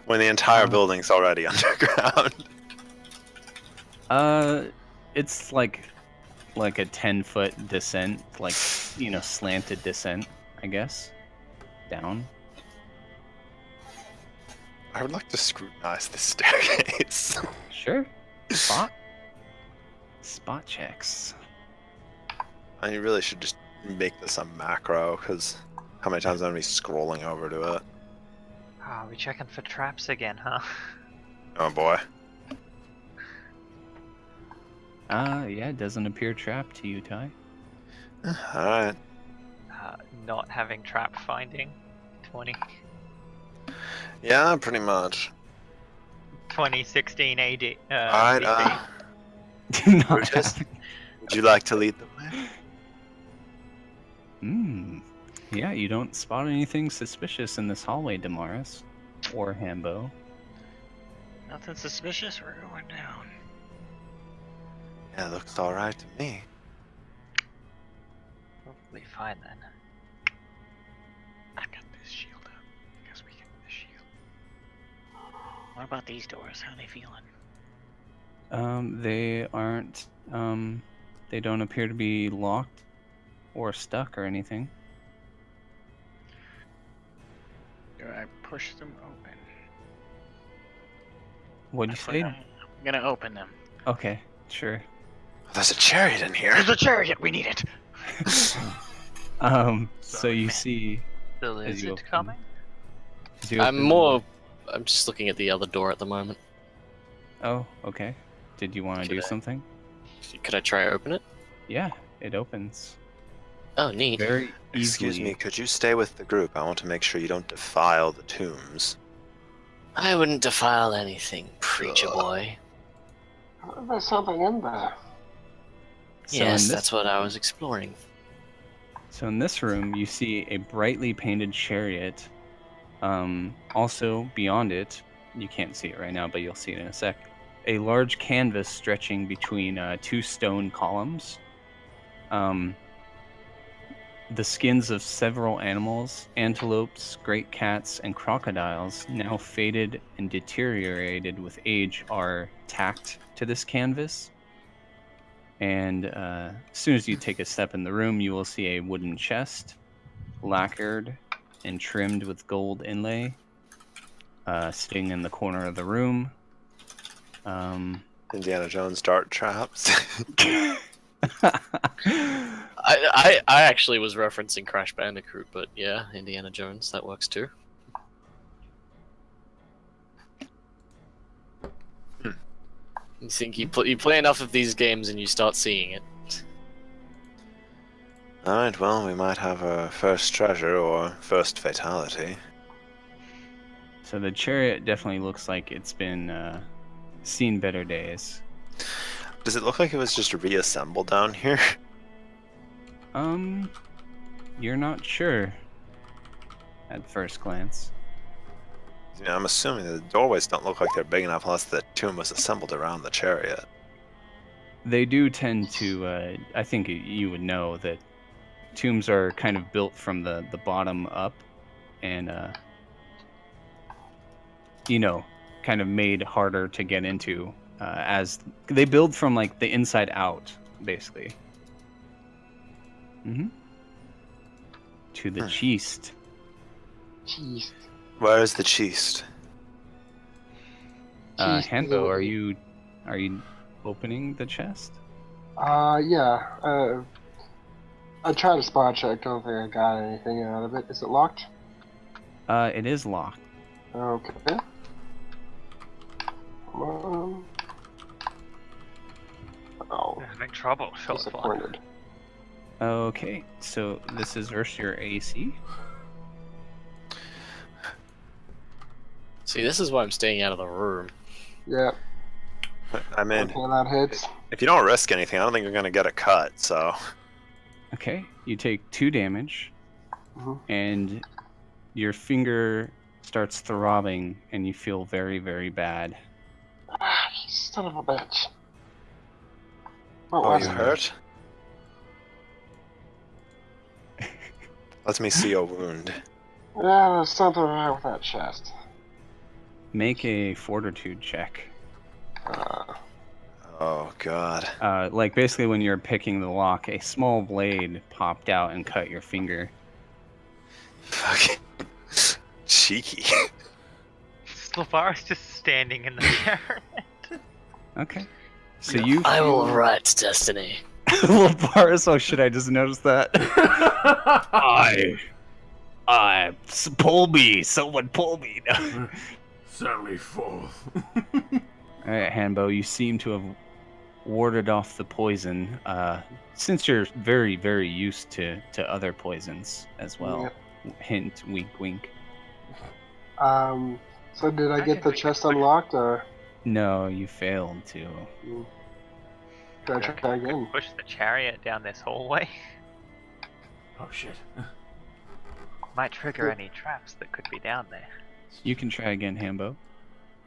When the entire building's already underground. It's like a 10-foot descent, like, slanted descent, I guess. Down. I would like to scrutinize this staircase. Sure. Spot. Spot checks. And you really should just make this a macro, because how many times I'm gonna be scrolling over to it? Ah, we checking for traps again, huh? Oh boy. Yeah, it doesn't appear trapped to you, Ty. Alright. Not having trap finding. 20. Yeah, pretty much. 2016 AD. Alright, BC. Brutus, would you like to lead the way? Yeah, you don't spot anything suspicious in this hallway, Damaris. Or Hambo. Nothing suspicious. We're going down. Yeah, looks alright to me. Probably fine then. I've got this shield up. Because we get the shield. What about these doors? How are they feeling? They aren't, they don't appear to be locked or stuck or anything. Do I push them open? What'd you say? I'm gonna open them. Okay, sure. There's a chariot in here. There's a chariot. We need it. So you see The As you lizard open- coming? as you I'm open- I'm just looking at the other door at the moment. Oh, okay. Did you want to do Could I- something? Could I try to open it? Yeah, it opens Oh, neat. very easily. Excuse me, could you stay with the group? I want to make sure you don't defile the tombs. I wouldn't defile anything, preacher boy. There's something in there. So Yes, in this- that's what I was exploring. So in this room, you see a brightly painted chariot. Also, beyond it, you can't see it right now, but you'll see it in a sec. A large canvas stretching between two stone columns. The skins of several animals, antelopes, great cats, and crocodiles, now faded and deteriorated with age, are tacked to this canvas. And as soon as you take a step in the room, you will see a wooden chest, lacquered and trimmed with gold inlay, sitting in the corner of the room. Indiana Jones dart traps. I actually was referencing Crash Bandicoot, but yeah, Indiana Jones, that works too. You think you play enough of these games and you start seeing it. Alright, well, we might have a first treasure or first fatality. So the chariot definitely looks like it's been seen better days. Does it look like it was just reassembled down here? You're not sure at first glance. You know, I'm assuming the doorways don't look like they're big enough unless the tomb was assembled around the chariot. They do tend to, I think you would know that tombs are kind of built from the bottom up and, kind of made harder to get into as they build from like the inside out, basically. To the chest. Jeez. Where is the chest? Hanbo, are you opening the chest? Yeah. I tried a spot check. Don't think I got anything out of it. Is it locked? It is locked. Okay. Come on. Oh, I'm having trouble. Short one. disappointed. Okay, so this is versus your AC. See, this is why I'm staying out of the room. Yeah. I mean, Okay, that hits. if you don't risk anything, I don't think you're gonna get a cut, so... Okay, you take 2 damage, Mhm. and your finger starts throbbing, and you feel very, very bad. Ah, you son of a bitch. What Oh, was you it? hurt? Let me see your wound. Yeah, there's something wrong with that chest. Make a fortitude check. Oh, God. Like basically when you're picking the lock, a small blade popped out and cut your finger. Fucking cheeky. Slavaris just standing in the chair. Okay. So you I will feel- write destiny. Laparis, oh shit, I just noticed that. Pull me, someone pull me. Sally forth. Alright, Hanbo, you seem to have warded off the poison, since you're very, very used to other poisons as well. Hint, wink, wink. So did I get the chest unlocked, or No, you failed to. did I try again? Push the chariot down this hallway. Oh shit. Might trigger any traps that could be down there. You can try again, Hambo.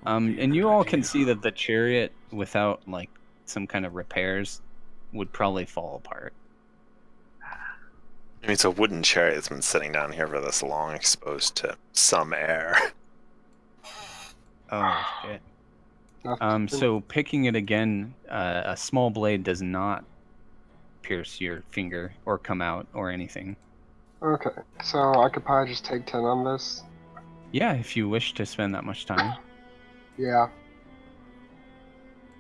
And you all can see that the chariot, without like some kind of repairs, would probably fall apart. I mean, it's a wooden chariot that's been sitting down here for this long, exposed to some air. Oh shit. So picking it again, a small blade does not pierce your finger or come out or anything. Okay, so I could probably just take 10 on this. Yeah, if you wish to spend that much time. Yeah.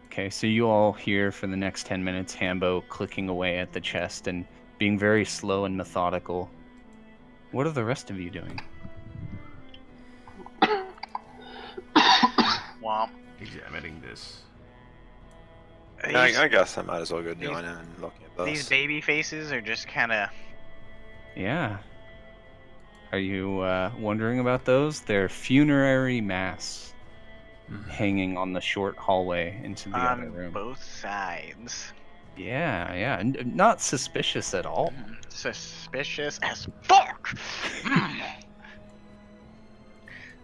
Okay, so you all hear for the next 10 minutes Hambo clicking away at the chest and being very slow and methodical. What are the rest of you doing? Womp. Examining this. These, I guess I might as well go these- join in and look at these this. baby faces are just kind of. Yeah. Are you wondering about those? They're funerary masks hanging on the short hallway into the other On room. both sides. Yeah, yeah. Not suspicious at all. Suspicious as fuck!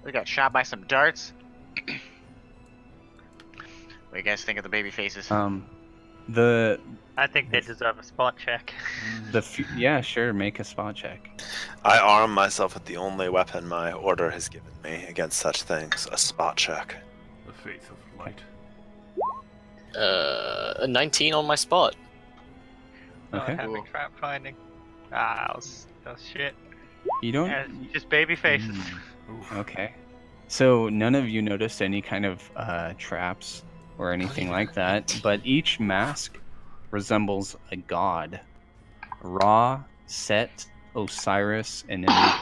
We got shot by some darts. What do you guys think of the baby faces? The I think they deserve a spot check. yeah, sure. Make a spot check. I arm myself with the only weapon my order has given me against such things, a spot check. The faith of light. A 19 on my spot. Okay. Having trap finding. Ah, that was shit. You don't. Yeah, just baby faces. Okay. So none of you noticed any kind of traps or anything like that, but each mask resembles a god. Ra, Set, Osiris, and then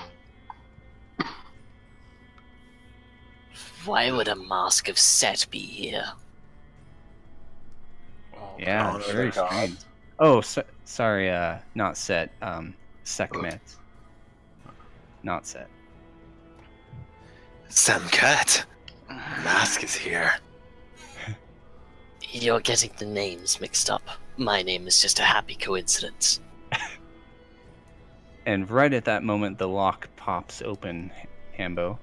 Why would a mask of Set be here? Oh, yeah, Oh, very God. strange. Oh, sorry, not Set. Sekhmet. Not Set. Semket! Mask is here. You're getting the names mixed up. My name is just a happy coincidence. And right at that moment, the lock pops open, Hambo.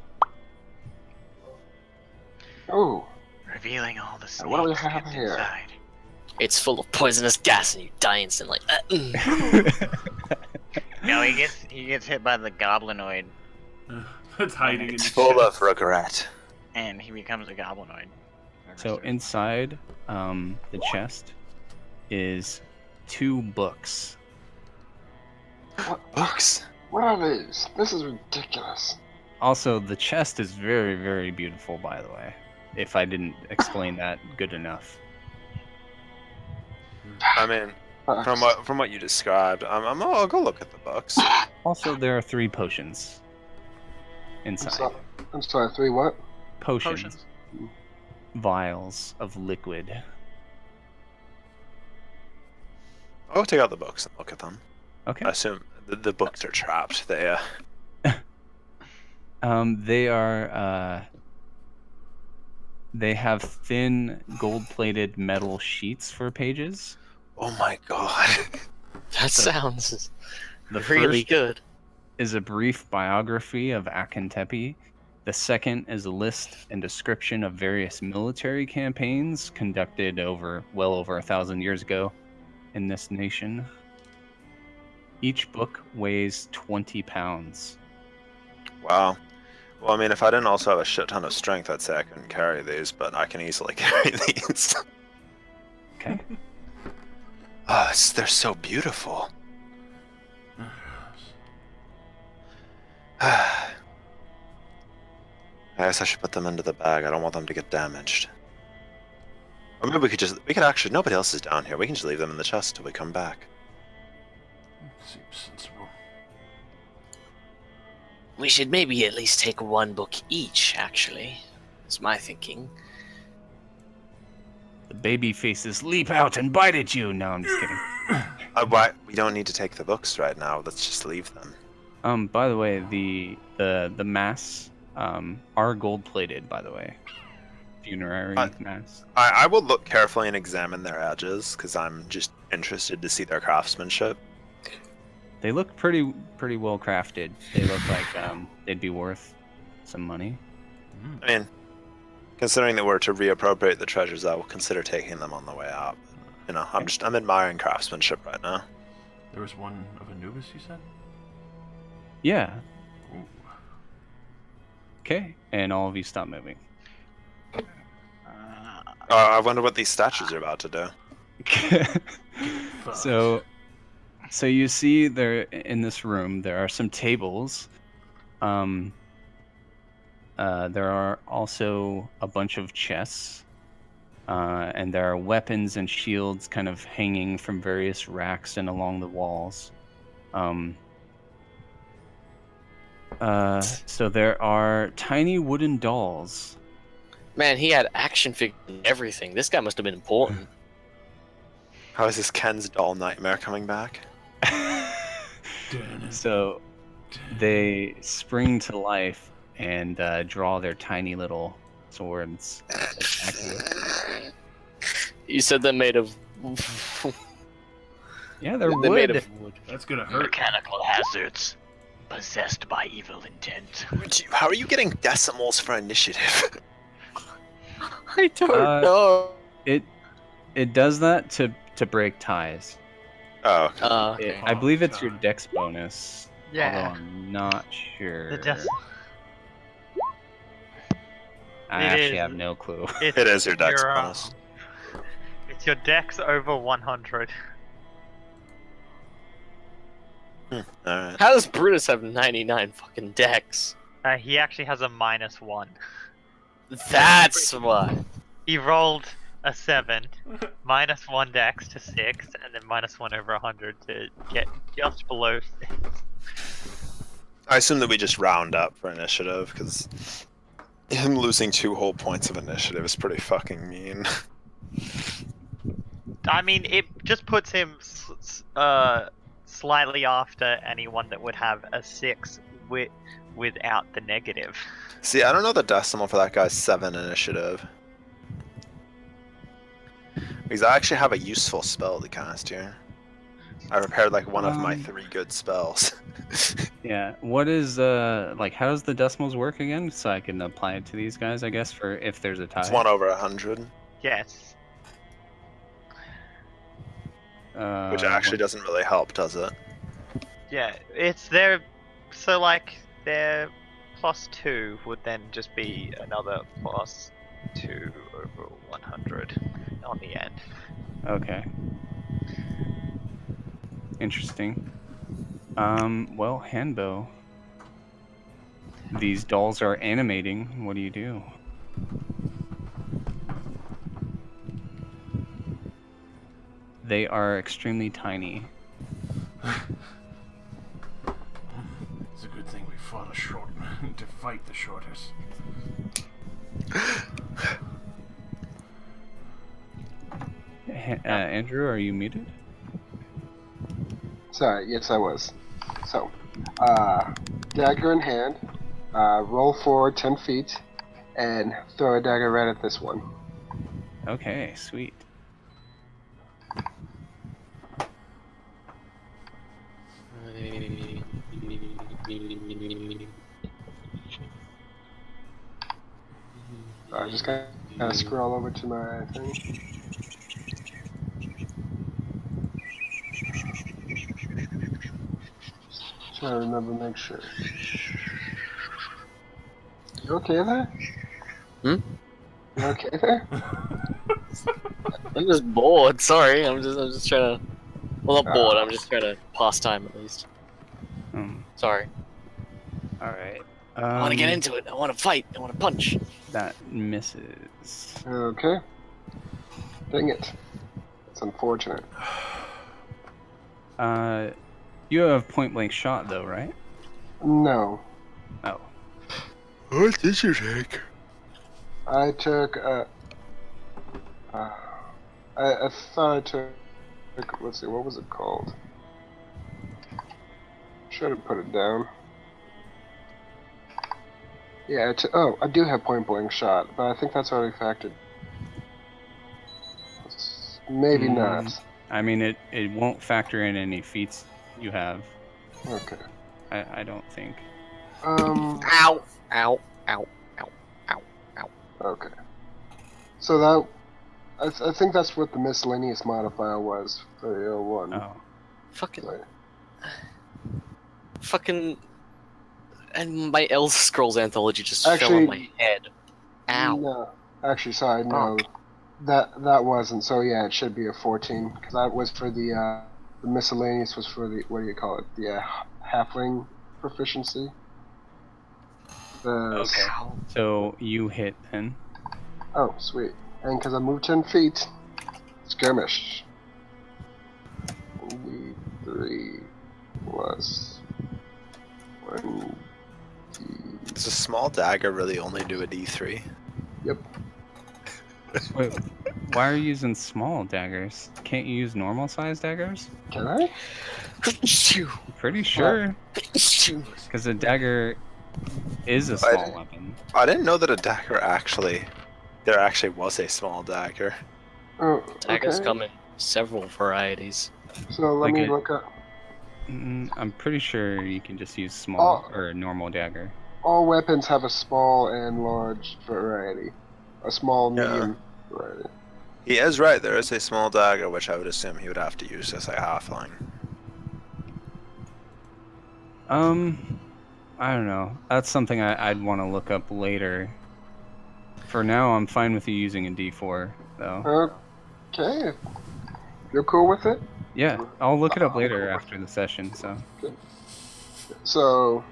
Oh, Revealing all the snakes what do we have kept here? inside. It's full of poisonous gas and you die instantly. No, he gets hit by the goblinoid, It's hiding in It's his full chest. of regret. and he becomes a goblinoid. So inside the chest is 2 books. Books. What are these? This is ridiculous. Also, the chest is very, very beautiful, by the way. If I didn't explain that good enough. I mean, from what you described, I'll go look at the books. Also, there are 3 potions inside. I'm sorry, 3 what? Potions. Vials of liquid. I'll take out the books and look at them. Okay. I assume the books are trapped. They They are. They have thin gold-plated metal sheets for pages. Oh my god. That sounds The really first good. is a brief biography of Akentepe. The second is a list and description of various military campaigns conducted well over 1,000 years ago in this nation. Each book weighs 20 pounds. Wow. Well, I mean, if I didn't also have a shit ton of strength, I'd say I couldn't carry these, but I can easily carry these. Okay. Oh, they're so beautiful. I guess I should put them into the bag. I don't want them to get damaged. Or maybe we could actually, nobody else is down here. We can just leave them in the chest till we come back. Seems sensible. We should maybe at least take 1 book each, actually. That's my thinking. The baby faces leap out and bite at you. No, I'm just kidding. Why? We don't need to take the books right now. Let's just leave them. By the way, the masks are gold-plated, by the way. Funerary masks. I will look carefully and examine their edges, because I'm just interested to see their craftsmanship. They look pretty well crafted. They look like they'd be worth some money. I mean, considering that we're to reappropriate the treasures, I will consider taking them on the way out. You know, I'm admiring craftsmanship right now. There was one of Anubis, you said? Yeah. Ooh. Okay. And all of you stop moving. I wonder what these statues are about to do. So you see there in this room there are some tables. There are also a bunch of chests. And there are weapons and shields kind of hanging from various racks and along the walls. So there are tiny wooden dolls. Man, he had action figures and everything. This guy must have been important. How is this Ken's doll nightmare coming back? So they spring to life and draw their tiny little swords. You said they're made of. Yeah, they're They're made wood. of wood. That's gonna hurt. Mechanical hazards. Possessed by evil intent. How are you getting decimals for initiative? I don't Uh, know. It does that to break ties. Oh, okay. Okay. I believe it's your God. dex bonus. Yeah. Although I'm not sure. The dex. I It actually is- have no clue. It's It is your dex your, bonus. It's your dex over 100. Alright. How does Brutus have 99 fucking decks? He actually has a -1. That's why. He rolled a 7, -1 dex to 6, and then -1 over 100 to get just below 6. I assume that we just round up for initiative, because him losing 2 whole points of initiative is pretty fucking mean. I mean, it just puts him slightly after anyone that would have a 6 without the negative. See, I don't know the decimal for that guy's 7 initiative. Because I actually have a useful spell to cast here. I repaired like one of my 3 good spells. Yeah. What is like? How does the decimals work again? So I can apply it to these guys, I guess, for if there's a tie. It's 1 over 100, Yes. which actually doesn't really help, does it? Yeah, it's their. So, like, their +2 would then just be another +2 over 100 on the end. Okay. Interesting. Well, Hanbo. These dolls are animating. What do you do? They are extremely tiny. It's a good thing we fought a short to fight the shortest. Andrew, are you muted? Sorry, yes I was. So, dagger in hand, roll forward 10 feet, and throw a dagger right at this one. Okay, sweet. I just gotta scroll over to my thing. Trying to remember, make sure. You okay there? Hmm? You okay there? I'm just bored. Sorry, I'm just trying to. Well, not bored. I'm just trying to pass time at least. Sorry. All right. I want to get into it. I want to fight. I want to punch. That misses. Okay. Dang it. It's unfortunate. You have point blank shot though, right? No. Oh. What did you take? I took I thought I took, let's see, what was it called? Should have put it down. Yeah, oh, I do have point blank shot, but I think that's already factored. Maybe not. I mean, it won't factor in any feats you have. Okay. I don't think. Ow! Ow! Ow! Ow! Ow! Ow! Okay. So that, I think that's what the miscellaneous modifier was for the L1. Oh. Fucking. Right. Fucking. And my Elder Scrolls anthology just fell Actually- on my head. Ow! No, actually, sorry, no. That wasn't. So yeah, it should be a 14 because that was for the miscellaneous was for the, what do you call it? The halfling proficiency. Okay. So you hit then. Oh, sweet. And because I moved 10 feet, skirmish. 3 plus 1 Does a small dagger really only do a D3? Wait, why are you using small daggers? Can't you use normal sized daggers? Can I? I'm pretty sure. Because a dagger is a small weapon. I didn't know that a dagger there actually was a small dagger. Oh, Daggers okay. come in several varieties. So let Like me a- look up. I'm pretty sure you can just use small Oh. or a normal dagger. All weapons have a small and large variety. A small, Yeah. medium variety. He is right, there is a small dagger, which I would assume he would have to use as a halfling. I don't know. That's something I'd want to look up later. For now, I'm fine with you using a D4, though. Okay. You're cool with it? Yeah, I'll look it up later after the session, so. So,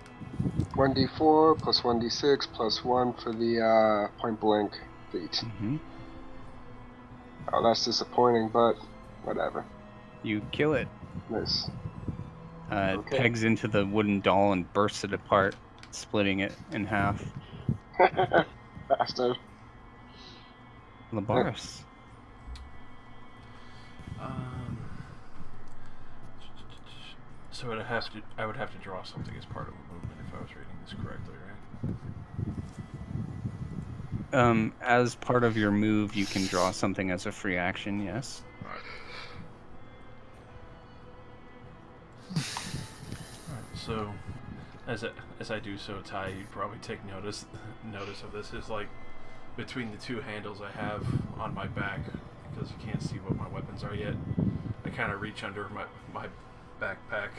1d4 plus 1d6 plus 1 for the point blank feat. Mhm. Oh, that's disappointing, but whatever. You kill it. Nice. It Okay. pegs into the wooden doll and bursts it apart, splitting it in half. Bastard. Labaris. So I would have to draw something as part of a movement if I was reading this correctly, right? As part of your move, you can draw something as a free action, yes. Alright, so as I do so, Ty, you probably take notice of this. Is like between the two handles I have on my back, because you can't see what my weapons are yet. I kind of reach under my backpack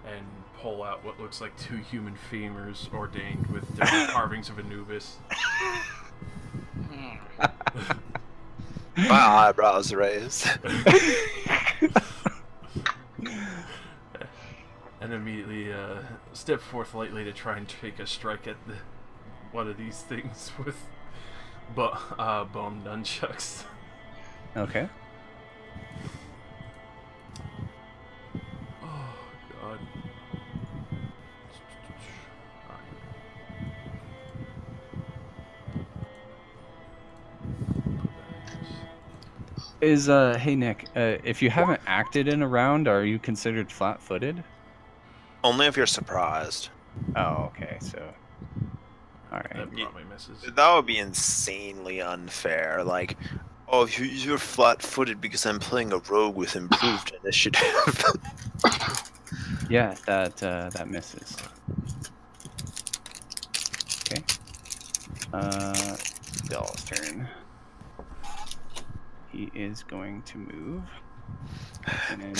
and pull out what looks like two human femurs ordained with different carvings of Anubis. My eyebrows raised. And immediately step forth lightly to try and take a strike at one of these things with bone nunchucks. Okay. Oh god. Hey Nick, if you haven't acted in a round, are you considered flat-footed? Only if you're surprised. Oh, okay, so. Alright. That probably misses. That would be insanely unfair. Like, oh, you're flat-footed because I'm playing a rogue with improved initiative. Yeah, that misses. Okay. Doll's turn. He is going to move. And,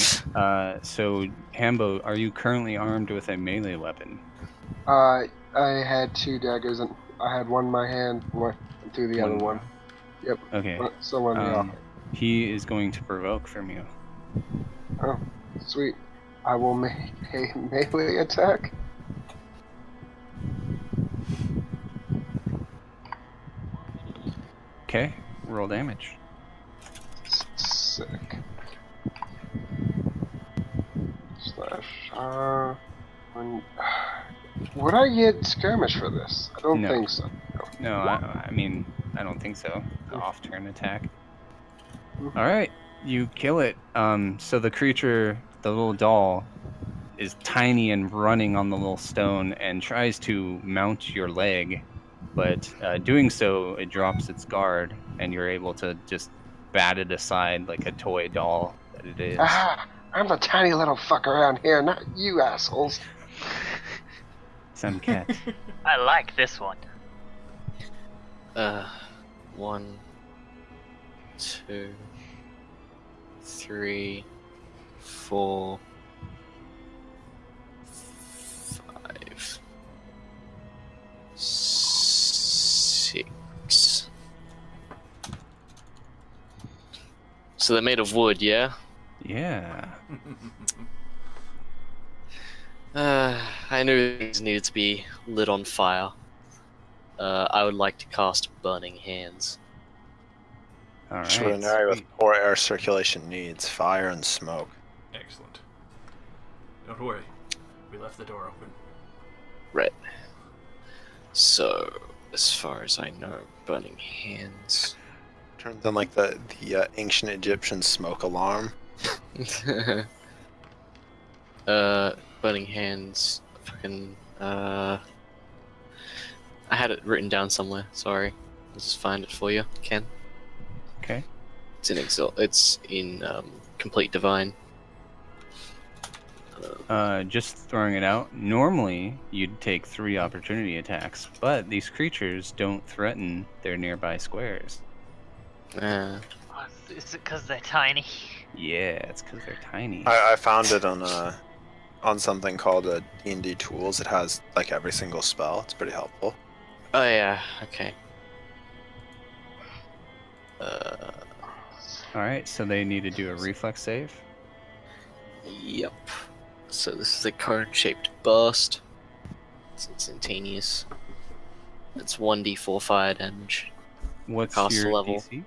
so, Hambo, are you currently armed with a melee weapon? I had 2 daggers, and I had one in my hand, one through the other one. Yep. Okay. Someone in the offer. He is going to provoke from you. Oh, sweet. I will make a melee attack. Okay, roll damage. Sick. Slash. Would I get skirmish for this? I don't No. think so. No, I mean, I don't think so. Off-turn attack. Alright, you kill it. So the creature, the little doll, is tiny and running on the little stone and tries to mount your leg, but doing so, it drops its guard, and you're able to just bat it aside like a toy doll that it is. Ah, I'm the tiny little fuck around here, not you assholes. Some cat. I like this one. 1, 2, 3, 4, 5, 6. So they're made of wood, yeah? Yeah. I knew these needed to be lit on fire. I would like to cast Burning Hands. Alright. Extraordinary with poor air circulation needs fire and smoke. Excellent. Don't worry. We left the door open. Right. So, as far as I know, burning hands. Turns on like the ancient Egyptian smoke alarm. Burning hands. Fucking. I had it written down somewhere. Sorry, I'll just find it for you, Ken. Okay. It's in It's in complete divine. Just throwing it out. Normally, you'd take 3 opportunity attacks, but these creatures don't threaten their nearby squares. Uh, Oh, is it because they're tiny? Yeah, it's because they're tiny. I found it on something called D&D Tools. It has like every single spell. It's pretty helpful. oh yeah. Okay. Alright, so they need to do a reflex save. Yep. So this is a cone-shaped burst. It's instantaneous. It's 1d4 fire damage. What's Cast your level. DC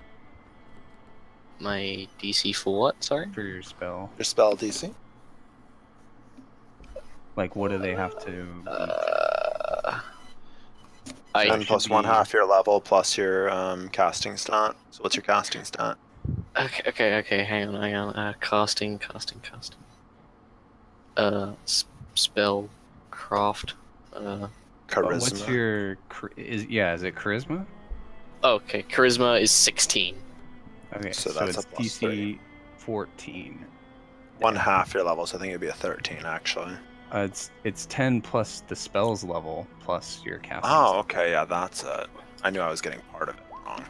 My DC for what? Sorry? for your spell? Your spell DC. Like, what do they have to... I 10 should plus be- 1/2 your level plus your casting stat. So what's your casting stat? Okay, hang on. Casting. Spell craft. Charisma. What's your... is it charisma? Okay, charisma is 16. Okay, So so that's it's a plus DC 3. 14. 1/2 your level, so I think it'd be a 13 actually. It's 10 plus the spell's level plus your casting. Oh, okay, yeah, that's it. I knew I was getting part of it wrong.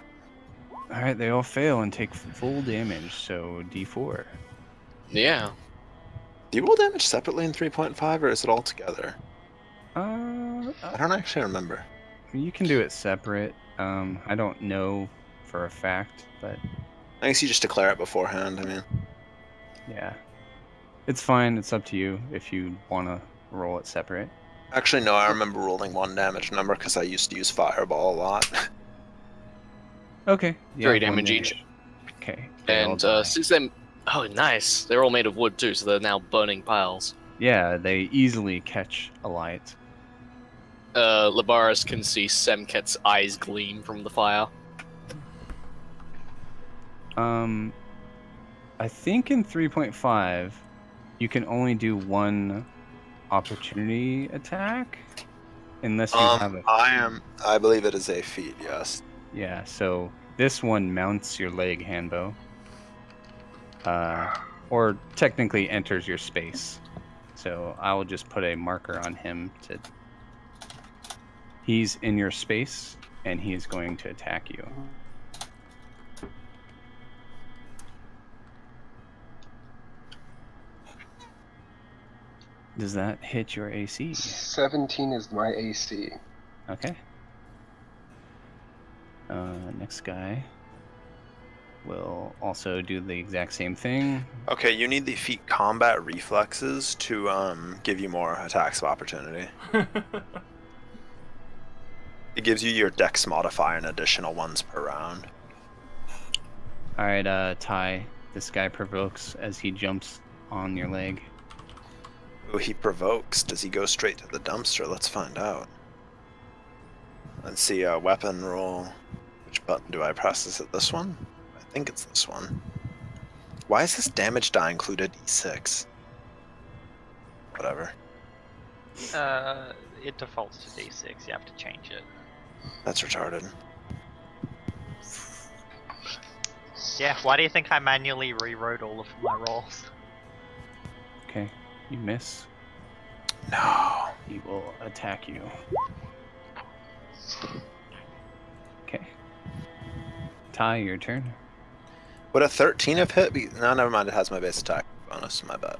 Alright, they all fail and take full damage, so D4. Yeah. Do you roll damage separately in 3.5, or is it all together? Uh, I don't actually remember. you can do it separate. I don't know for a fact, but I guess you just declare it beforehand. I mean, yeah. It's fine, it's up to you if you want to roll it separate. actually, no, I remember rolling 1 damage number because I used to use Fireball a lot. Okay. Yeah, 3 one damage each. Okay. they all And die. since them. Oh, nice. They're all made of wood too, so they're now burning piles. Yeah, they easily catch a light. Labaris can see Semket's eyes gleam from the fire. I think in 3.5, you can only do 1 opportunity attack, unless you have a... I believe it is a feat, yes. Yeah, so this one mounts your leg, Hanbo. Or technically enters your space. So I will just put a marker on him to... He's in your space, and he is going to attack you. Does that hit your AC? 17 is my AC. Okay. Next guy will also do the exact same thing. Okay, you need the feat combat reflexes to give you more attacks of opportunity. It gives you your dex modifier and additional ones per round. Alright, Ty, this guy provokes as he jumps on your leg. Oh, he provokes. Does he go straight to the dumpster? Let's find out. Let's see a weapon roll. Which button do I press? Is it this one? I think it's this one. Why is this damage die included E6? Whatever. It defaults to D6. You have to change it. That's retarded. Yeah, why do you think I manually rewrote all of my rolls? Okay, you miss. No. He will attack you. Okay. Ty, your turn. Would a 13 have hit? No, never mind. It has my base attack bonus. My bad.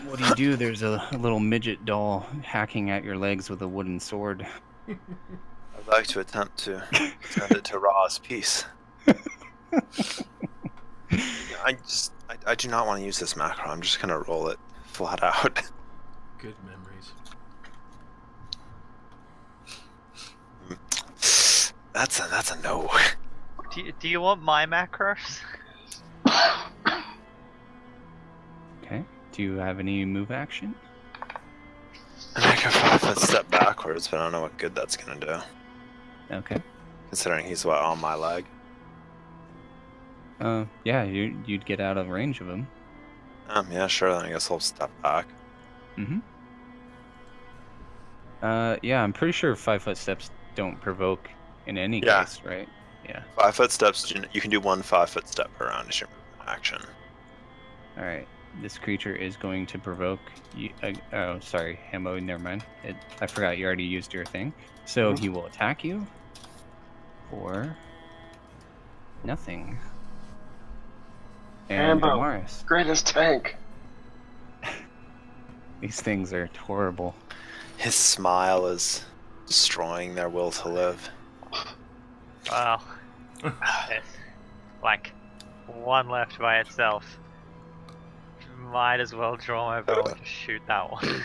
What do you do? There's a little midget doll hacking at your legs with a wooden sword. I'd like to attempt to send it to Ra's peace. I do not want to use this macro. I'm just gonna roll it flat out. Good memories. That's a no. Do you want my macros? Okay. Do you have any move action? And I can 5-foot step backwards, but I don't know what good that's gonna do. Okay. Considering he's on my leg. Yeah, you'd get out of range of him. Yeah, sure. Then I guess I'll step back. Mm-hmm. Yeah, I'm pretty sure 5-foot steps don't provoke in any Yeah. case, right? Yeah. 5-foot steps. You can do 1 5-foot step per round as your movement action. All right. This creature is going to provoke you. Oh, sorry, Hamo. Never mind. I forgot you already used your thing. So he will attack you for nothing. And Hambo. Damaris. Greatest tank. These things are horrible. His smile is destroying their will to live. Wow. There's like one left by itself. Might as well draw my bow and shoot that one.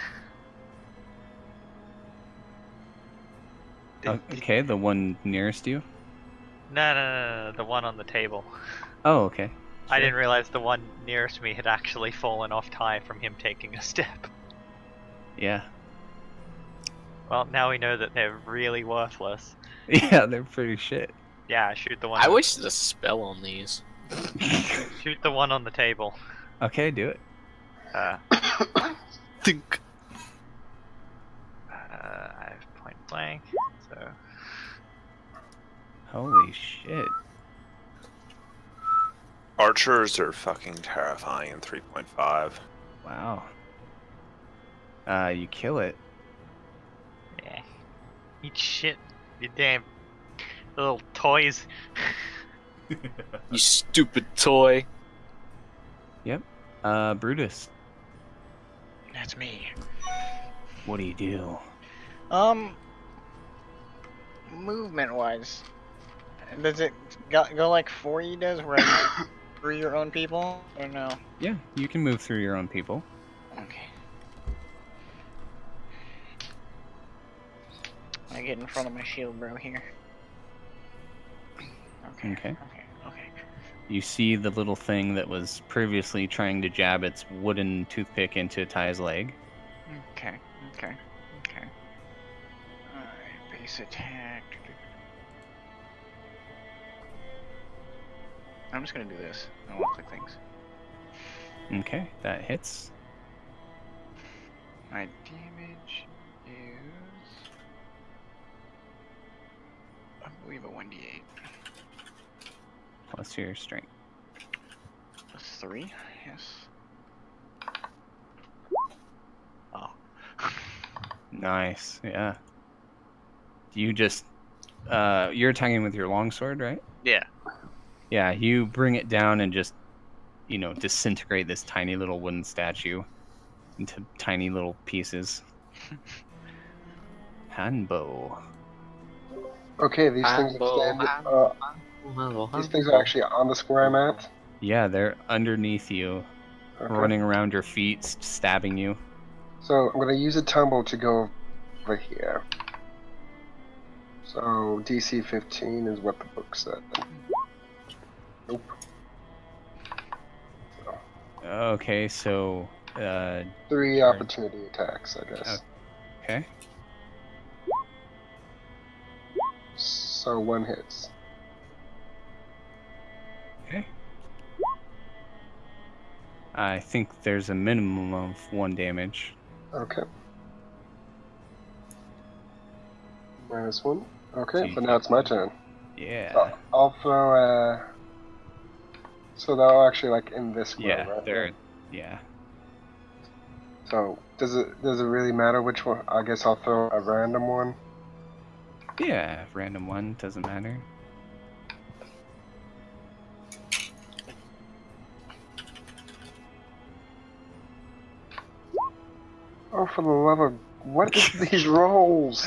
Okay, the one nearest you? No, the one on the table. Oh, okay. I Sure. didn't realize the one nearest me had actually fallen off Ty from him taking a step. Yeah. Well, now we know that they're really worthless. Yeah, they're pretty shit. Yeah, shoot the one. I wasted a spell on these. Shoot the one on the table. Okay, do it. Think. I have point blank, so Holy shit. Archers are fucking terrifying in 3.5. Wow. You kill it. yeah. Eat shit, you damn little toys. You stupid toy. Yep. Brutus, That's me. what do you do? Movement wise, does it go like 4E does, where you move through your own people, or no? Yeah, you can move through your own people. Okay. I get in front of my shield bro here. Okay. Okay. Okay. You see the little thing that was previously trying to jab its wooden toothpick into Ty's leg. Okay. Alright, base attack. I'm just gonna do this. I don't want to click things. Okay, that hits. My damage is, I believe, a 1d8. Plus your strength. That's 3, yes. Oh. Nice, yeah. You just, you're attacking with your longsword, right? Yeah. Yeah, you bring it down and just, disintegrate this tiny little wooden statue into tiny little pieces. Handbow. Okay, these things these things are actually on the square I'm at. Yeah, they're underneath you, Okay. running around your feet, stabbing you. So I'm gonna use a tumble to go over here. So DC 15 is what the book said. Nope. So, Okay, so, 3 opportunity attacks, I guess. okay. So 1 hits. Okay. I think there's a minimum of 1 damage. Okay. -1. Okay, So so now it's my turn. Yeah. I'll throw so they're all actually like in this square, Yeah, right? they're, yeah. So does it really matter which one? I guess I'll throw a random one. Yeah, random one, doesn't matter. Oh, for the love of what is these rolls?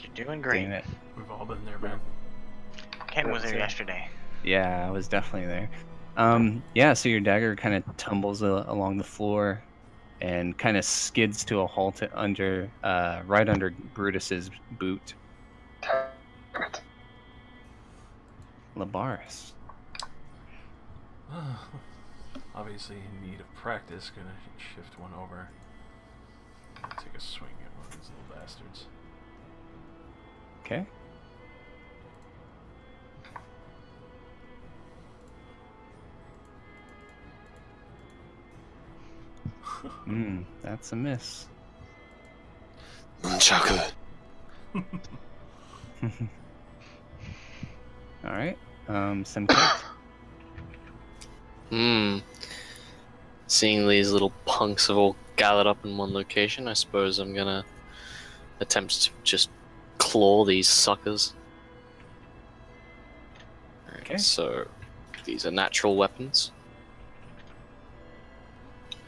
You're doing great. Dang it. We've all been there, man. Ken was there Yeah. yesterday. Yeah, I was definitely there. Yeah, so your dagger kind of tumbles along the floor and kind of skids to a halt under, right under Brutus's boot. Damn it. Labaris. Obviously in need of practice, gonna shift one over. Take a swing at one of these little bastards. Okay. That's a miss. Chocolate. All right. Some cake. Seeing these little punks have all gathered up in one location, I suppose I'm gonna attempt to just claw these suckers. Alright, Okay. so these are natural weapons.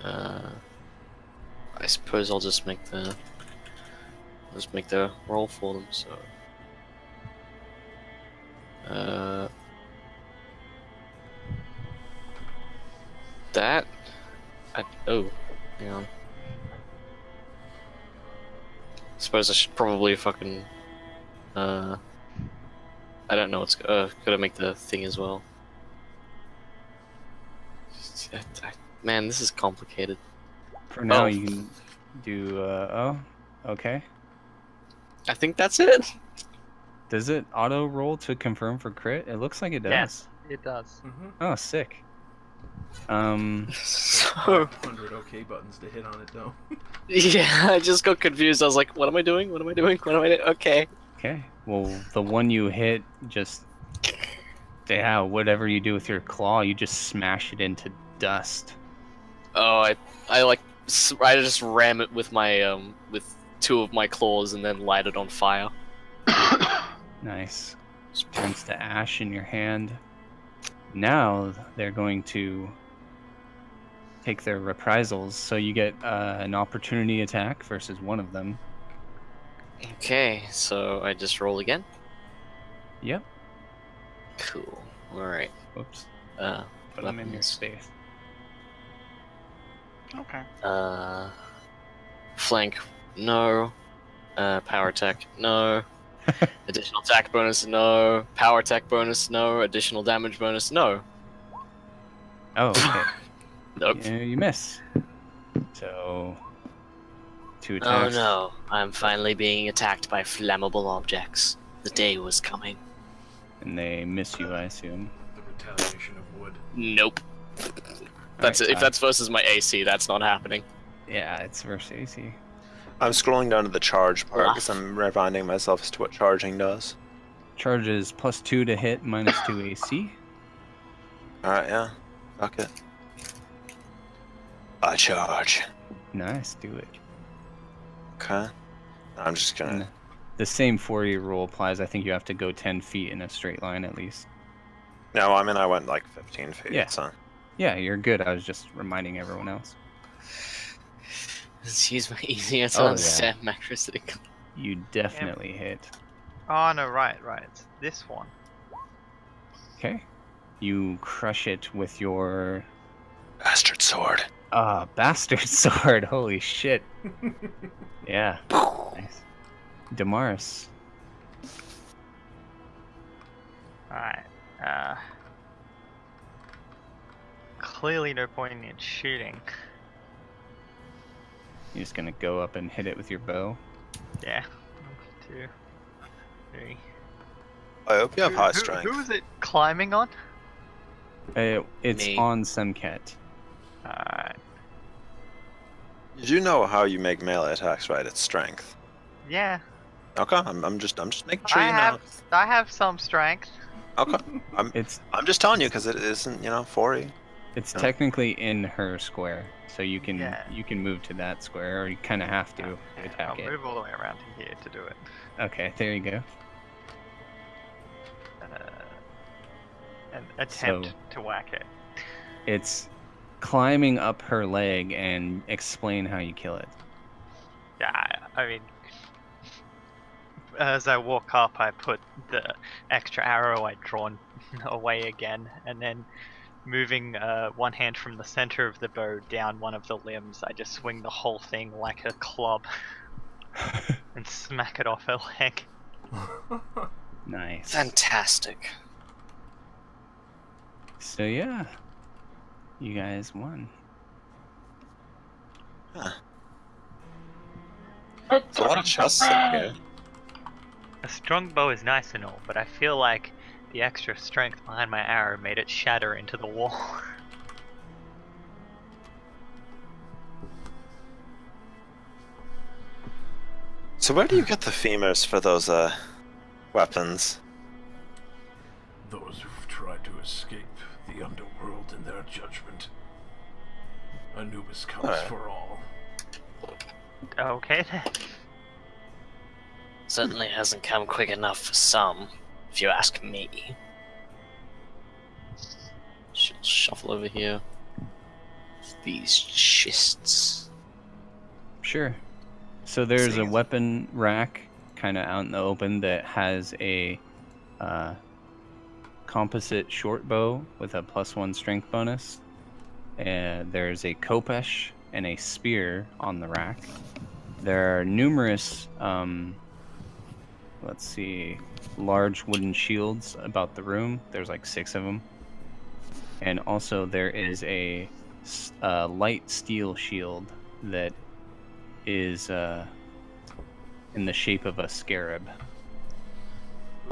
I suppose I'll just make the roll for them. So that oh, hang on. Suppose I should probably fucking I don't know what's gotta make the thing as well. Man, this is complicated. For now, Oh. you can do. Oh, okay. I think that's it. Does it auto roll to confirm for crit? It looks like it does. Yes, it does. Oh, sick. So 100 OK buttons to hit on it though. yeah, I just got confused. I was like, what am I doing? What am I doing? What am I doing? Okay. Okay. Well, the one you hit, just yeah, whatever you do with your claw, you just smash it into dust. Oh, I just ram it with my with two of my claws and then light it on fire. Nice. Turns to ash in your hand. Now they're going to take their reprisals, so you get an opportunity attack versus one of them. Okay, so I just roll again. Yep. Cool. All right. Whoops. Put them in your Weapons. space. Okay. Flank, no. Power attack, no. Additional attack bonus, no. Power attack bonus, no. Additional damage bonus, no. Oh, okay. Nope. Yeah, you miss. So, 2 Oh attacks. no, I'm finally being attacked by flammable objects. The day was coming. And they miss you, I assume. The retaliation of wood. Nope. Alright, If that's versus my AC, that's not happening. Yeah, it's versus AC. I'm scrolling down to the charge part because I'm reminding myself as to what charging does. Charges +2 to hit, -2 AC. Alright, yeah. Fuck it. I charge. Nice, do it. Okay. I'm just gonna. And the same 40 rule applies. I think you have to go 10 feet in a straight line at least. No, I mean, I went like 15 feet. Yeah. So. Yeah, you're good. I was just reminding everyone else. Excuse my easier to Oh, yeah. understand macrosity. You definitely hit. Oh no, right. It's this one. Okay. You crush it with your Bastard sword. bastard sword. Holy shit. Yeah. Nice. Damaris. Alright. Clearly no point in shooting. You're just gonna go up and hit it with your bow. Yeah. 1, 2, 3. I hope you have high Who strength. is it climbing on? It's Me. on Semket. Alright. You do know how you make melee attacks, right? It's strength. Yeah. Okay, I'm just making sure I you know. have some strength. Okay, It's I'm just telling you because it isn't, 40. it's Oh. technically in her square, so you can Yeah. move to that square, or you kind of have to I'll attack it. move all the way around to here to do it. Okay, there you go. And attempt So- to whack it. It's climbing up her leg, and explain how you kill it. Yeah, I mean, as I walk up, I put the extra arrow I'd drawn away again, and then moving one hand from the center of the bow down one of the limbs, I just swing the whole thing like a club and smack it off her leg. Nice. Fantastic. So yeah, you guys won. Huh. a lot of chests in here. A strong bow is nice and all, but I feel like the extra strength behind my arrow made it shatter into the wall. So where do you get the femurs for those weapons? Those who've tried to escape the underworld and their judgment. Anubis comes Alright. for all. Okay then. Certainly hasn't come quick enough for some, if you ask me. She'll shuffle over here. These chists. Sure. So there's a Seeing- weapon rack kind of out in the open that has a composite short bow with a +1 strength bonus. And there's a khopesh and a spear on the rack. There are numerous, let's see, large wooden shields about the room. There's like 6 of them. And also there is a light steel shield that is in the shape of a scarab.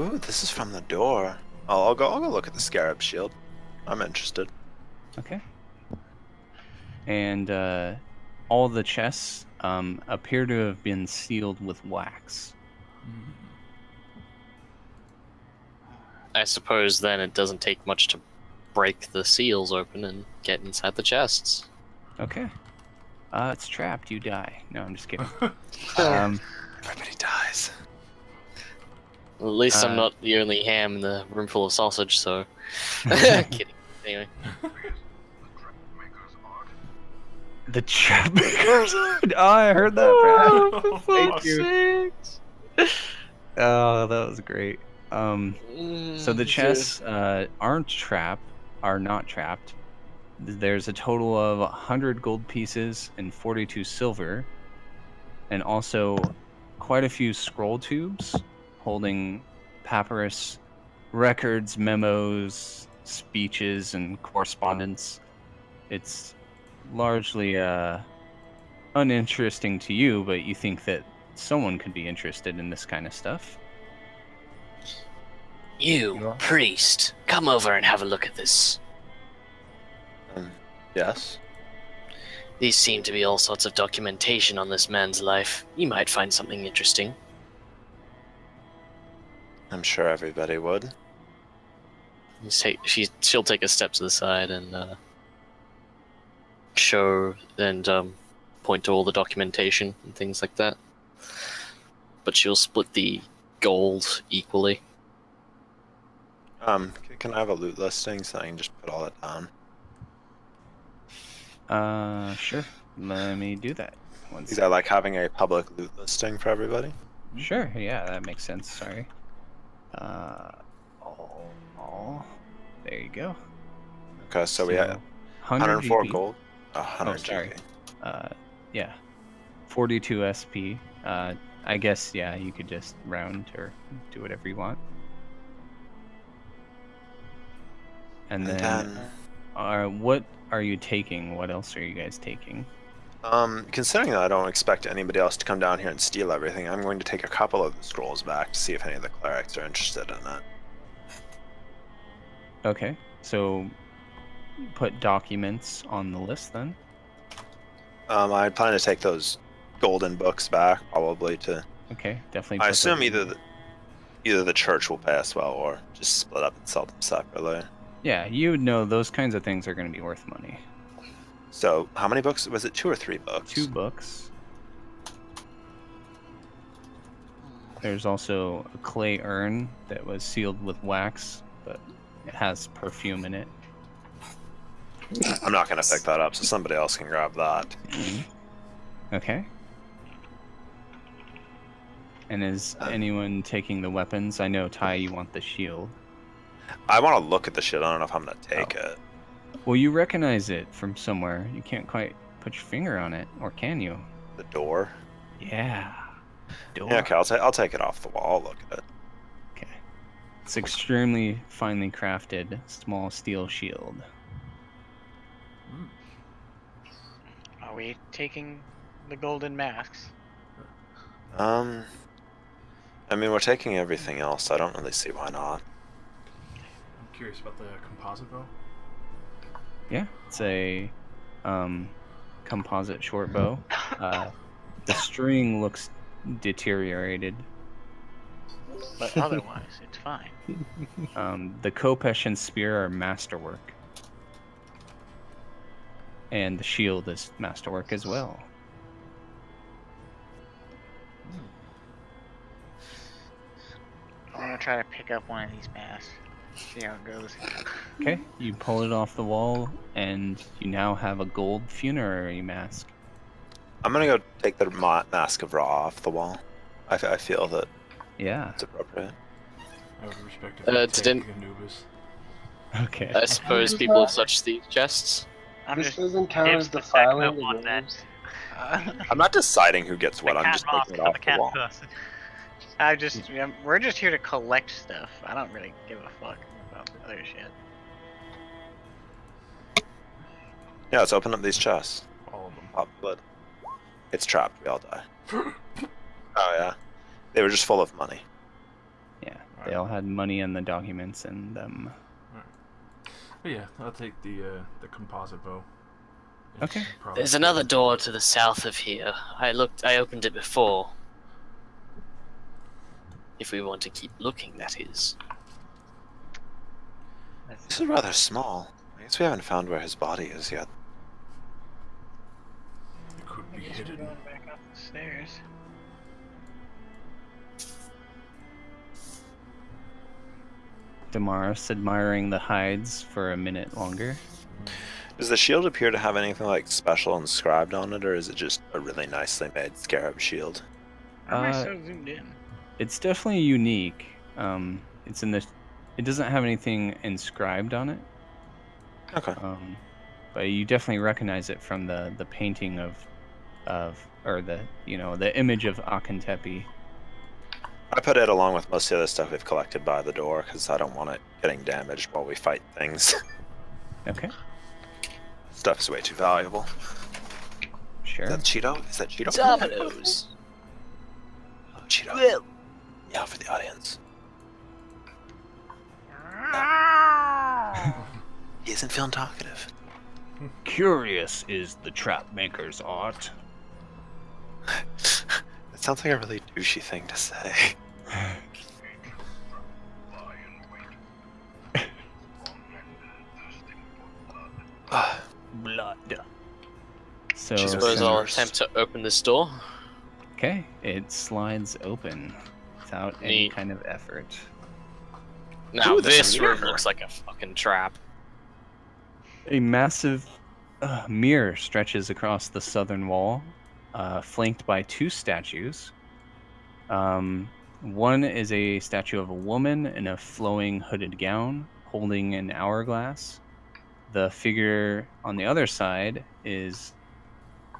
Ooh, this is from the door. I'll go look at the scarab shield. I'm interested. Okay. And all the chests appear to have been sealed with wax. I suppose then it doesn't take much to break the seals open and get inside the chests. Okay. It's trapped. You die. No, I'm just kidding. Everybody dies. At least I'm Uh, not the only ham in the room full of sausage, so... Kidding. Anyway. The trap makers. Oh, I heard that, Brad. Thank you. Oh, that was great. So the chests are not trapped. There's a total of 100 gold pieces and 42 silver, and also quite a few scroll tubes holding papyrus, records, memos, speeches, and correspondence. It's largely uninteresting to you, but you think that someone could be interested in this kind of stuff. You, priest, come over and have a look at this. Yes. These seem to be all sorts of documentation on this man's life. You might find something interesting. I'm sure everybody would. She'll take a step to the side and show and point to all the documentation and things like that. But she'll split the gold equally. Can I have a loot listing so I can just put all that down? Sure. Let me do that. One Because I like having a public loot listing for everybody. Sure, yeah, that makes sense. Sorry. All. There you go. Okay, so we have 104 gold. 100 sorry. GP. Yeah. 42 SP. I guess, yeah, you could just round or do whatever you want. And then, what are you taking? What else are you guys taking? Considering that I don't expect anybody else to come down here and steal everything, I'm going to take a couple of the scrolls back to see if any of the clerics are interested in that. Okay, so put documents on the list then. I plan to take those golden books back, probably to. Okay, definitely. I put assume those- either the church will pay us well, or just split up and sell them separately. Yeah, you would know those kinds of things are going to be worth money. So, how many books? Was it 2 or 3 books? 2 books. There's also a clay urn that was sealed with wax, but it has perfume in it. I'm not going to pick that up, so somebody else can grab that. Okay. And is anyone taking the weapons? I know, Ty, you want the shield. I want to look at the shit. I don't know if I'm going to take it. Well, you recognize it from somewhere. You can't quite put your finger on it, or can you? The door. Yeah. Door. Yeah, okay, I'll take it off the wall. I'll look at it. Okay. It's extremely finely crafted, small steel shield. Are we taking the golden masks? I mean, we're taking everything else, so I don't really see why not. I'm curious about the composite bow. Yeah, it's a composite short bow. The string looks deteriorated. But otherwise, it's fine. The Kopesh and spear are masterwork. And the shield is masterwork as well. I'm gonna try to pick up one of these masks. See how it goes. Okay, you pull it off the wall, and you now have a gold funerary mask. I'm gonna go take the mask of Ra off the wall. I feel that Yeah. it's appropriate. I would respect didn't- take Anubis. Okay. I suppose people have such these chests. I'm This just doesn't count Gives as the defiling segment the one then. rules. I'm not deciding who gets what. The I'm cat just mask taking it for off the the cat wall. person. we're just here to collect stuff. I don't really give a fuck about other shit. Yeah, let's open up these chests. All of them. Pop blood. It's trapped. We all die. Oh yeah. They were just full of money. Yeah, they all had money in the documents and them. But yeah, I'll take the composite bow. Okay. Probably- There's another door to the south of here. I opened it before. If we want to keep looking, that is. This is rather small. I guess we haven't found where his body is yet. It could I be guess we're hidden. going back up the stairs. Damaris admiring the hides for a minute longer. Does the shield appear to have anything like special inscribed on it, or is it just a really nicely made scarab shield? Why am I Uh, so zoomed in? It's definitely unique. It's in the. It doesn't have anything inscribed on it. Okay. But you definitely recognize it from the painting or the the image of Akentepe. I put it along with most of the other stuff we've collected by the door because I don't want it getting damaged while we fight things. Okay, Stuff is way too valuable. sure. Is that Cheeto? Is that Cheeto? Dominoes. Oh, Cheeto. Yeah, for the audience. He isn't feeling talkative. Curious is the trap maker's art. That sounds like a really douchey thing to say. Blood. So Jesus. Suppose I'll First. attempt to open this door. okay, it slides open without any Neat. kind of effort. Now Ooh, there's this a room mirror. looks like a fucking trap. A massive mirror stretches across the southern wall, flanked by two statues. One is a statue of a woman in a flowing hooded gown holding an hourglass. The figure on the other side is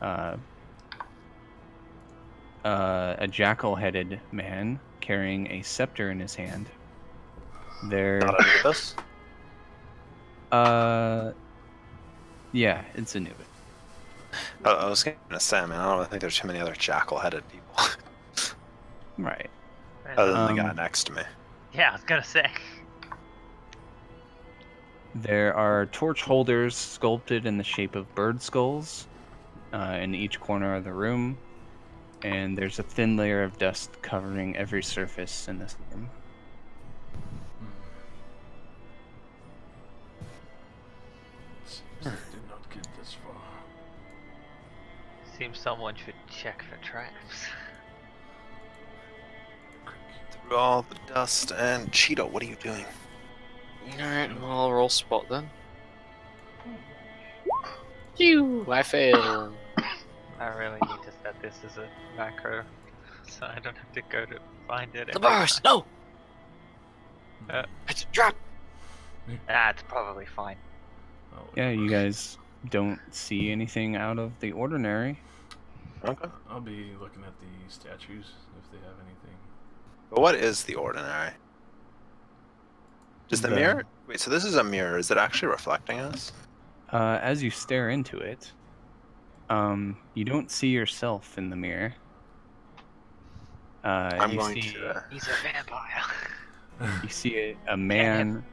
a jackal-headed man carrying a scepter in his hand. They're Not Anubis? yeah, it's a new. I was gonna say, man, I don't think there's too many other jackal-headed people Right. other than the guy Um, next to me. Yeah, I was gonna say. There are torch holders sculpted in the shape of bird skulls in each corner of the room, and there's a thin layer of dust covering every surface in this room. Seems they did not get this far. Seems someone should check for traps. Through all the dust and Cheeto, what are you doing? Alright, well, I'll roll spot then. Phew, I failed. I really need to set this as a macro, so I don't have to go to find it. The every bars, time. no! It's a trap! Ah, it's probably fine. Oh, Yeah, you guys don't see anything out of the ordinary. Okay. I'll be looking at the statues if they have anything. But what is the ordinary? Does the The- mirror... Wait, so this is a mirror. Is it actually reflecting us? As you stare into it, you don't see yourself in the mirror. I'm you going see, to. He's a vampire. you see a man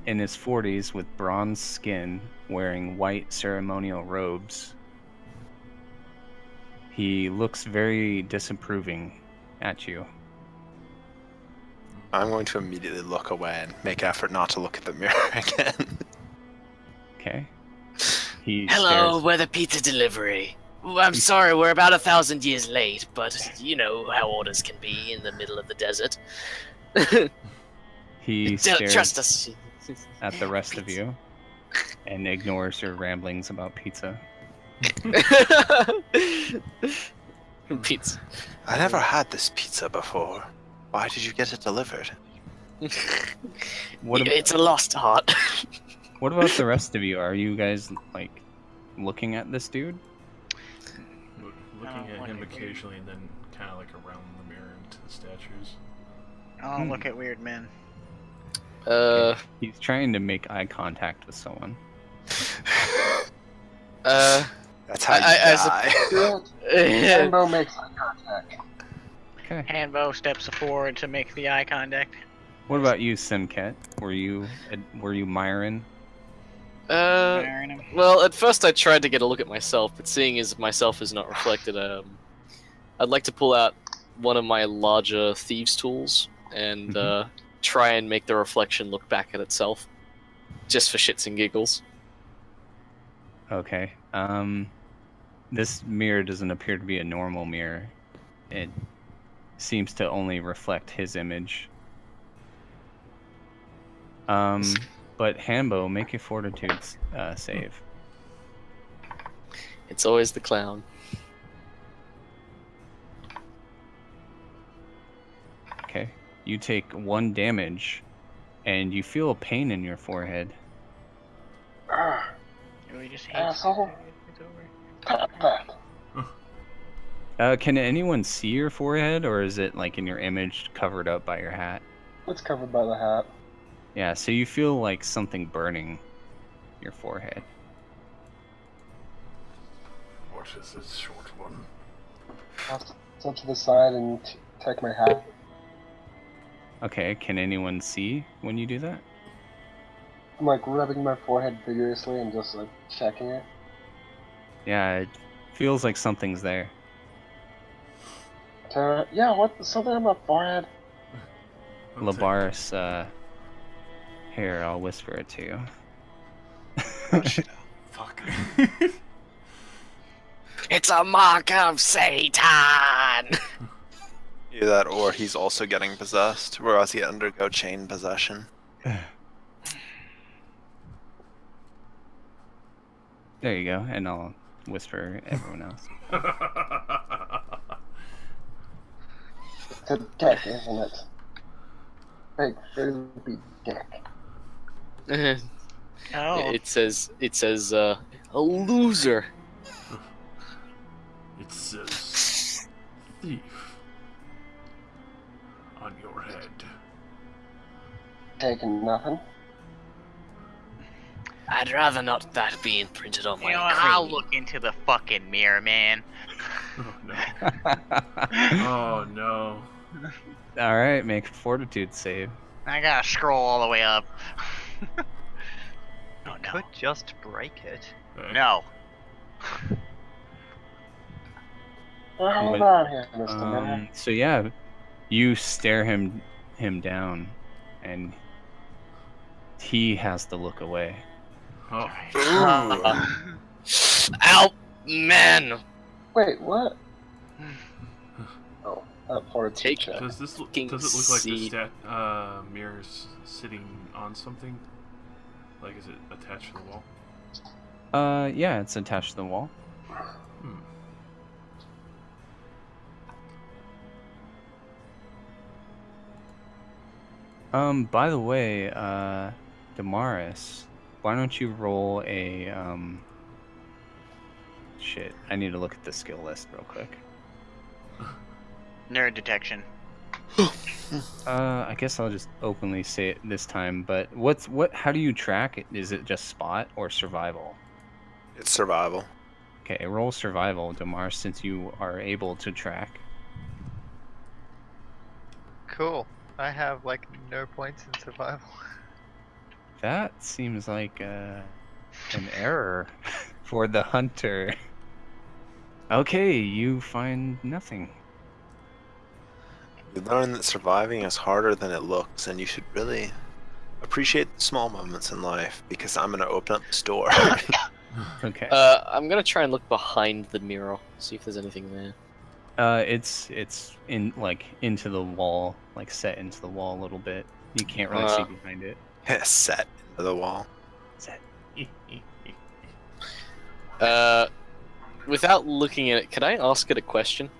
in his 40s with bronze skin, wearing white ceremonial robes. He looks very disapproving at you. I'm going to immediately look away and make effort not to look at the mirror again. Okay. He Hello, stares. we're the pizza delivery. I'm sorry, we're about 1,000 years late, but you know how orders can be in the middle of the desert. He Trust stares us. at the rest of you and ignores your ramblings about pizza. Pizza. I never had this pizza before. Why did you get it delivered? What, It's a lost art. what about the rest of you? Are you guys like looking at this dude? Looking at look him at you. occasionally and then kind of like around the mirror into the statues. I don't look at weird men. He's trying to make eye contact with someone. That's how you die. Rainbow makes eye contact. Okay. Hanbo steps forward to make the eye contact. What about you, Simket? Were you Myron? Firing him. Well, at first I tried to get a look at myself, but seeing as myself is not reflected, I'd like to pull out one of my larger thieves' tools and try and make the reflection look back at itself, just for shits and giggles. Okay. This mirror doesn't appear to be a normal mirror. It seems to only reflect his image. But Hambo, make a fortitude save. It's always the clown. Okay. You take 1 damage, and you feel a pain in your forehead. Ah, We just hate asshole. It's over. Tap that. Can anyone see your forehead, or is it like in your image covered up by your hat? It's covered by the hat. Yeah, so you feel like something burning your forehead. What is this short one? I'll step to the side and take my hat. Okay, can anyone see when you do that? I'm like rubbing my forehead vigorously and just like checking it. Yeah, it feels like something's there. Yeah, what? Something on my forehead? Labaris, here, I'll whisper it to you. Oh, shit. Fuck. It's a mark of Satan! Either that or he's also getting possessed, whereas he undergo chain possession. There you go, and I'll whisper everyone else. It's a dick, isn't it? Big creepy dick. Oh, It says, a loser. It says thief on your head. Taking nothing. I'd rather not that be imprinted on my you know what? I'll cream. look into the fucking mirror, man. Oh no. Oh no. Alright, make a fortitude save. I gotta scroll all the way up. Oh no. Could just break it. No. Hold But, on here, Mr. Man. So yeah, you stare him down, and he has to look away. Oh. Out, man! Wait, what? Oh, that fortitude Take check. Does this Fucking does it look like the seed. mirror's sitting on something? Like, is it attached to the wall? Yeah, it's attached to the wall. Hmm. By the way, Damaris, why don't you roll a, shit, I need to look at the skill list real quick. Nerd detection. I guess I'll just openly say it this time, but how do you track it? Is it just spot or survival? It's survival. Okay, roll survival, Damaris, since you are able to track. Cool. I have like no points in survival. That seems like an error for the hunter. Okay, you find nothing. You learn that surviving is harder than it looks, and you should really appreciate the small moments in life, because I'm going to open up this door. Okay. I'm gonna try and look behind the mirror, see if there's anything there. It's in like into the wall, like set into the wall a little bit. You can't really see behind it. Set into the wall. Set. Without looking at it, can I ask it a question?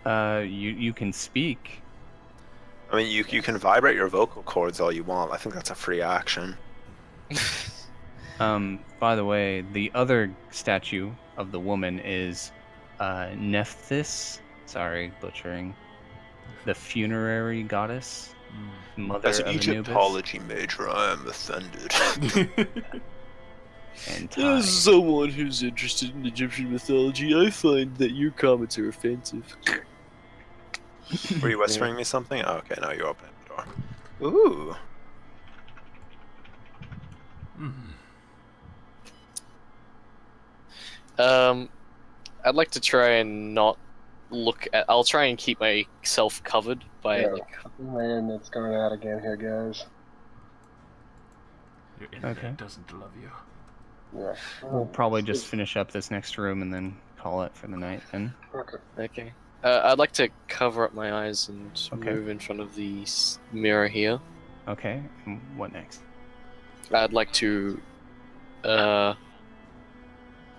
You can speak. I mean, you can vibrate your vocal cords all you want. I think that's a free action. By the way, the other statue of the woman is Nephthys. Sorry, butchering. The funerary goddess, mother As an of Anubis. Egyptology major, I am offended. And As someone who's interested in Egyptian mythology, I find that your comments are offensive. Were you whispering me something? Oh, okay, now you're opening the door. Ooh. I'd like to try and not look at. I'll try and keep myself covered by Yeah. like. Man, it's going out again here, guys. Your internet Okay. doesn't love you. Yeah. we'll probably just finish up this next room and then call it for the night then. Okay. Okay. I'd like to cover up my eyes and Okay. move in front of the mirror here. Okay, and what next? I'd like to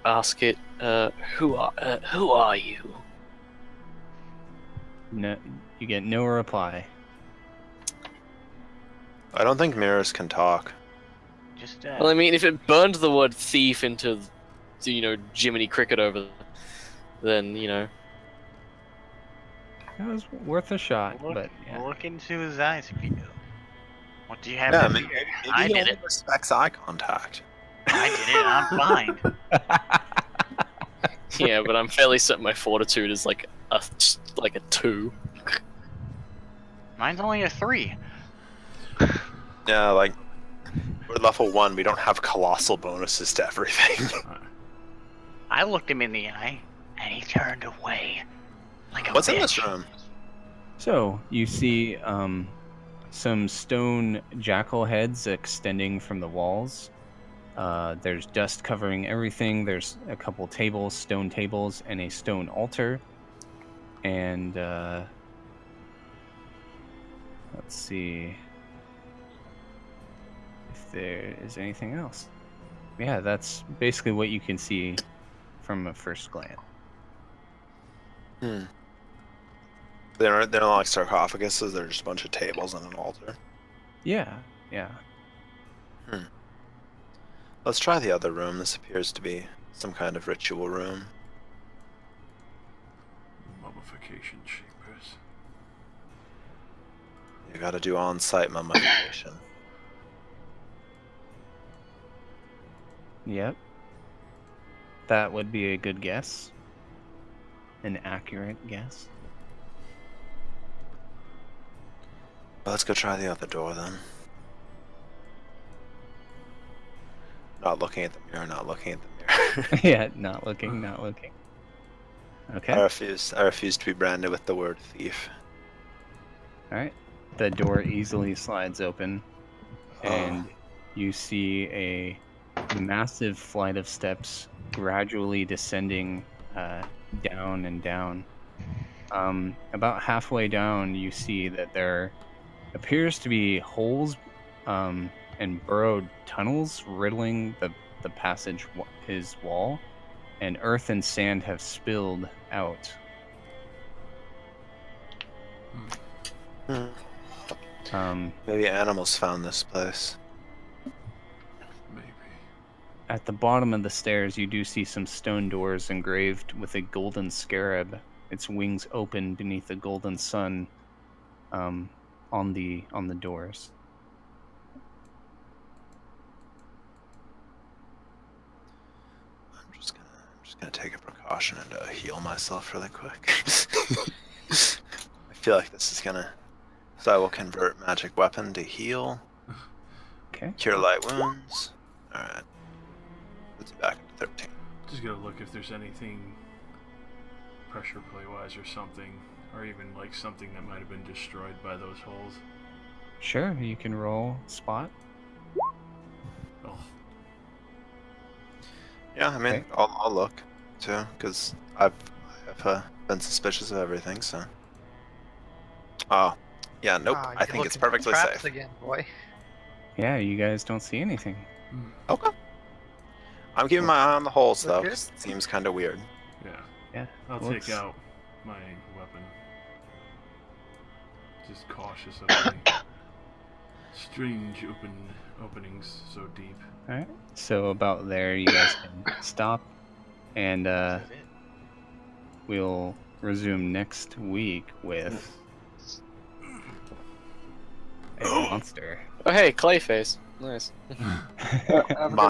ask it, who are you? No, you get no reply. I don't think mirrors can talk. Just Well, I mean, if it burned the word thief into, Jiminy Cricket over there, then, It was worth a shot, look, but yeah. look into his eyes if you do. What do you have Yeah, to maybe, fear? maybe I he did only it. respects eye contact. I did it. I'm fine. yeah, but I'm fairly certain my fortitude is like a 2. Mine's only a 3. Yeah, like, we're level 1, we don't have colossal bonuses to everything. I looked him in the eye, and he turned away. Like a What's in bitch. this room? So, you see some stone jackal heads extending from the walls. There's dust covering everything. There's a couple tables, stone tables, and a stone altar. And let's see if there is anything else. Yeah, that's basically what you can see from a first glance. They're not like sarcophaguses, they're just a bunch of tables and an altar. Yeah. Let's try the other room. This appears to be some kind of ritual room. Mummification chambers. You gotta do on-site mummification. Yep. That would be a good guess. An accurate guess. Well, let's go try the other door then. Not looking at the mirror, not looking at the mirror. Yeah, not looking. Okay. I refuse to be branded with the word thief. Alright. The door easily slides open, and you see a massive flight of steps gradually descending down and down. About halfway down, you see that there appears to be holes and burrowed tunnels riddling the passage his wall, and earth and sand have spilled out. Maybe animals found this place. Maybe. At the bottom of the stairs, you do see some stone doors engraved with a golden scarab, its wings open beneath the golden sun on the doors. I'm just gonna take a precaution and heal myself really quick. My feel like this is gonna. So I will convert magic weapon to heal. Okay. Cure light wounds. Alright. Puts it back to 13. Just gotta look if there's anything pressure play wise or something, or even like something that might have been destroyed by those holes. Sure, you can roll spot. Oh, Yeah, I mean, Okay. I'll look too, because I've been suspicious of everything. So. Oh, yeah, nope. Ah, I you're think it's looking for perfectly traps safe. again, boy. Yeah, you guys don't see anything. Okay. I'm keeping my eye on the holes Look though, good? 'cause it seems kind of weird. yeah. Yeah. I'll looks- take out my weapon. Just cautious of the strange openings so deep. Alright. So about there, you guys can stop, and we'll resume next week with a monster. Oh hey, Clayface. Nice. Have a good